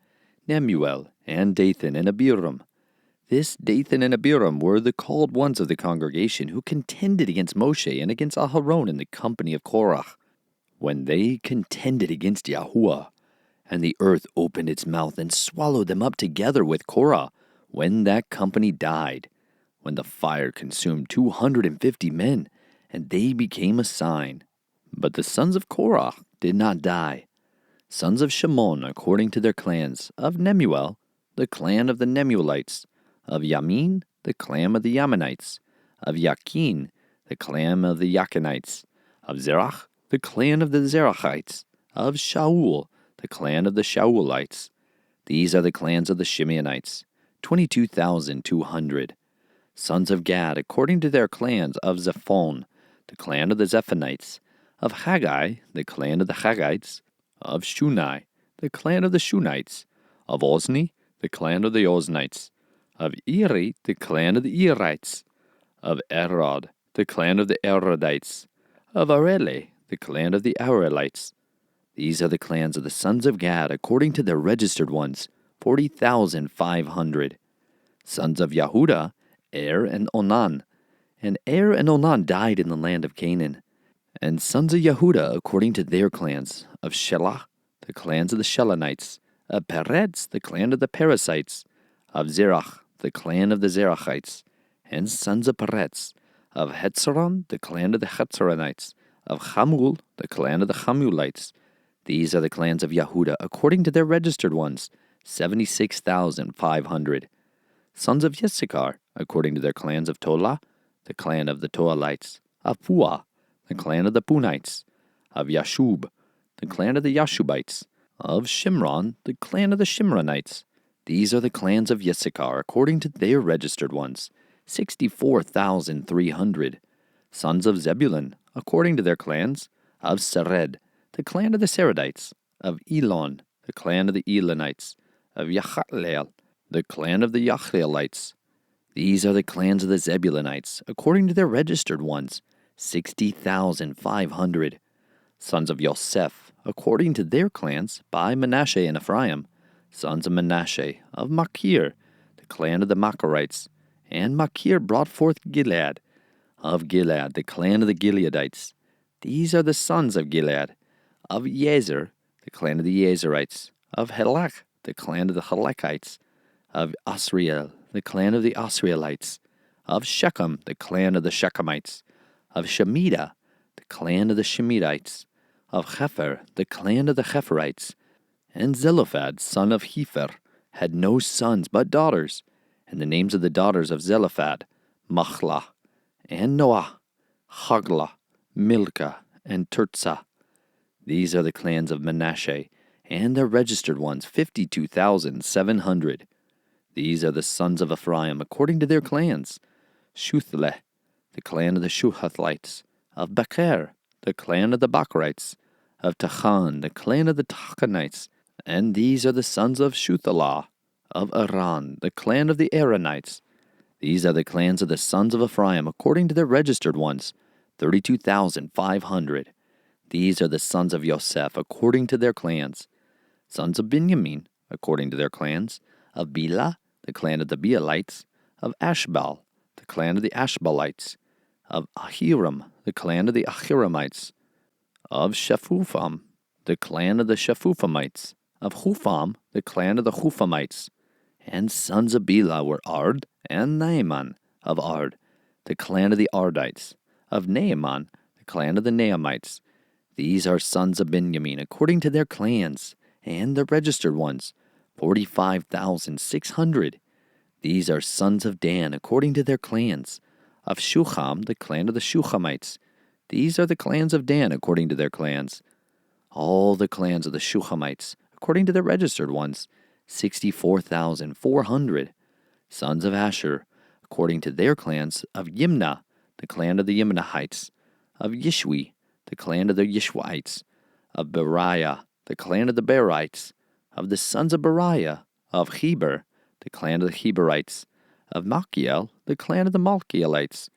S1: Nemuel, and Dathan, and Abiram. This Dathan and Abiram were the called ones of the congregation who contended against Moshe and against Aharon in the company of Korah, when they contended against Yahuah. And the earth opened its mouth and swallowed them up together with Korah, when that company died, when the fire consumed 250 men, and they became a sign. But the sons of Korah did not die. Sons of Shimon, according to their clans, of Nemuel, the clan of the Nemuelites, of Yamin, the clan of the Yaminites, of Yakin, the clan of the Yakinites, of Zerach, the clan of the Zerachites, of Shaul, the clan of the Shaulites. These are the clans of the Shimeonites, 22,200. Sons of Gad, according to their clans, of Zephon, the clan of the Zephonites, of Haggai, the clan of the Haggites, of Shunai, the clan of the Shunites, of Ozni, the clan of the Oznites, of Eri, the clan of the Erites, of Erod, the clan of the Erodites, of Arele, the clan of the Arelites. These are the clans of the sons of Gad, according to their registered ones, 40,500. Sons of Yehudah, and Onan. And and Onan died in the land of Canaan. And sons of Yehudah, according to their clans, of Shelah, the clans of the Shelonites, of Peretz, the clan of the Perizzites, of Zerach, the clan of the Zerachites, and sons of Peretz, of Hetzron, the clan of the Hetzronites, of Hamul, the clan of the Hamulites. These are the clans of Yehudah, according to their registered ones, 76,500. Sons of Yissachar, according to their clans, of Tola, the clan of the Toalites, of Puah, the clan of the Punites, of Yashub, the clan of the Yashubites, of Shimron, the clan of the Shimronites. These are the clans of Yissachar, according to their registered ones, 64,300. Sons of Zebulun, according to their clans, of Sered, the clan of the Seredites, of Elon, the clan of the Elonites, of Yachleel, the clan of the Yachleelites. These are the clans of the Zebulunites, according to their registered ones, 60,500. Sons of Yosef, according to their clans, by Manasseh and Ephraim, sons of Manasseh, of Machir, the clan of the Machirites, and Machir brought forth Gilead, of Gilead, the clan of the Gileadites. These are the sons of Gilead, of Yezer, the clan of the Yezerites, of Helek, the clan of the Helekites, of Asriel, the clan of the Asrielites, of Shechem, the clan of the Shechemites, of Shemida, the clan of the Shemidites, of Hepher, the clan of the Hepherites. And Zelophehad, son of Hepher, had no sons but daughters, and the names of the daughters of Zelophehad, Machlah, and Noah, Haglah, Milcah, and Tirzah. These are the clans of Manasseh, and their registered ones, 52,700. These are the sons of Ephraim, according to their clans. Shuthleh, the clan of the Shuhathlites, of Becher, the clan of the Bachrites, of Tachan, the clan of the Tachanites. And these are the sons of Shuthalah, of Aran, the clan of the Aaronites. These are the clans of the sons of Ephraim, according to their registered ones, 32,500. These are the sons of Yosef, according to their clans. Sons of Benjamin, according to their clans, of Bela, the clan of the Bealites, of Ashbal, the clan of the Ashbalites, of Ahiram, the clan of the Ahiramites, of Shephupham, the clan of the Shephuphamites, of Hupham, the clan of the Huphamites. And sons of Bela were Ard and Naaman, of Ard, the clan of the Ardites, of Naaman, the clan of the Naamites. These are sons of Benjamin, according to their clans, and the registered ones, 45,600. These are sons of Dan, according to their clans, of Shucham, the clan of the Shuchamites. These are the clans of Dan, according to their clans. All the clans of the Shuchamites, according to their registered ones, 64,400. Sons of Asher, according to their clans, of Yimnah, the clan of the Yimnahites, of Yishwi, the clan of the Yishwites, of Beriah, the clan of the Berites, of the sons of Beriah, of Heber, the clan of the Heberites, of Malchiel, the clan of the Malchielites.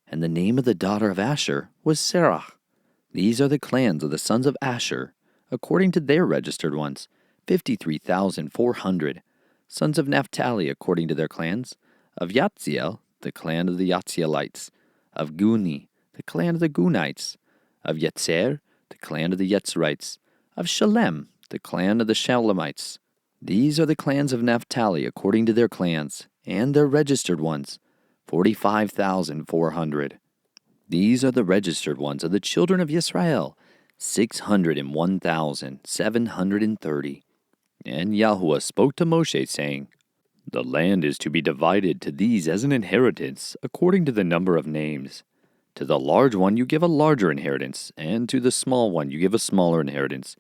S1: And the name of the daughter of Asher was Serach. These are the clans of the sons of Asher, according to their registered ones, 53,400. Sons of Naphtali, according to their clans, of Yatziel, the clan of the Yatzielites, of Guni, the clan of the Gunites, of Yetzer, the clan of the Yetzerites, of Shalem, the clan of the Shalemites. These are the clans of Naphtali, according to their clans, and their registered ones, 45,400. These are the registered ones of the children of Israel, 601,730. And Yahuah spoke to Moshe, saying, The land is to be divided to these as an inheritance, according to the number of names. To the large one you give a larger inheritance, and to the small one you give a smaller inheritance.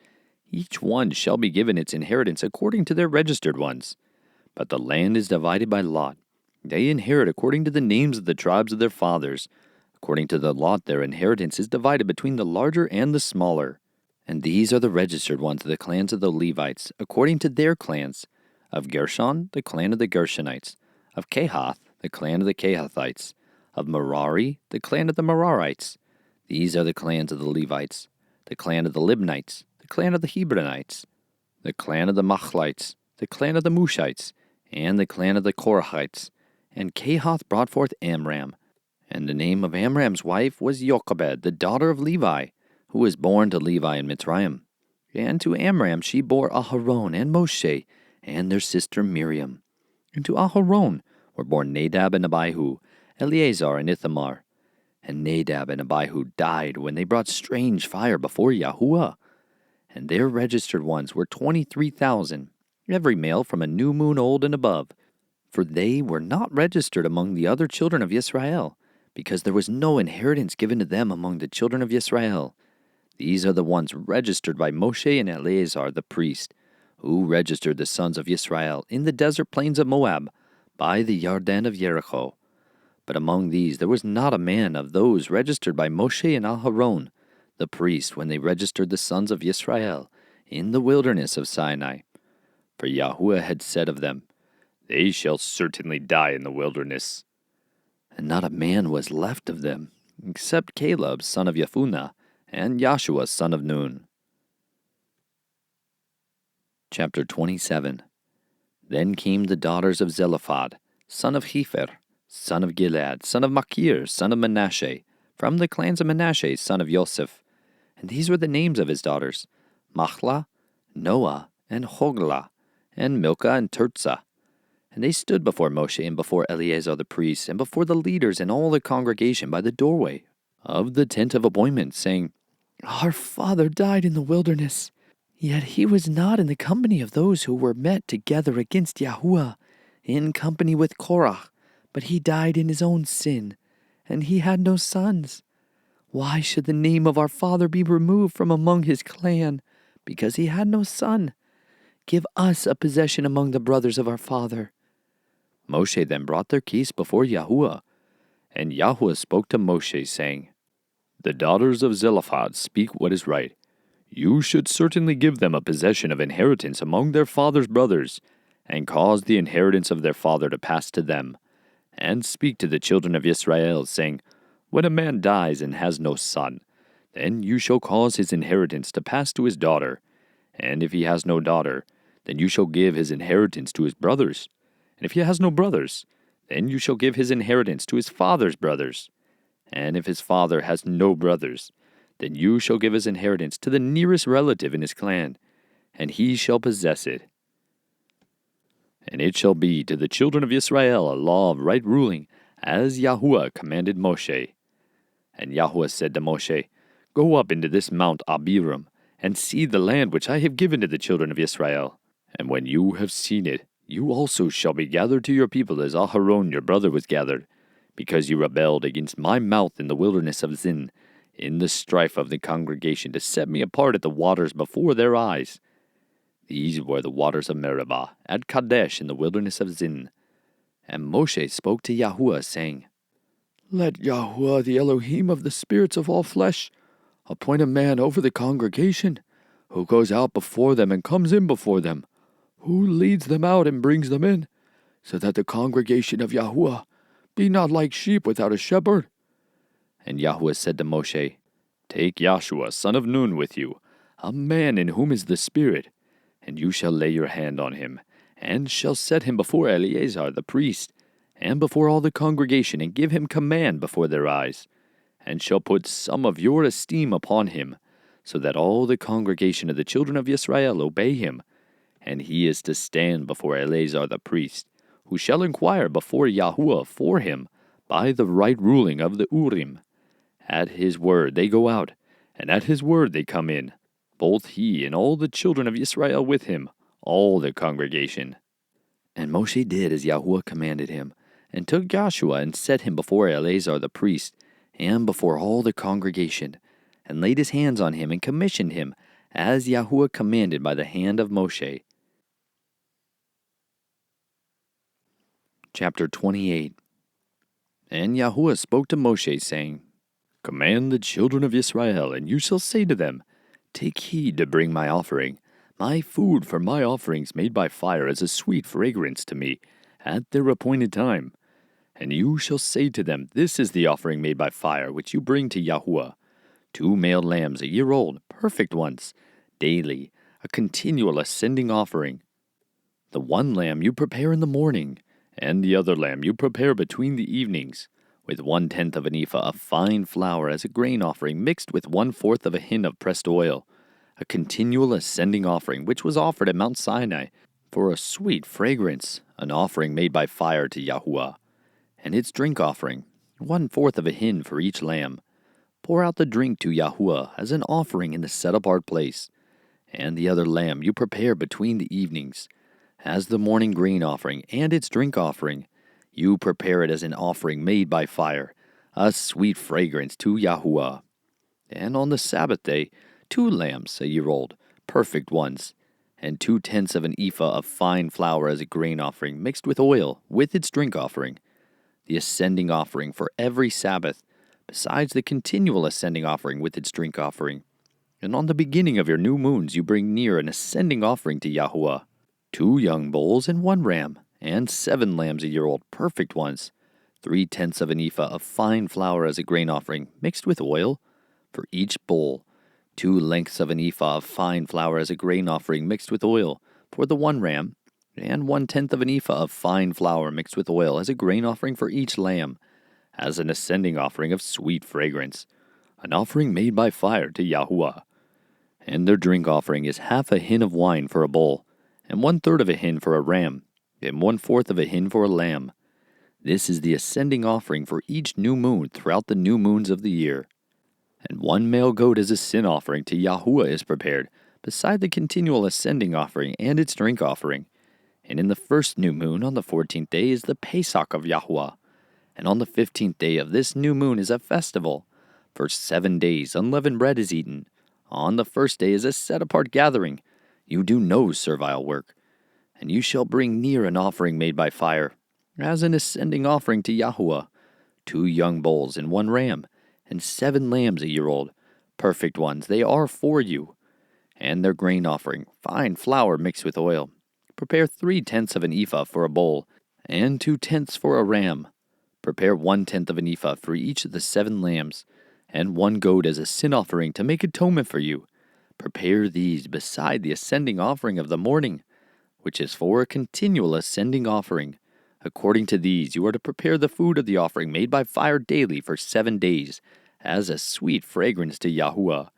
S1: Each one shall be given its inheritance according to their registered ones. But the land is divided by lot. They inherit according to the names of the tribes of their fathers. According to the lot their inheritance is divided between the larger and the smaller. And these are the registered ones of the clans of the Levites, according to their clans. Of Gershon, the clan of the Gershonites. Of Kehath, the clan of the Kehathites. Of Merari, the clan of the Merarites. These are the clans of the Levites. The clan of the Libnites, the clan of the Hebronites. The clan of the Machlites, the clan of the Mushites, and the clan of the Korahites. And Kehath brought forth Amram. And the name of Amram's wife was Jochebed, the daughter of Levi, who was born to Levi in Mitzrayim. And to Amram she bore Aharon and Moshe, and their sister Miriam. And to Aharon were born Nadab and Abihu, Eleazar and Ithamar. And Nadab and Abihu died when they brought strange fire before Yahuah. And their registered ones were 23,000, every male from a new moon old and above. For they were not registered among the other children of Israel, because there was no inheritance given to them among the children of Israel. These are the ones registered by Moshe and Eleazar the priest, who registered the sons of Israel in the desert plains of Moab, by the Yarden of Jericho. But among these there was not a man of those registered by Moshe and Aharon, the priest, when they registered the sons of Israel in the wilderness of Sinai. For Yahuah had said of them, They shall certainly die in the wilderness. And not a man was left of them, except Caleb son of Jephunneh, and Joshua son of Nun. Chapter 27. Then came the daughters of Zelophehad, son of Hepher, son of Gilead, son of Machir, son of Manasseh, from the clans of Manasseh, son of Joseph. And these were the names of his daughters, Machlah, Noah, and Hoglah, and Milcah, and Tirzah. And they stood before Moshe and before Eleazar the priest, and before the leaders and all the congregation by the doorway of the tent of appointment, saying, Our father died in the wilderness, yet he was not in the company of those who were met together against Yahuah, in company with Korah, but he died in his own sin, and he had no sons. Why should the name of our father be removed from among his clan, because he had no son? Give us a possession among the brothers of our father. Moshe then brought their case before Yahuah, and Yahuah spoke to Moshe, saying, The daughters of Zelophehad speak what is right. You should certainly give them a possession of inheritance among their father's brothers, and cause the inheritance of their father to pass to them, and speak to the children of Israel, saying, When a man dies and has no son, then you shall cause his inheritance to pass to his daughter, and if he has no daughter, then you shall give his inheritance to his brothers. And if he has no brothers, then you shall give his inheritance to his father's brothers. And if his father has no brothers, then you shall give his inheritance to the nearest relative in his clan, and he shall possess it. And it shall be to the children of Israel a law of right ruling, as Yahuah commanded Moshe. And Yahuah said to Moshe, Go up into this Mount Abiram, and see the land which I have given to the children of Israel. And when you have seen it, you also shall be gathered to your people as Aharon your brother was gathered, because you rebelled against my mouth in the wilderness of Zin, in the strife of the congregation, to set me apart at the waters before their eyes. These were the waters of Meribah, at Kadesh in the wilderness of Zin. And Moshe spoke to Yahuah, saying, Let Yahuah, the Elohim of the spirits of all flesh, appoint a man over the congregation, who goes out before them and comes in before them, who leads them out and brings them in, so that the congregation of Yahuah be not like sheep without a shepherd. And Yahuah said to Moshe, Take Joshua son of Nun with you, a man in whom is the Spirit, and you shall lay your hand on him, and shall set him before Eleazar the priest, and before all the congregation, and give him command before their eyes, and shall put some of your esteem upon him, so that all the congregation of the children of Israel obey him. And he is to stand before Eleazar the priest, who shall inquire before Yahuah for him by the right ruling of the Urim. At his word they go out, and at his word they come in, both he and all the children of Israel with him, all the congregation. And Moshe did as Yahuah commanded him, and took Joshua and set him before Eleazar the priest, and before all the congregation, and laid his hands on him and commissioned him, as Yahuah commanded by the hand of Moshe. Chapter 28. And Yahuah spoke to Moshe, saying, Command the children of Israel, and you shall say to them, Take heed to bring my offering, my food for my offerings made by fire as a sweet fragrance to me, at their appointed time. And you shall say to them, This is the offering made by fire, which you bring to Yahuah, 2 male lambs a year old, perfect ones, daily, a continual ascending offering. The one lamb you prepare in the morning, and the other lamb you prepare between the evenings, with 1/10 of an ephah of fine flour as a grain offering mixed with 1/4 of a hin of pressed oil, a continual ascending offering which was offered at Mount Sinai for a sweet fragrance, an offering made by fire to Yahuah, and its drink offering, 1/4 of a hin for each lamb. Pour out the drink to Yahuah as an offering in the set-apart place, and the other lamb you prepare between the evenings, as the morning grain offering and its drink offering. You prepare it as an offering made by fire, a sweet fragrance to Yahuah. And on the Sabbath day, 2 lambs a year old, perfect ones, and 2/10 of an ephah of fine flour as a grain offering mixed with oil, with its drink offering. the ascending offering for every Sabbath, besides the continual ascending offering with its drink offering. And on the beginning of your new moons you bring near an ascending offering to Yahuah, 2 young bulls and 1 ram, and 7 lambs a year old, perfect ones, 3/10 of an ephah of fine flour as a grain offering, mixed with oil, for each bull, 2 lengths of an ephah of fine flour as a grain offering mixed with oil, for the 1 ram, and 1/10 of an ephah of fine flour mixed with oil as a grain offering for each lamb, as an ascending offering of sweet fragrance, an offering made by fire to Yahuah. And their drink offering is half a hin of wine for a bull, and 1/3 of a hin for a ram, and 1/4 of a hin for a lamb. This is the ascending offering for each new moon throughout the new moons of the year. And 1 male goat as a sin offering to Yahuah is prepared, beside the continual ascending offering and its drink offering. And in the first new moon on the 14th day is the Pesach of Yahuah. And on the 15th day of this new moon is a festival. For 7 days unleavened bread is eaten. On the first day is a set-apart gathering. You do no servile work. And you shall bring near an offering made by fire, as an ascending offering to Yahuah, 2 young bulls and 1 ram, and 7 lambs a year old, perfect ones, they are for you. And their grain offering, fine flour mixed with oil. Prepare 3/10 of an ephah for a bull, and 2/10 for a ram. Prepare 1/10 of an ephah for each of the 7 lambs, and 1 goat as a sin offering to make atonement for you. Prepare these beside the ascending offering of the morning, which is for a continual ascending offering. According to these you are to prepare the food of the offering made by fire daily for 7 days, as a sweet fragrance to Yahuah.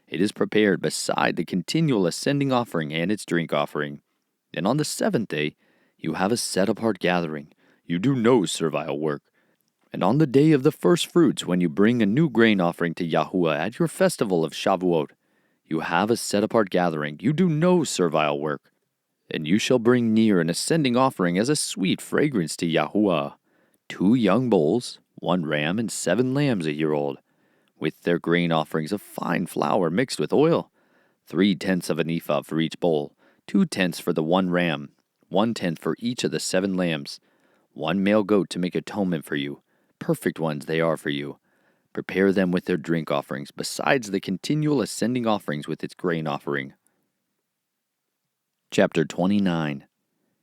S1: It is prepared beside the continual ascending offering and its drink offering. And on the 7th day you have a set-apart gathering. You do no servile work. And on the day of the first fruits, when you bring a new grain offering to Yahuah at your festival of Shavuot, you have a set-apart gathering. You do no servile work. And you shall bring near an ascending offering as a sweet fragrance to Yahuah, 2 young bulls, 1 ram, and 7 lambs a year old, with their grain offerings of fine flour mixed with oil, 3/10 of an ephah for each bull, 2/10 for the 1 ram, 1/10 for each of the 7 lambs, 1 male goat to make atonement for you. Perfect ones they are for you. Prepare them with their drink offerings, besides the continual ascending offerings with its grain offering. Chapter 29.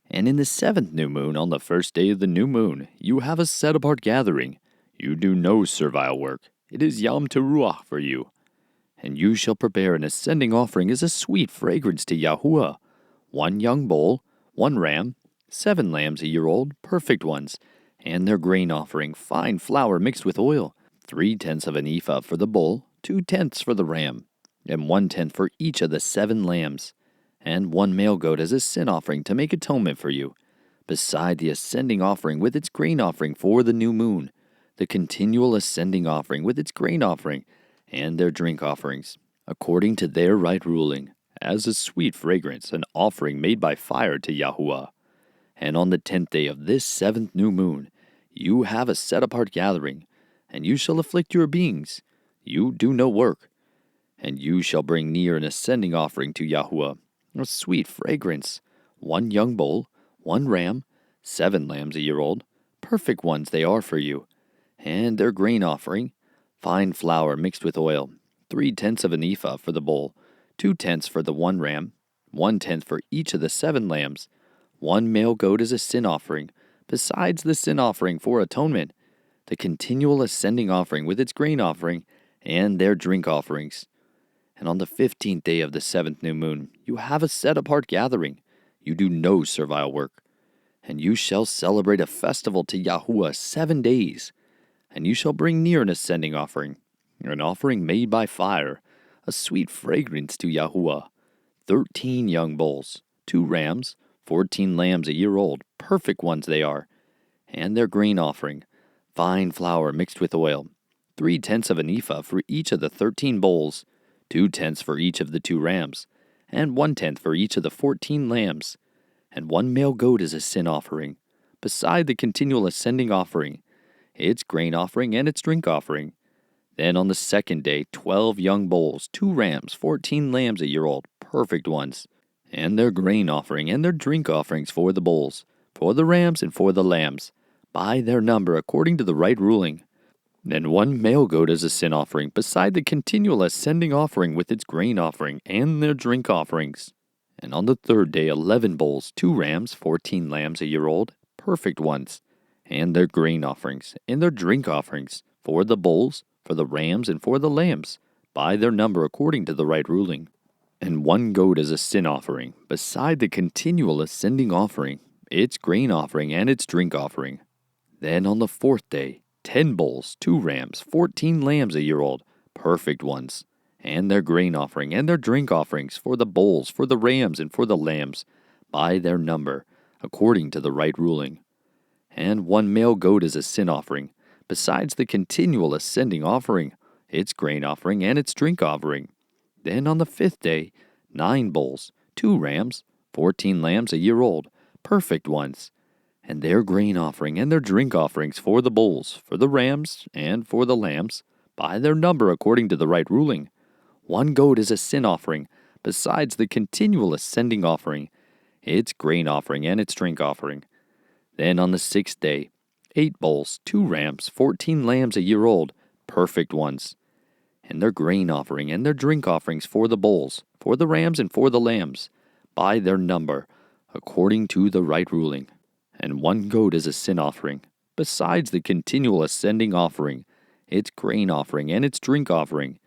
S1: And in the 7th new moon, on the first day of the new moon, you have a set-apart gathering. You do no servile work. It is Yom Teruah for you. And you shall prepare an ascending offering as a sweet fragrance to Yahuah, 1 young bull, 1 ram, 7 lambs a year old, perfect ones, and their grain offering, fine flour mixed with oil, 3/10 of an ephah for the bull, 2/10 for the ram, and 1/10 for each of the 7 lambs, and 1 male goat as a sin offering to make atonement for you, beside the ascending offering with its grain offering for the new moon, the continual ascending offering with its grain offering, and their drink offerings, according to their right ruling, as a sweet fragrance, an offering made by fire to Yahuah. And on the 10th day of this 7th new moon, you have a set-apart gathering, and you shall afflict your beings. You do no work. And you shall bring near an ascending offering to Yahuah, a sweet fragrance, 1 young bull, 1 ram, 7 lambs a year old, perfect ones they are for you, and their grain offering, fine flour mixed with oil, 3/10 of an ephah for the bull, 2/10 for the 1 ram, 1/10 for each of the 7 lambs, 1 male goat as a sin offering, besides the sin offering for atonement, the continual ascending offering with its grain offering, and their drink offerings. And on the 15th day of the 7th new moon, you have a set-apart gathering. You do no servile work. And you shall celebrate a festival to Yahuah 7 days. And you shall bring near an ascending offering, an offering made by fire, a sweet fragrance to Yahuah, 13 young bulls, 2 rams, 14 lambs a year old, perfect ones they are, and their grain offering, fine flour mixed with oil, 3/10 of an ephah for each of the 13 bulls, 2/10 for each of the 2 rams, and 1/10 for each of the 14 lambs, and 1 male goat as a sin offering, beside the continual ascending offering, its grain offering and its drink offering. Then on the 2nd day, 12 young bulls, 2 rams, 14 lambs a year old, perfect ones, and their grain offering and their drink offerings for the bulls, for the rams and for the lambs, by their number according to the right ruling. And 1 male goat as a sin offering, beside the continual ascending offering with its grain offering and their drink offerings. And on the 3rd day 11 bulls, 2 rams, 14 lambs a year old, perfect ones, and their grain offerings and their drink offerings, for the bulls, for the rams, and for the lambs, by their number according to the right ruling. And 1 goat as a sin offering, beside the continual ascending offering, its grain offering and its drink offering. Then on the 4th day 10 bulls, 2 rams, 14 lambs a year old, perfect ones, and their grain offering and their drink offerings, for the bulls, for the rams, and for the lambs, by their number, according to the right ruling. And 1 male goat as a sin offering, besides the continual ascending offering, its grain offering and its drink offering. Then on the 5th day 9 bulls, 2 rams, 14 lambs a year old, perfect ones, and their grain offering and their drink offerings, for the bulls, for the rams, and for the lambs, by their number according to the right ruling. 1 goat is a sin offering, besides the continual ascending offering, its grain offering and its drink offering. Then on the 6th day 8 bulls, 2 rams, 14 lambs a year old, perfect ones, and their grain offering and their drink offerings, for the bulls, for the rams, and for the lambs, by their number according to the right ruling. And 1 goat is a sin offering, besides the continual ascending offering, its grain offering and its drink offering.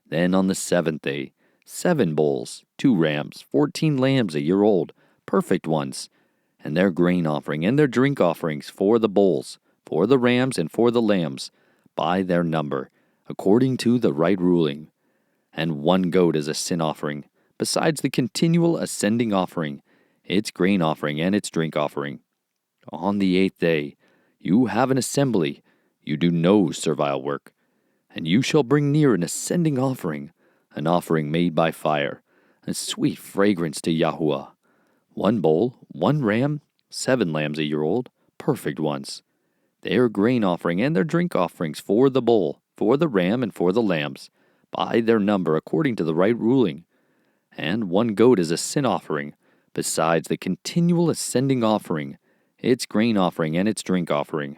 S1: Then on the 7th day 7 bulls, 2 rams, 14 lambs a year old, perfect ones, and their grain offering and their drink offerings, for the bulls, for the rams, and for the lambs, by their number, according to the right ruling. And 1 goat is a sin offering, besides the continual ascending offering, its grain offering and its drink offering. On the 8th day you have an assembly, you do no servile work, and you shall bring near an ascending offering, an offering made by fire, a sweet fragrance to Yahuah. 1 bull, 1 ram, 7 lambs a year old, perfect ones, their grain offering and their drink offerings, for the bull, for the ram, and for the lambs, by their number according to the right ruling. And 1 goat is a sin offering, besides the continual ascending offering, its grain offering and its drink offering.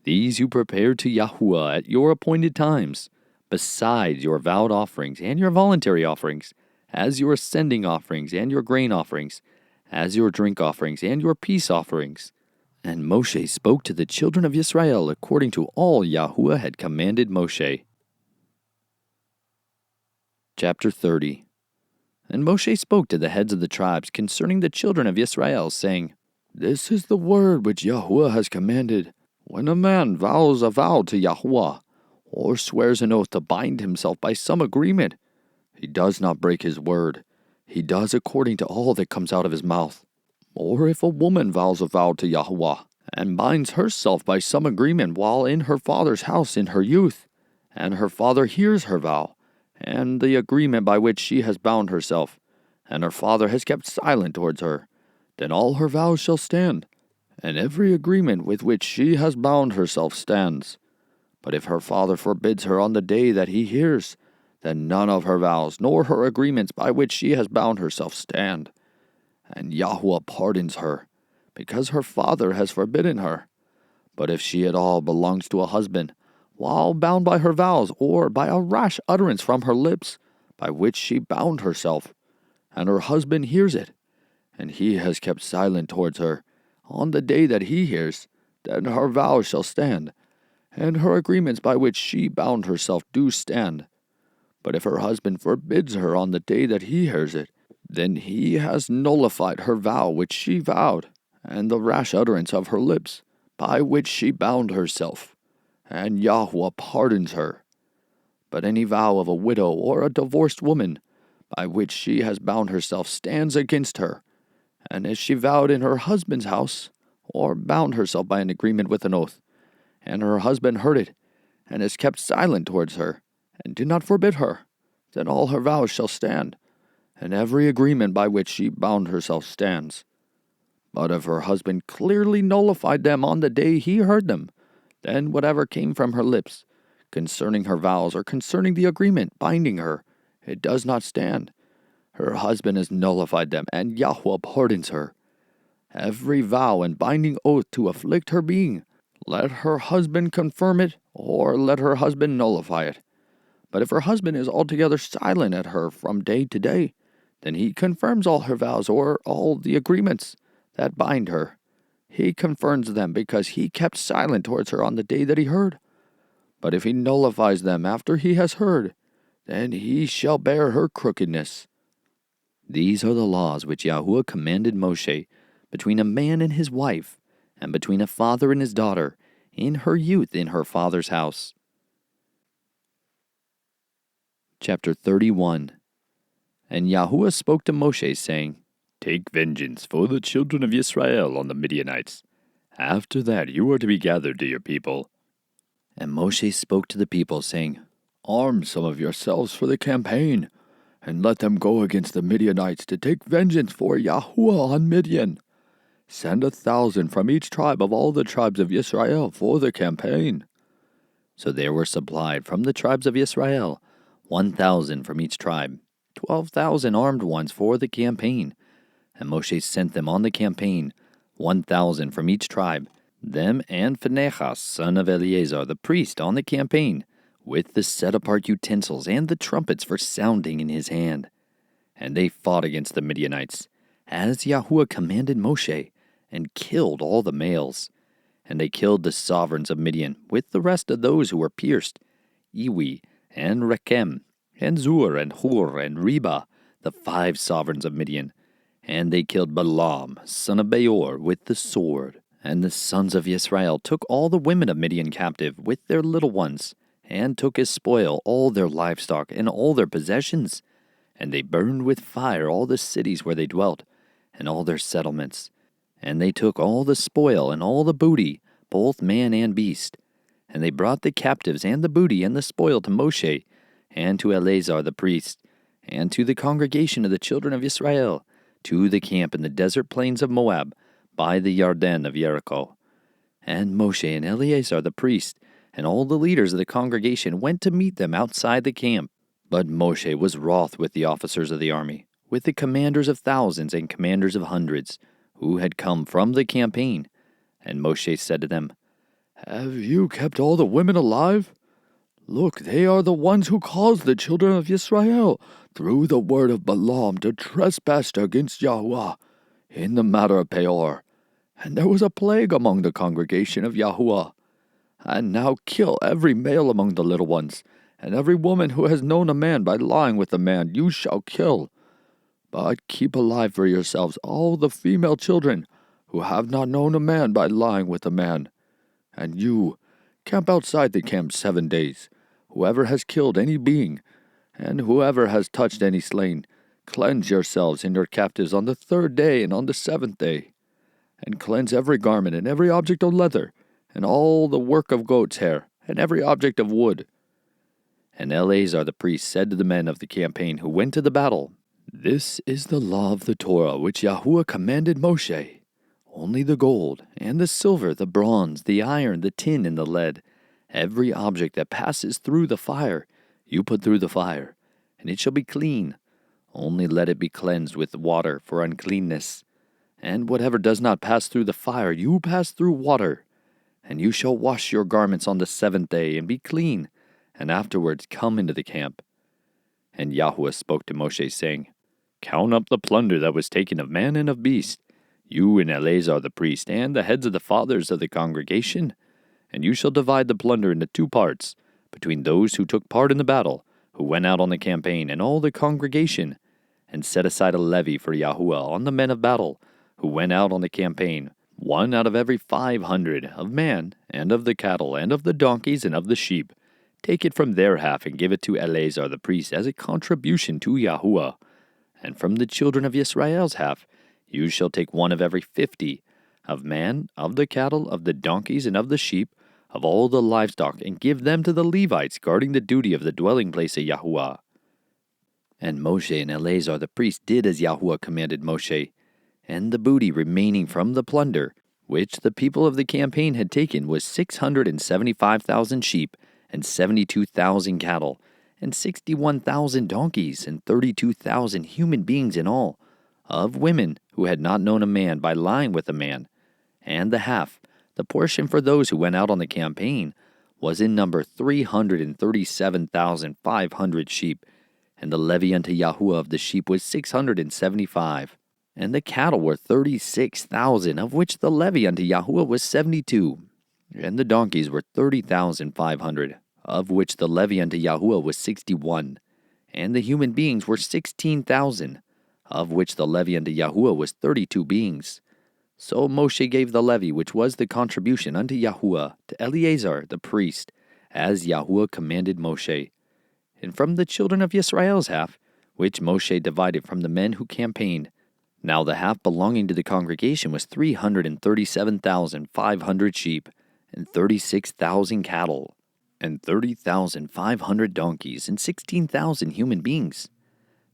S1: These you prepare to Yahuah at your appointed times, besides your vowed offerings and your voluntary offerings, as your ascending offerings and your grain offerings, as your drink offerings and your peace offerings. And Moshe spoke to the children of Israel according to all Yahuah had commanded Moshe. Chapter 30. And Moshe spoke to the heads of the tribes concerning the children of Israel, saying, This is the word which Yahuah has commanded. When a man vows a vow to Yahuah, or swears an oath to bind himself by some agreement, he does not break his word. He does according to all that comes out of his mouth. Or if a woman vows a vow to Yahuah, and binds herself by some agreement while in her father's house in her youth, and her father hears her vow, and the agreement by which she has bound herself, and her father has kept silent towards her, then all her vows shall stand, and every agreement with which she has bound herself stands. But if her father forbids her on the day that he hears, then none of her vows nor her agreements by which she has bound herself stand. And Yahuah pardons her, because her father has forbidden her. But if she at all belongs to a husband, while bound by her vows, or by a rash utterance from her lips, by which she bound herself, and her husband hears it, and he has kept silent towards her, on the day that he hears, then her vows shall stand, and her agreements by which she bound herself do stand. But if her husband forbids her on the day that he hears it, then he has nullified her vow which she vowed, and the rash utterance of her lips, by which she bound herself, and Yahuah pardons her. But any vow of a widow or a divorced woman, by which she has bound herself, stands against her, and if she vowed in her husband's house, or bound herself by an agreement with an oath, and her husband heard it, and has kept silent towards her, and did not forbid her, then all her vows shall stand, and every agreement by which she bound herself stands. But if her husband clearly nullified them on the day he heard them, then whatever came from her lips, concerning her vows or concerning the agreement binding her, it does not stand. Her husband has nullified them, and Yahuah pardons her. Every vow and binding oath to afflict her being,
S2: let her husband confirm it, or let her husband nullify it. But if her husband is altogether silent at her from day to day, then he confirms all her vows or all the agreements that bind her. He confirms them because he kept silent towards her on the day that he heard. But if he nullifies them after he has heard, then he shall bear her crookedness.
S1: These are the laws which Yahuah commanded Moshe between a man and his wife, and between a father and his daughter, in her youth in her father's house. Chapter 31. And Yahuah spoke to Moshe, saying, Take vengeance for the children of Israel on the Midianites. After that you are to be gathered to your people. And Moshe spoke to the people, saying,
S2: Arm some of yourselves for the campaign, and let them go against the Midianites to take vengeance for Yahuah on Midian. Send 1,000 from each tribe of all the tribes of Israel for the campaign.
S1: So there were supplied from the tribes of Israel 1,000 from each tribe, 12,000 armed ones for the campaign. And Moshe sent them on the campaign, 1,000 from each tribe, them and Phinehas, son of Eleazar the priest, on the campaign, with the set-apart utensils and the trumpets for sounding in his hand. And they fought against the Midianites, as Yahuah commanded Moshe, and killed all the males. And they killed the sovereigns of Midian, with the rest of those who were pierced, Iwi, and Rechem, and Zur, and Hur, and Reba, the 5 sovereigns of Midian. And they killed Balaam, son of Peor, with the sword. And the sons of Israel took all the women of Midian captive, with their little ones, and took as spoil all their livestock and all their possessions. And they burned with fire all the cities where they dwelt, and all their settlements. And they took all the spoil and all the booty, both man and beast. And they brought the captives and the booty and the spoil to Moshe, and to Eleazar the priest, and to the congregation of the children of Israel, to the camp in the desert plains of Moab, by the Yarden of Jericho. And Moshe and Eleazar the priest, and all the leaders of the congregation went to meet them outside the camp. But Moshe was wroth with the officers of the army, with the commanders of thousands and commanders of hundreds, who had come from the campaign. And Moshe said to them,
S2: Have you kept all the women alive? Look, they are the ones who caused the children of Israel, through the word of Balaam, to trespass against Yahuah in the matter of Peor. And there was a plague among the congregation of Yahuah. And now kill every male among the little ones, and every woman who has known a man by lying with a man you shall kill. But keep alive for yourselves all the female children who have not known a man by lying with a man. And you, camp outside the camp 7 days. Whoever has killed any being, and whoever has touched any slain, cleanse yourselves and your captives on the 3rd day and on the 7th day. And cleanse every garment and every object of leather, and all the work of goat's hair, and every object of wood. And Eleazar the priest said to the men of the campaign who went to the battle, This is the law of the Torah which Yahuah commanded Moshe. Only the gold, and the silver, the bronze, the iron, the tin, and the lead, every object that passes through the fire, you put through the fire, and it shall be clean. Only let it be cleansed with water for uncleanness. And whatever does not pass through the fire, you pass through water. And you shall wash your garments on the 7th day, and be clean, and afterwards come into the camp. And Yahuah spoke to Moshe, saying, Count up the plunder that was taken of man and of beast, you and Eleazar the priest, and the heads of the fathers of the congregation. And you shall divide the plunder into 2 parts, between those who took part in the battle, who went out on the campaign, and all the congregation. And set aside a levy for Yahuah on the men of battle, who went out on the campaign, 1 out of every 500 of man, and of the cattle, and of the donkeys, and of the sheep. Take it from their half, and give it to Eleazar the priest as a contribution to Yahuah. And from the children of Israel's half, you shall take 1 of every 50, of man, of the cattle, of the donkeys, and of the sheep, of all the livestock, and give them to the Levites guarding the duty of the dwelling place of Yahuah. And Moshe and Eleazar the priest did as Yahuah commanded Moshe. And the booty remaining from the plunder, which the people of the campaign had taken, was 675,000 sheep, and 72,000 cattle, and 61,000 donkeys, and 32,000 human beings in all, of women who had not known a man by lying with a man. And the half,
S1: The portion for those who went out on the campaign was in number 337,500 sheep, and the levy unto Yahuah of the sheep was 675. And the cattle were 36,000, of which the levy unto Yahuah was 72. And the donkeys were 30,500, of which the levy unto Yahuah was 61. And the human beings were 16,000, of which the levy unto Yahuah was 32 beings. So Moshe gave the levy, which was the contribution unto Yahuah, to Eleazar the priest, as Yahuah commanded Moshe. And from the children of Yisrael's half, which Moshe divided from the men who campaigned, now the half belonging to the congregation was 337,500 sheep, and 36,000 cattle, and 30,500 donkeys, and 16,000 human beings.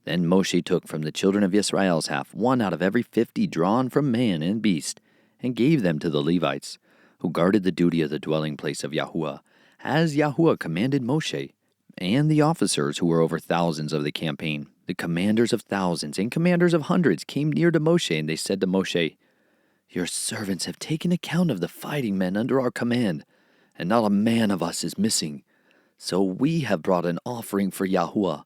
S1: Then Moshe took from the children of Israel's half 1 out of every 50 drawn from man and beast, and gave them to the Levites, who guarded the duty of the dwelling place of Yahuah, as Yahuah commanded Moshe. And the officers who were over thousands of the campaign, the commanders of thousands and commanders of hundreds, came near to Moshe, and they said to Moshe, Your servants have taken account of the fighting men under our command, and not a man of us is missing. So we have brought an offering for Yahuah,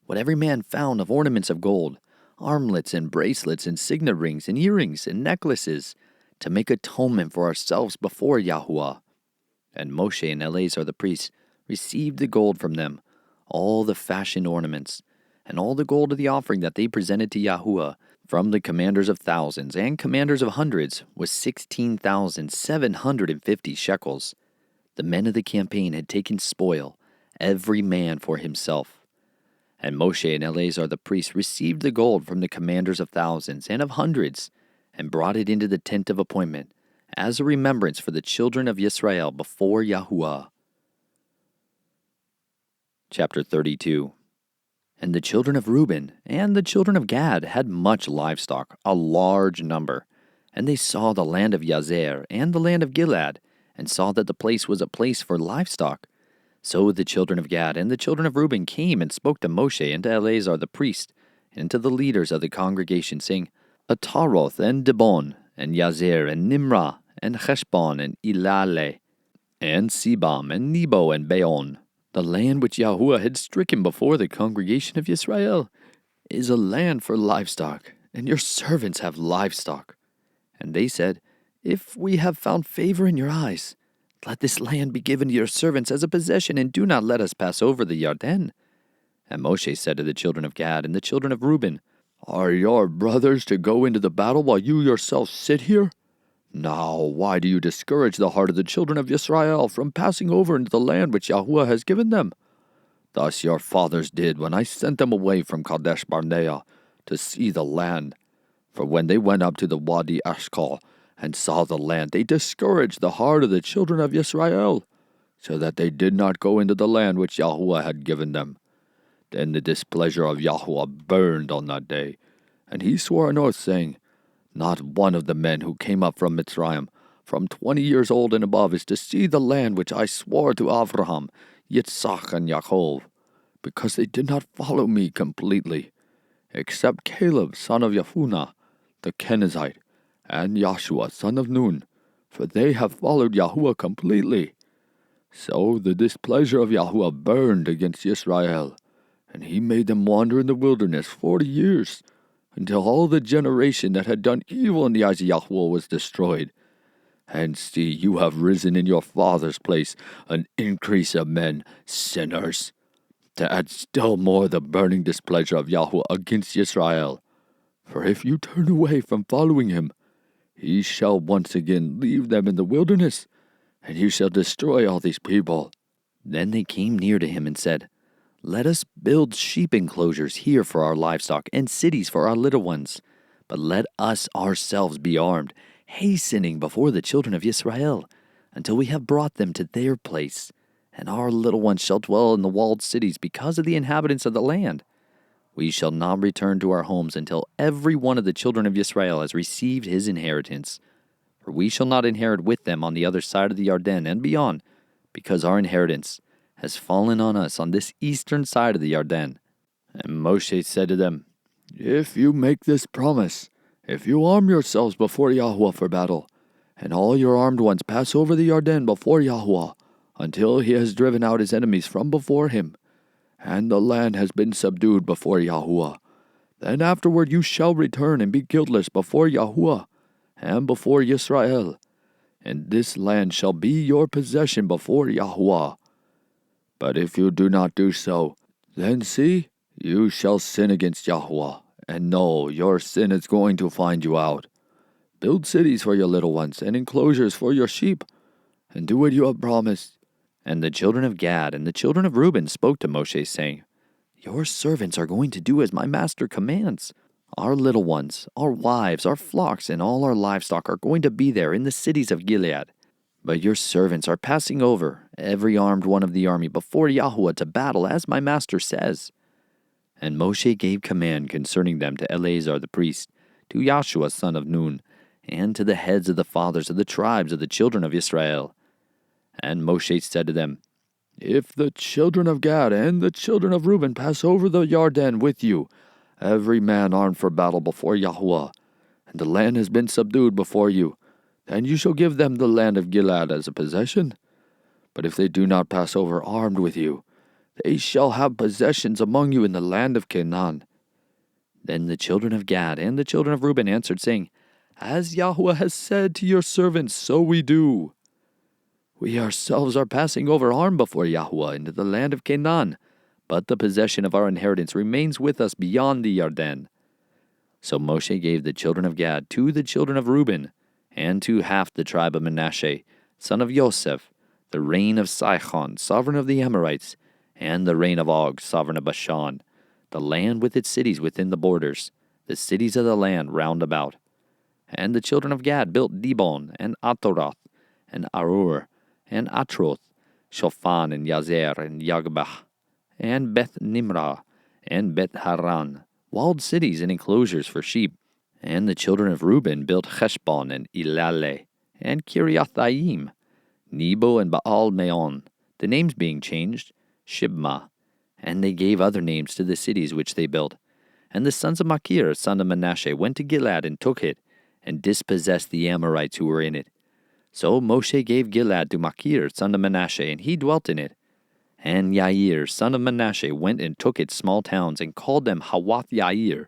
S1: what every man found of ornaments of gold, armlets and bracelets and signet rings and earrings and necklaces, to make atonement for ourselves before Yahuah. And Moshe and Eleazar the priest received the gold from them, all the fashioned ornaments, and all the gold of the offering that they presented to Yahuah from the commanders of thousands and commanders of hundreds was 16,750 shekels. The men of the campaign had taken spoil, every man for himself. And Moshe and Eleazar the priest received the gold from the commanders of thousands and of hundreds, and brought it into the tent of appointment, as a remembrance for the children of Israel before Yahuah. Chapter 32. And the children of Reuben and the children of Gad had much livestock, a large number. And they saw the land of Yazer and the land of Gilead, and saw that the place was a place for livestock. So the children of Gad and the children of Reuben came and spoke to Moshe and to Eleazar the priest, and to the leaders of the congregation, saying, Ataroth and Dibon, and Yazer and Nimrah, and Heshbon and Ilale, and Sebam and Nebo and Beon, the land which Yahuah had stricken before the congregation of Israel, is a land for livestock, and your servants have livestock. And they said, If we have found favor in your eyes, let this land be given to your servants as a possession, and do not let us pass over the Yarden. And Moshe said to the children of Gad and the children of Reuben, Are your brothers to go into the battle while you yourselves sit here? Now, why do you discourage the heart of the children of Israel from passing over into the land which Yahuah has given them? Thus your fathers did when I sent them away from Kadesh Barnea to see the land. For when they went up to the Wadi Ashkal and saw the land, they discouraged the heart of the children of Israel, so that they did not go into the land which Yahuah had given them. Then the displeasure of Yahuah burned on that day, and he swore an oath, saying, Not one of the men who came up from Mitzrayim, from 20 years old and above, is to see the land which I swore to Abraham, Yitzchak, and Yaakov, because they did not follow me completely, except Caleb, son of Yefuneh, the Kenizzite, and Joshua, son of Nun, for they have followed Yahuah completely. So the displeasure of Yahuah burned against Israel, and he made them wander in the wilderness 40 years, until all the generation that had done evil in the eyes of Yahuah was destroyed. And see, you have risen in your father's place an increase of men, sinners, to add still more the burning displeasure of Yahuah against Israel. For if you turn away from following him, he shall once again leave them in the wilderness, and you shall destroy all these people. Then they came near to him and said, Let us build sheep enclosures here for our livestock, and cities for our little ones. But let us ourselves be armed, hastening before the children of Israel, until we have brought them to their place, and our little ones shall dwell in the walled cities because of the inhabitants of the land. We shall not return to our homes until every one of the children of Israel has received his inheritance. For we shall not inherit with them on the other side of the Yarden and beyond, because our inheritance has fallen on us on this eastern side of the Yarden. And Moshe said to them, If you make this promise, if you arm yourselves before Yahuah for battle,
S2: And all your armed ones pass over the Yarden before Yahuah, until he has driven out his enemies from before him, and the land has been subdued before Yahuah. Then afterward you shall return and be guiltless before Yahuah and before Yisrael, and this land shall be your possession before Yahuah. But if you do not do so, then see, you shall sin against Yahuah, and know your sin is going to find you out. Build cities for your little ones, and enclosures for your sheep, and do what you have promised.
S1: And the children of Gad and the children of Reuben spoke to Moshe, saying, Your servants are going to do as my master commands. Our little ones, our wives, our flocks, and all our livestock are going to be there in the cities of Gilead. But your servants are passing over, every armed one of the army, before Yahuah to battle, as my master says. And Moshe gave command concerning them to Eleazar the priest, to Joshua son of Nun, and to the heads of the fathers of the tribes of the children of Israel. And Moshe said to them,
S2: If the children of Gad and the children of Reuben pass over the Yarden with you, every man armed for battle before Yahuah, and the land has been subdued before you, then you shall give them the land of Gilead as a possession. But if they do not pass over armed with you, they shall have possessions among you in the land of Canaan.
S1: Then the children of Gad and the children of Reuben answered, saying, As Yahuah has said to your servants, so we do. We ourselves are passing over armed before Yahuah into the land of Canaan, but the possession of our inheritance remains with us beyond the Yarden. So Moshe gave the children of Gad to the children of Reuben, and to half the tribe of Manasseh, son of Joseph, the reign of Sihon, sovereign of the Amorites, and the reign of Og, sovereign of Bashan, the land with its cities within the borders, the cities of the land round about. And the children of Gad built Dibon, and Ataroth, and Arur, and Atroth, Shophan, and Yazer, and Yagbah, and Beth Nimrah, and Beth Haran, walled cities and enclosures for sheep. And the children of Reuben built Heshbon, and Ilale, and Kiriathaim, Nebo, and Baal Meon, the names being changed, Shibma. And they gave other names to the cities which they built. And the sons of Machir, son of Manasseh, went to Gilead and took it, and dispossessed the Amorites who were in it. So Moshe gave Gilead to Machir, son of Manasseh, and he dwelt in it. And Yair, son of Manasseh, went and took its small towns, and called them Hawath Yair.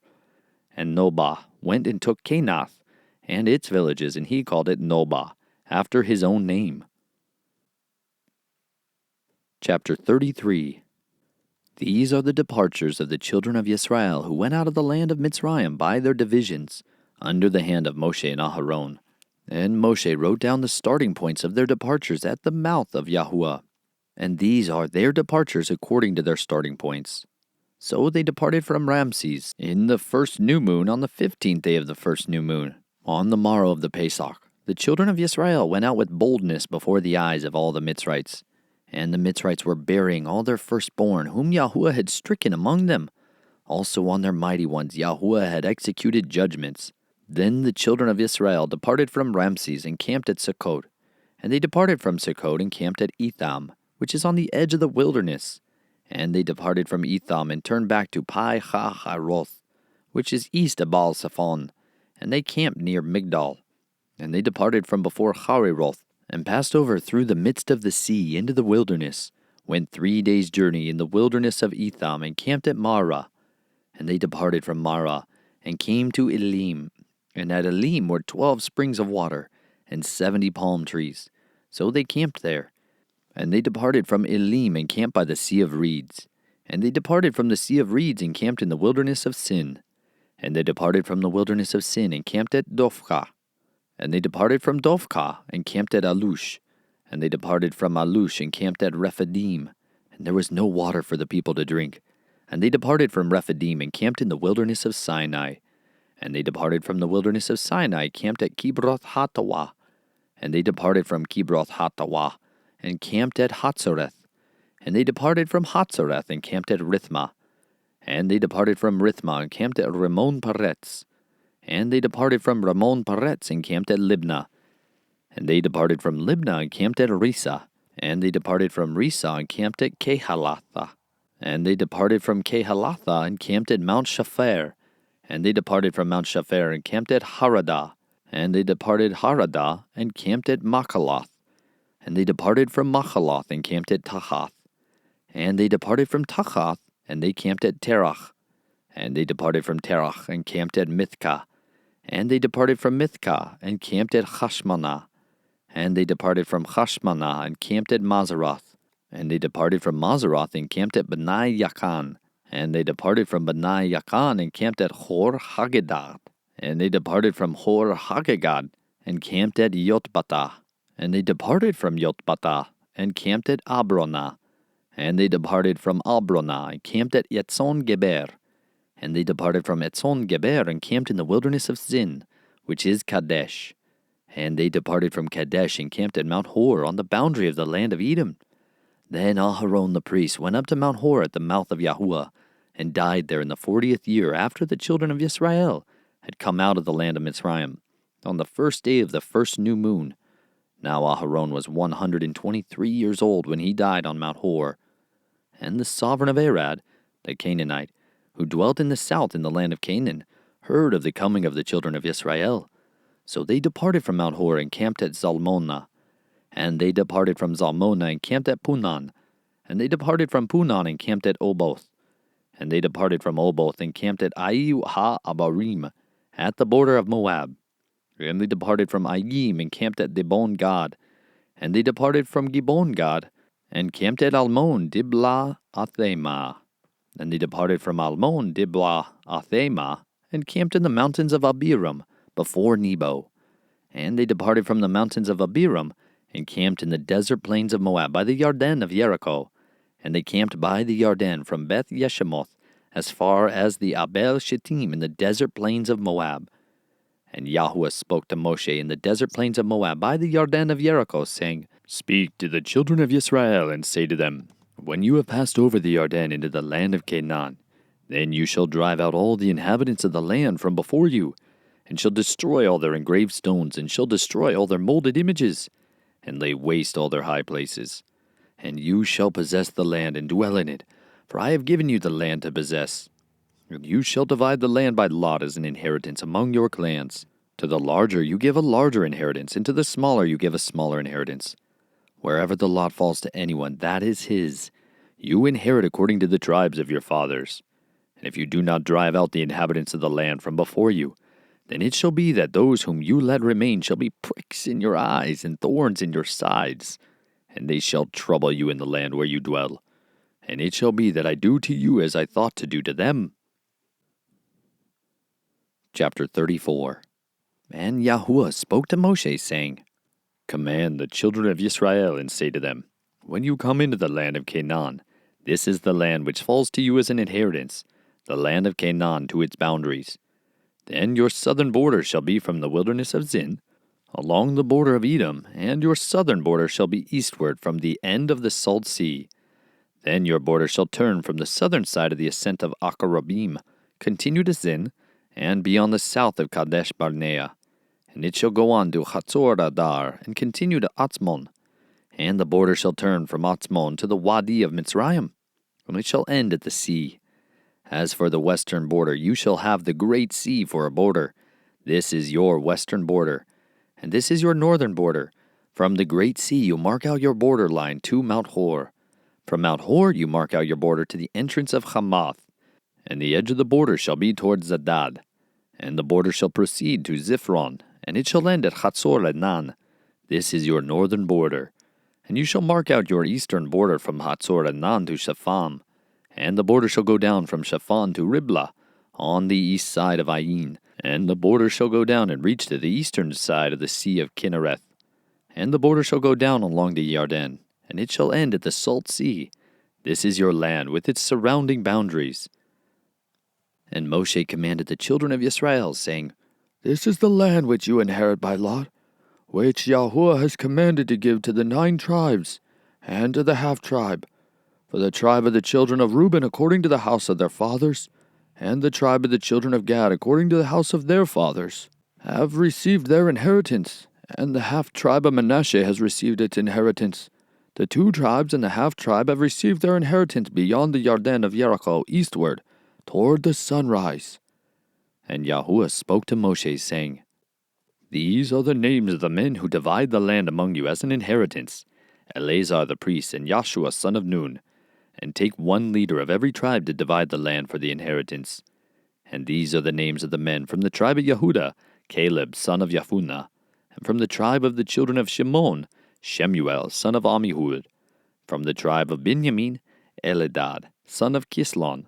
S1: And Nobah went and took Canath, and its villages, and he called it Nobah, after his own name. Chapter 33. These are the departures of the children of Israel who went out of the land of Mitzrayim by their divisions, under the hand of Moshe and Aharon. And Moshe wrote down the starting points of their departures at the mouth of Yahuah. And these are their departures according to their starting points. So they departed from Ramses in the first new moon on the 15th day of the first new moon, on the morrow of the Pesach. The children of Israel went out with boldness before the eyes of all the Mitzrites. And the Mitzrites were burying all their firstborn, whom Yahuah had stricken among them. Also on their mighty ones Yahuah had executed judgments. Then the children of Israel departed from Ramses and camped at Sukkot. And they departed from Sukkot and camped at Etham, which is on the edge of the wilderness. And they departed from Etham and turned back to Pi-Hahiroth, which is east of Baal-Zephon. And they camped near Migdal. And they departed from before Hariroth, and passed over through the midst of the sea into the wilderness, went 3 days' journey in the wilderness of Etham, and camped at Marah. And they departed from Marah, and came to Elim. And at Elim were 12 springs of water, and 70 palm trees. So they camped there. And they departed from Elim, and camped by the Sea of Reeds. And they departed from the Sea of Reeds, and camped in the wilderness of Sin. And they departed from the wilderness of Sin, and camped at Dophkah. And they departed from Dophkah, and camped at Alush. And they departed from Alush, and camped at Rephidim. And there was no water for the people to drink. And they departed from Rephidim, and camped in the wilderness of Sinai. And they departed from the wilderness of Sinai, camped at Kibroth Hattawa. And they departed from Kibroth Hattawa, and camped at Hatzoreth. And they departed from Hatzoreth, and camped at Rithmah. And they departed from Rithmah, and camped at Ramon Paretz. And they departed from Ramon Paretz, and camped at Libnah. And they departed from Libnah, and camped at Risa. And they departed from Risa, and camped at Kehalatha. And they departed from Kehalatha, and camped at Mount Shapher. And they departed from Mount Shapher, and camped at Haradah. And they departed Haradah, and camped at Machaloth. And they departed from Machaloth, and camped at Tahath. And they departed from Tahath, and they camped at Terach. And they departed from Terach, and camped at Mithkah. And they departed from Mithkah, and camped at Hashmanah. And they departed from Hashmanah, and camped at Mazaroth. And they departed from Mazaroth, and camped at Bnai Yakan. And they departed from Bnai Yakan, and camped at Hor Haggidgad. And they departed from Hor Haggidgad, and camped at Yotbatah. And they departed from Yotbatah, and camped at Abronah. And they departed from Abronah, and camped at Etzon Geber. And they departed from Etzon Geber, and camped in the wilderness of Zin, which is Kadesh. And they departed from Kadesh, and camped at Mount Hor, on the boundary of the land of Edom. Then Aharon the priest went up to Mount Hor at the mouth of Yahuah, and died there in the 40th year after the children of Israel had come out of the land of Mitzrayim, on the first day of the first new moon. Now Aharon was 123 years old when he died on Mount Hor. And the sovereign of Arad, the Canaanite, who dwelt in the south in the land of Canaan, heard of the coming of the children of Israel. So they departed from Mount Hor and camped at Zalmonah. And they departed from Zalmonah and camped at Punan. And they departed from Punan and camped at Oboth. And they departed from Oboth and camped at Aiu ha-Abarim, at the border of Moab. And they departed from Ayim and camped at Dibon Gad. And they departed from Gibon Gad and camped at Almon Diblah Athema. And they departed from Almon Diblah Athema and camped in the mountains of Abiram before Nebo. And they departed from the mountains of Abiram and camped in the desert plains of Moab by the Yarden of Jericho. And they camped by the Yarden from Beth Yeshimoth as far as the Abel Shittim in the desert plains of Moab. And Yahuah spoke to Moshe in the desert plains of Moab by the Yarden of Jericho, saying, Speak to the children of Israel, and say to them, When you have passed over the Yarden into the land of Canaan, then you shall drive out all the inhabitants of the land from before you, and shall destroy all their engraved stones, and shall destroy all their molded images, and lay waste all their high places. And you shall possess the land and dwell in it, for I have given you the land to possess. And you shall divide the land by lot as an inheritance among your clans. To the larger you give a larger inheritance, and to the smaller you give a smaller inheritance. Wherever the lot falls to anyone, that is his. You inherit according to the tribes of your fathers. And if you do not drive out the inhabitants of the land from before you, then it shall be that those whom you let remain shall be pricks in your eyes and thorns in your sides, and they shall trouble you in the land where you dwell. And it shall be that I do to you as I thought to do to them. Chapter 34. And Yahuah spoke to Moshe, saying, Command the children of Israel, and say to them, When you come into the land of Canaan, this is the land which falls to you as an inheritance, the land of Canaan to its boundaries. Then your southern border shall be from the wilderness of Zin, along the border of Edom, and your southern border shall be eastward from the end of the Salt Sea. Then your border shall turn from the southern side of the ascent of Akarabim, continue to Zin, and be on the south of Kadesh Barnea. And it shall go on to Hatzor Adar, and continue to Atzmon. And the border shall turn from Atzmon to the Wadi of Mitzrayim, and it shall end at the sea. As for the western border, you shall have the great sea for a border. This is your western border. And this is your northern border. From the great sea you mark out your border line to Mount Hor. From Mount Hor you mark out your border to the entrance of Hamath. And the edge of the border shall be towards Zadad. And the border shall proceed to Ziphron, and it shall end at Hatzor Enan. This is your northern border. And you shall mark out your eastern border from Hatzor Enan to Shepham. And the border shall go down from Shaphan to Riblah, on the east side of Ayin. And the border shall go down and reach to the eastern side of the sea of Kinnereth. And the border shall go down along the Yarden, and it shall end at the Salt Sea. This is your land with its surrounding boundaries. And Moshe commanded the children of Israel, saying, This is the land which you inherit by lot, which Yahuah has commanded to give to the 9 tribes, and to the half-tribe, for the tribe of the children of Reuben according to the house of their fathers, and the tribe of the children of Gad according to the house of their fathers, have received their inheritance, and the half-tribe of Manasseh has received its inheritance. The 2 tribes and the half-tribe have received their inheritance beyond the Yarden of Jericho eastward, toward the sunrise. And Yahuah spoke to Moshe, saying, These are the names of the men who divide the land among you as an inheritance: Eleazar the priest and Joshua son of Nun. And take one leader of every tribe to divide the land for the inheritance. And these are the names of the men from the tribe of Yehudah: Caleb son of Jephunneh. And from the tribe of the children of Shimon, Shemuel son of Ammihud. From the tribe of Benjamin, Eladad son of Kislon.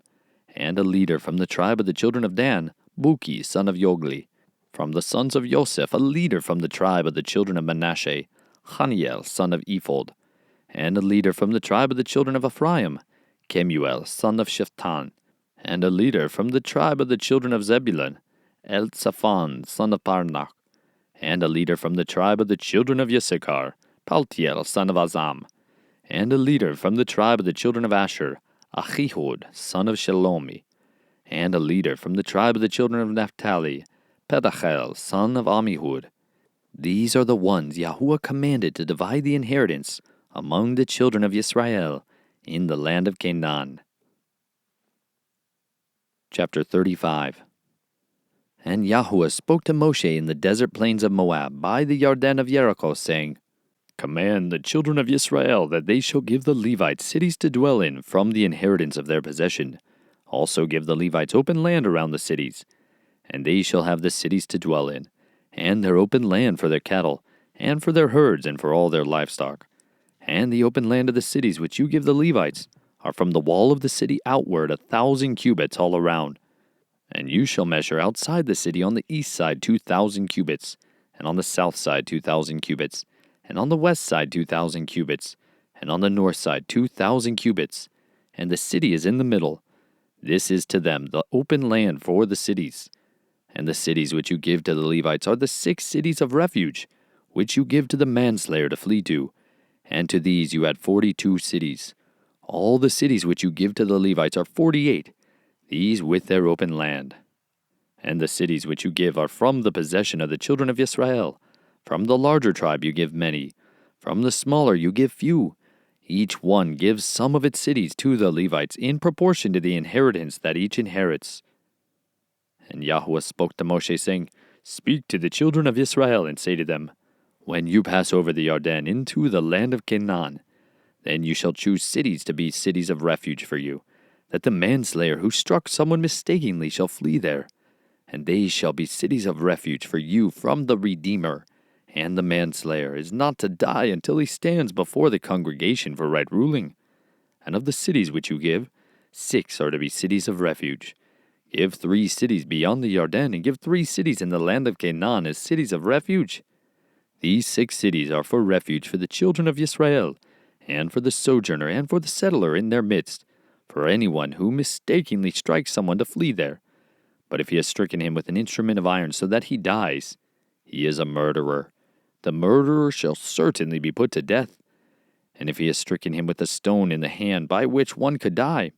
S1: And a leader from the tribe of the children of Dan, Buki son of Yogli. From the sons of Joseph, a leader from the tribe of the children of Manasseh, Haniel son of Ephod. And a leader from the tribe of the children of Ephraim, Kemuel son of Shephan. And a leader from the tribe of the children of Zebulun, Elzaphan son of Parnach. And a leader from the tribe of the children of Issachar, Paltiel son of Azam. And a leader from the tribe of the children of Asher, Achihud son of Shelomi. And a leader from the tribe of the children of Naphtali, Pedachel son of Ammihud. These are the ones Yahuah commanded to divide the inheritance among the children of Israel in the land of Canaan. Chapter 35. And Yahuah spoke to Moshe in the desert plains of Moab by the Yarden of Jericho, saying, Command the children of Israel that they shall give the Levites cities to dwell in from the inheritance of their possession. Also give the Levites open land around the cities, and they shall have the cities to dwell in, and their open land for their cattle, and for their herds, and for all their livestock. And the open land of the cities which you give the Levites are from the wall of the city outward 1,000 cubits all around. And you shall measure outside the city on the east side 2,000 cubits, and on the south side 2,000 cubits, and on the west side 2,000 cubits, and on the north side 2,000 cubits. And the city is in the middle. This is to them the open land for the cities. And the cities which you give to the Levites are the 6 cities of refuge, which you give to the manslayer to flee to. And to these you add 42 cities. All the cities which you give to the Levites are 48, these with their open land. And the cities which you give are from the possession of the children of Israel. From the larger tribe you give many, from the smaller you give few. Each one gives some of its cities to the Levites in proportion to the inheritance that each inherits. And Yahuah spoke to Moshe, saying, Speak to the children of Israel, and say to them, When you pass over the Yarden into the land of Canaan, then you shall choose cities to be cities of refuge for you, that the manslayer who struck someone mistakenly shall flee there. And they shall be cities of refuge for you from the Redeemer. And the manslayer is not to die until he stands before the congregation for right ruling. And of the cities which you give, 6 are to be cities of refuge. Give 3 cities beyond the Yarden, and give 3 cities in the land of Canaan as cities of refuge. These 6 cities are for refuge for the children of Israel, and for the sojourner and for the settler in their midst, for anyone who mistakenly strikes someone to flee there. But if he has stricken him with an instrument of iron so that he dies, he is a murderer. The murderer shall certainly be put to death. And if he has stricken him with a stone in the hand by which one could die,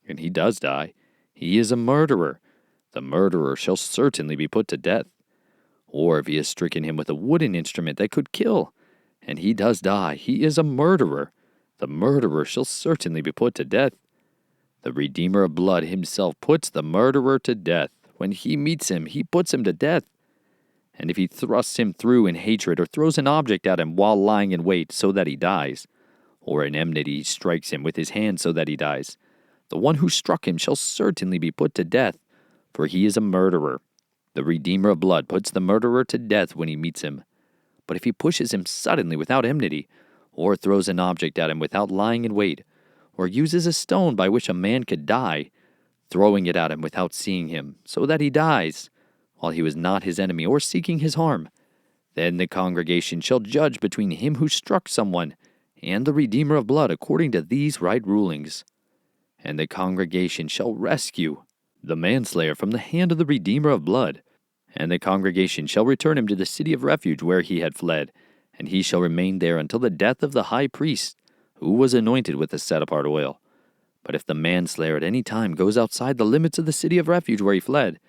S1: and he does die, he is a murderer. The murderer shall certainly be put to death. Or if he has stricken him with a wooden instrument that could kill, and he does die, he is a murderer. The murderer shall certainly be put to death. The Redeemer of blood himself puts the murderer to death. When he meets him, he puts him to death. And if he thrusts him through in hatred, or throws an object at him while lying in wait so that he dies, or in enmity strikes him with his hand so that he dies, the one who struck him shall certainly be put to death, for he is a murderer. The Redeemer of blood puts the murderer to death when he meets him. But if he pushes him suddenly without enmity, or throws an object at him without lying in wait, or uses a stone by which a man could die, throwing it at him without seeing him, so that he dies, while he was not his enemy or seeking his harm, then the congregation shall judge between him who struck someone and the Redeemer of blood according to these right rulings. And the congregation shall rescue the manslayer from the hand of the Redeemer of blood, and the congregation shall return him to the city of refuge where he had fled, and he shall remain there until the death of the high priest, who was anointed with the set-apart oil. But if the manslayer at any time goes outside the limits of the city of refuge where he fled,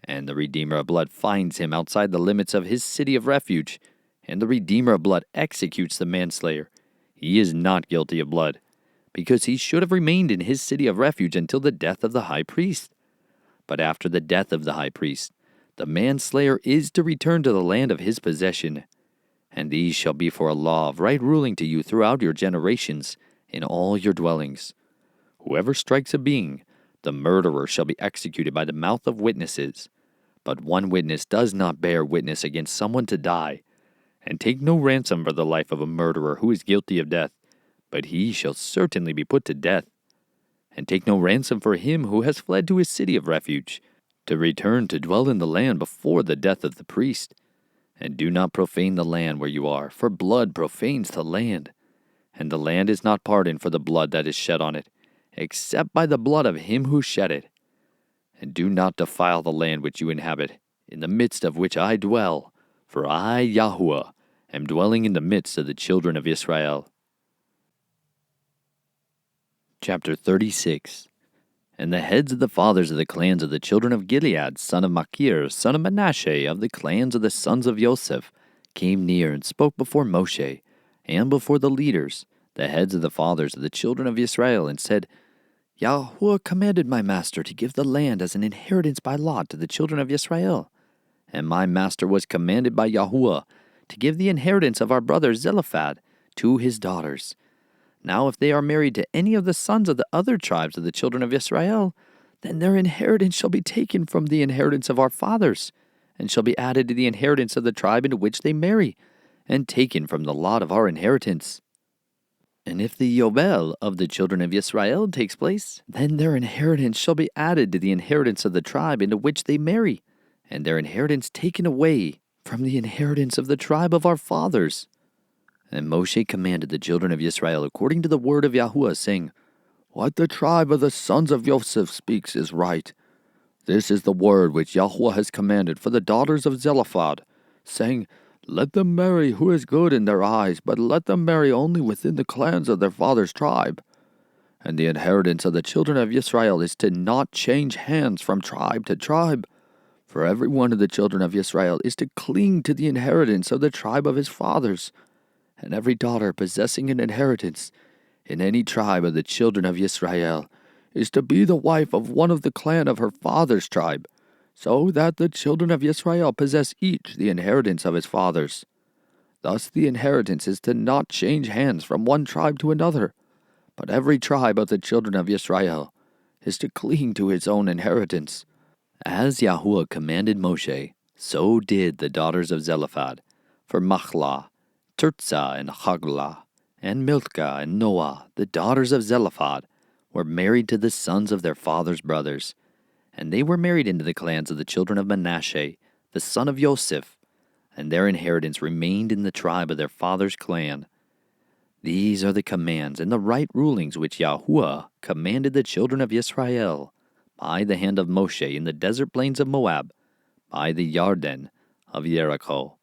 S1: and the Redeemer of blood finds him outside the limits of his city of refuge, and the Redeemer of blood executes the manslayer, he is not guilty of blood, because he should have remained in his city of refuge until the death of the high priest. But after the death of the high priest, the manslayer is to return to the land of his possession. And these shall be for a law of right ruling to you throughout your generations in all your dwellings. Whoever strikes a being, the murderer shall be executed by the mouth of witnesses. But one witness does not bear witness against someone to die. And take no ransom for the life of a murderer who is guilty of death, but he shall certainly be put to death. And take no ransom for him who has fled to his city of refuge, to return to dwell in the land before the death of the priest. And do not profane the land where you are, for blood profanes the land. And the land is not pardoned for the blood that is shed on it, except by the blood of him who shed it. And do not defile the land which you inhabit, in the midst of which I dwell, for I, Yahuah, am dwelling in the midst of the children of Israel. Chapter 36. And the heads of the fathers of the clans of the children of Gilead, son of Machir, son of Manasseh, of the clans of the sons of Joseph, came near and spoke before Moshe, and before the leaders, the heads of the fathers of the children of Israel, and said, Yahuah commanded my master to give the land as an inheritance by lot to the children of Israel. And my master was commanded by Yahuah to give the inheritance of our brother Zelophehad to his daughters. Now if they are married to any of the sons of the other tribes of the children of Israel, then their inheritance shall be taken from the inheritance of our fathers, and shall be added to the inheritance of the tribe into which they marry, and taken from the lot of our inheritance. And if the Yobel of the children of Israel takes place, then their inheritance shall be added to the inheritance of the tribe into which they marry, and their inheritance taken away from the inheritance of the tribe of our fathers. And Moshe commanded the children of Israel according to the word of Yahuah, saying, What the tribe of the sons of Joseph speaks is right. This is the word which Yahuah has commanded for the daughters of Zelophehad, saying, Let them marry who is good in their eyes, but let them marry only within the clans of their father's tribe. And the inheritance of the children of Israel is to not change hands from tribe to tribe. For every one of the children of Israel is to cling to the inheritance of the tribe of his fathers. And every daughter possessing an inheritance in any tribe of the children of Israel is to be the wife of one of the clan of her father's tribe, so that the children of Israel possess each the inheritance of his fathers. Thus the inheritance is to not change hands from one tribe to another, but every tribe of the children of Israel is to cling to its own inheritance. As Yahuah commanded Moshe, so did the daughters of Zelophehad, for Machlah, Tirzah, and Haglah, and Milcah, and Noah, the daughters of Zelophehad, were married to the sons of their father's brothers. And they were married into the clans of the children of Manasseh, the son of Joseph, and their inheritance remained in the tribe of their father's clan. These are the commands and the right rulings which Yahuah commanded the children of Israel by the hand of Moshe in the desert plains of Moab, by the Yarden of Jericho.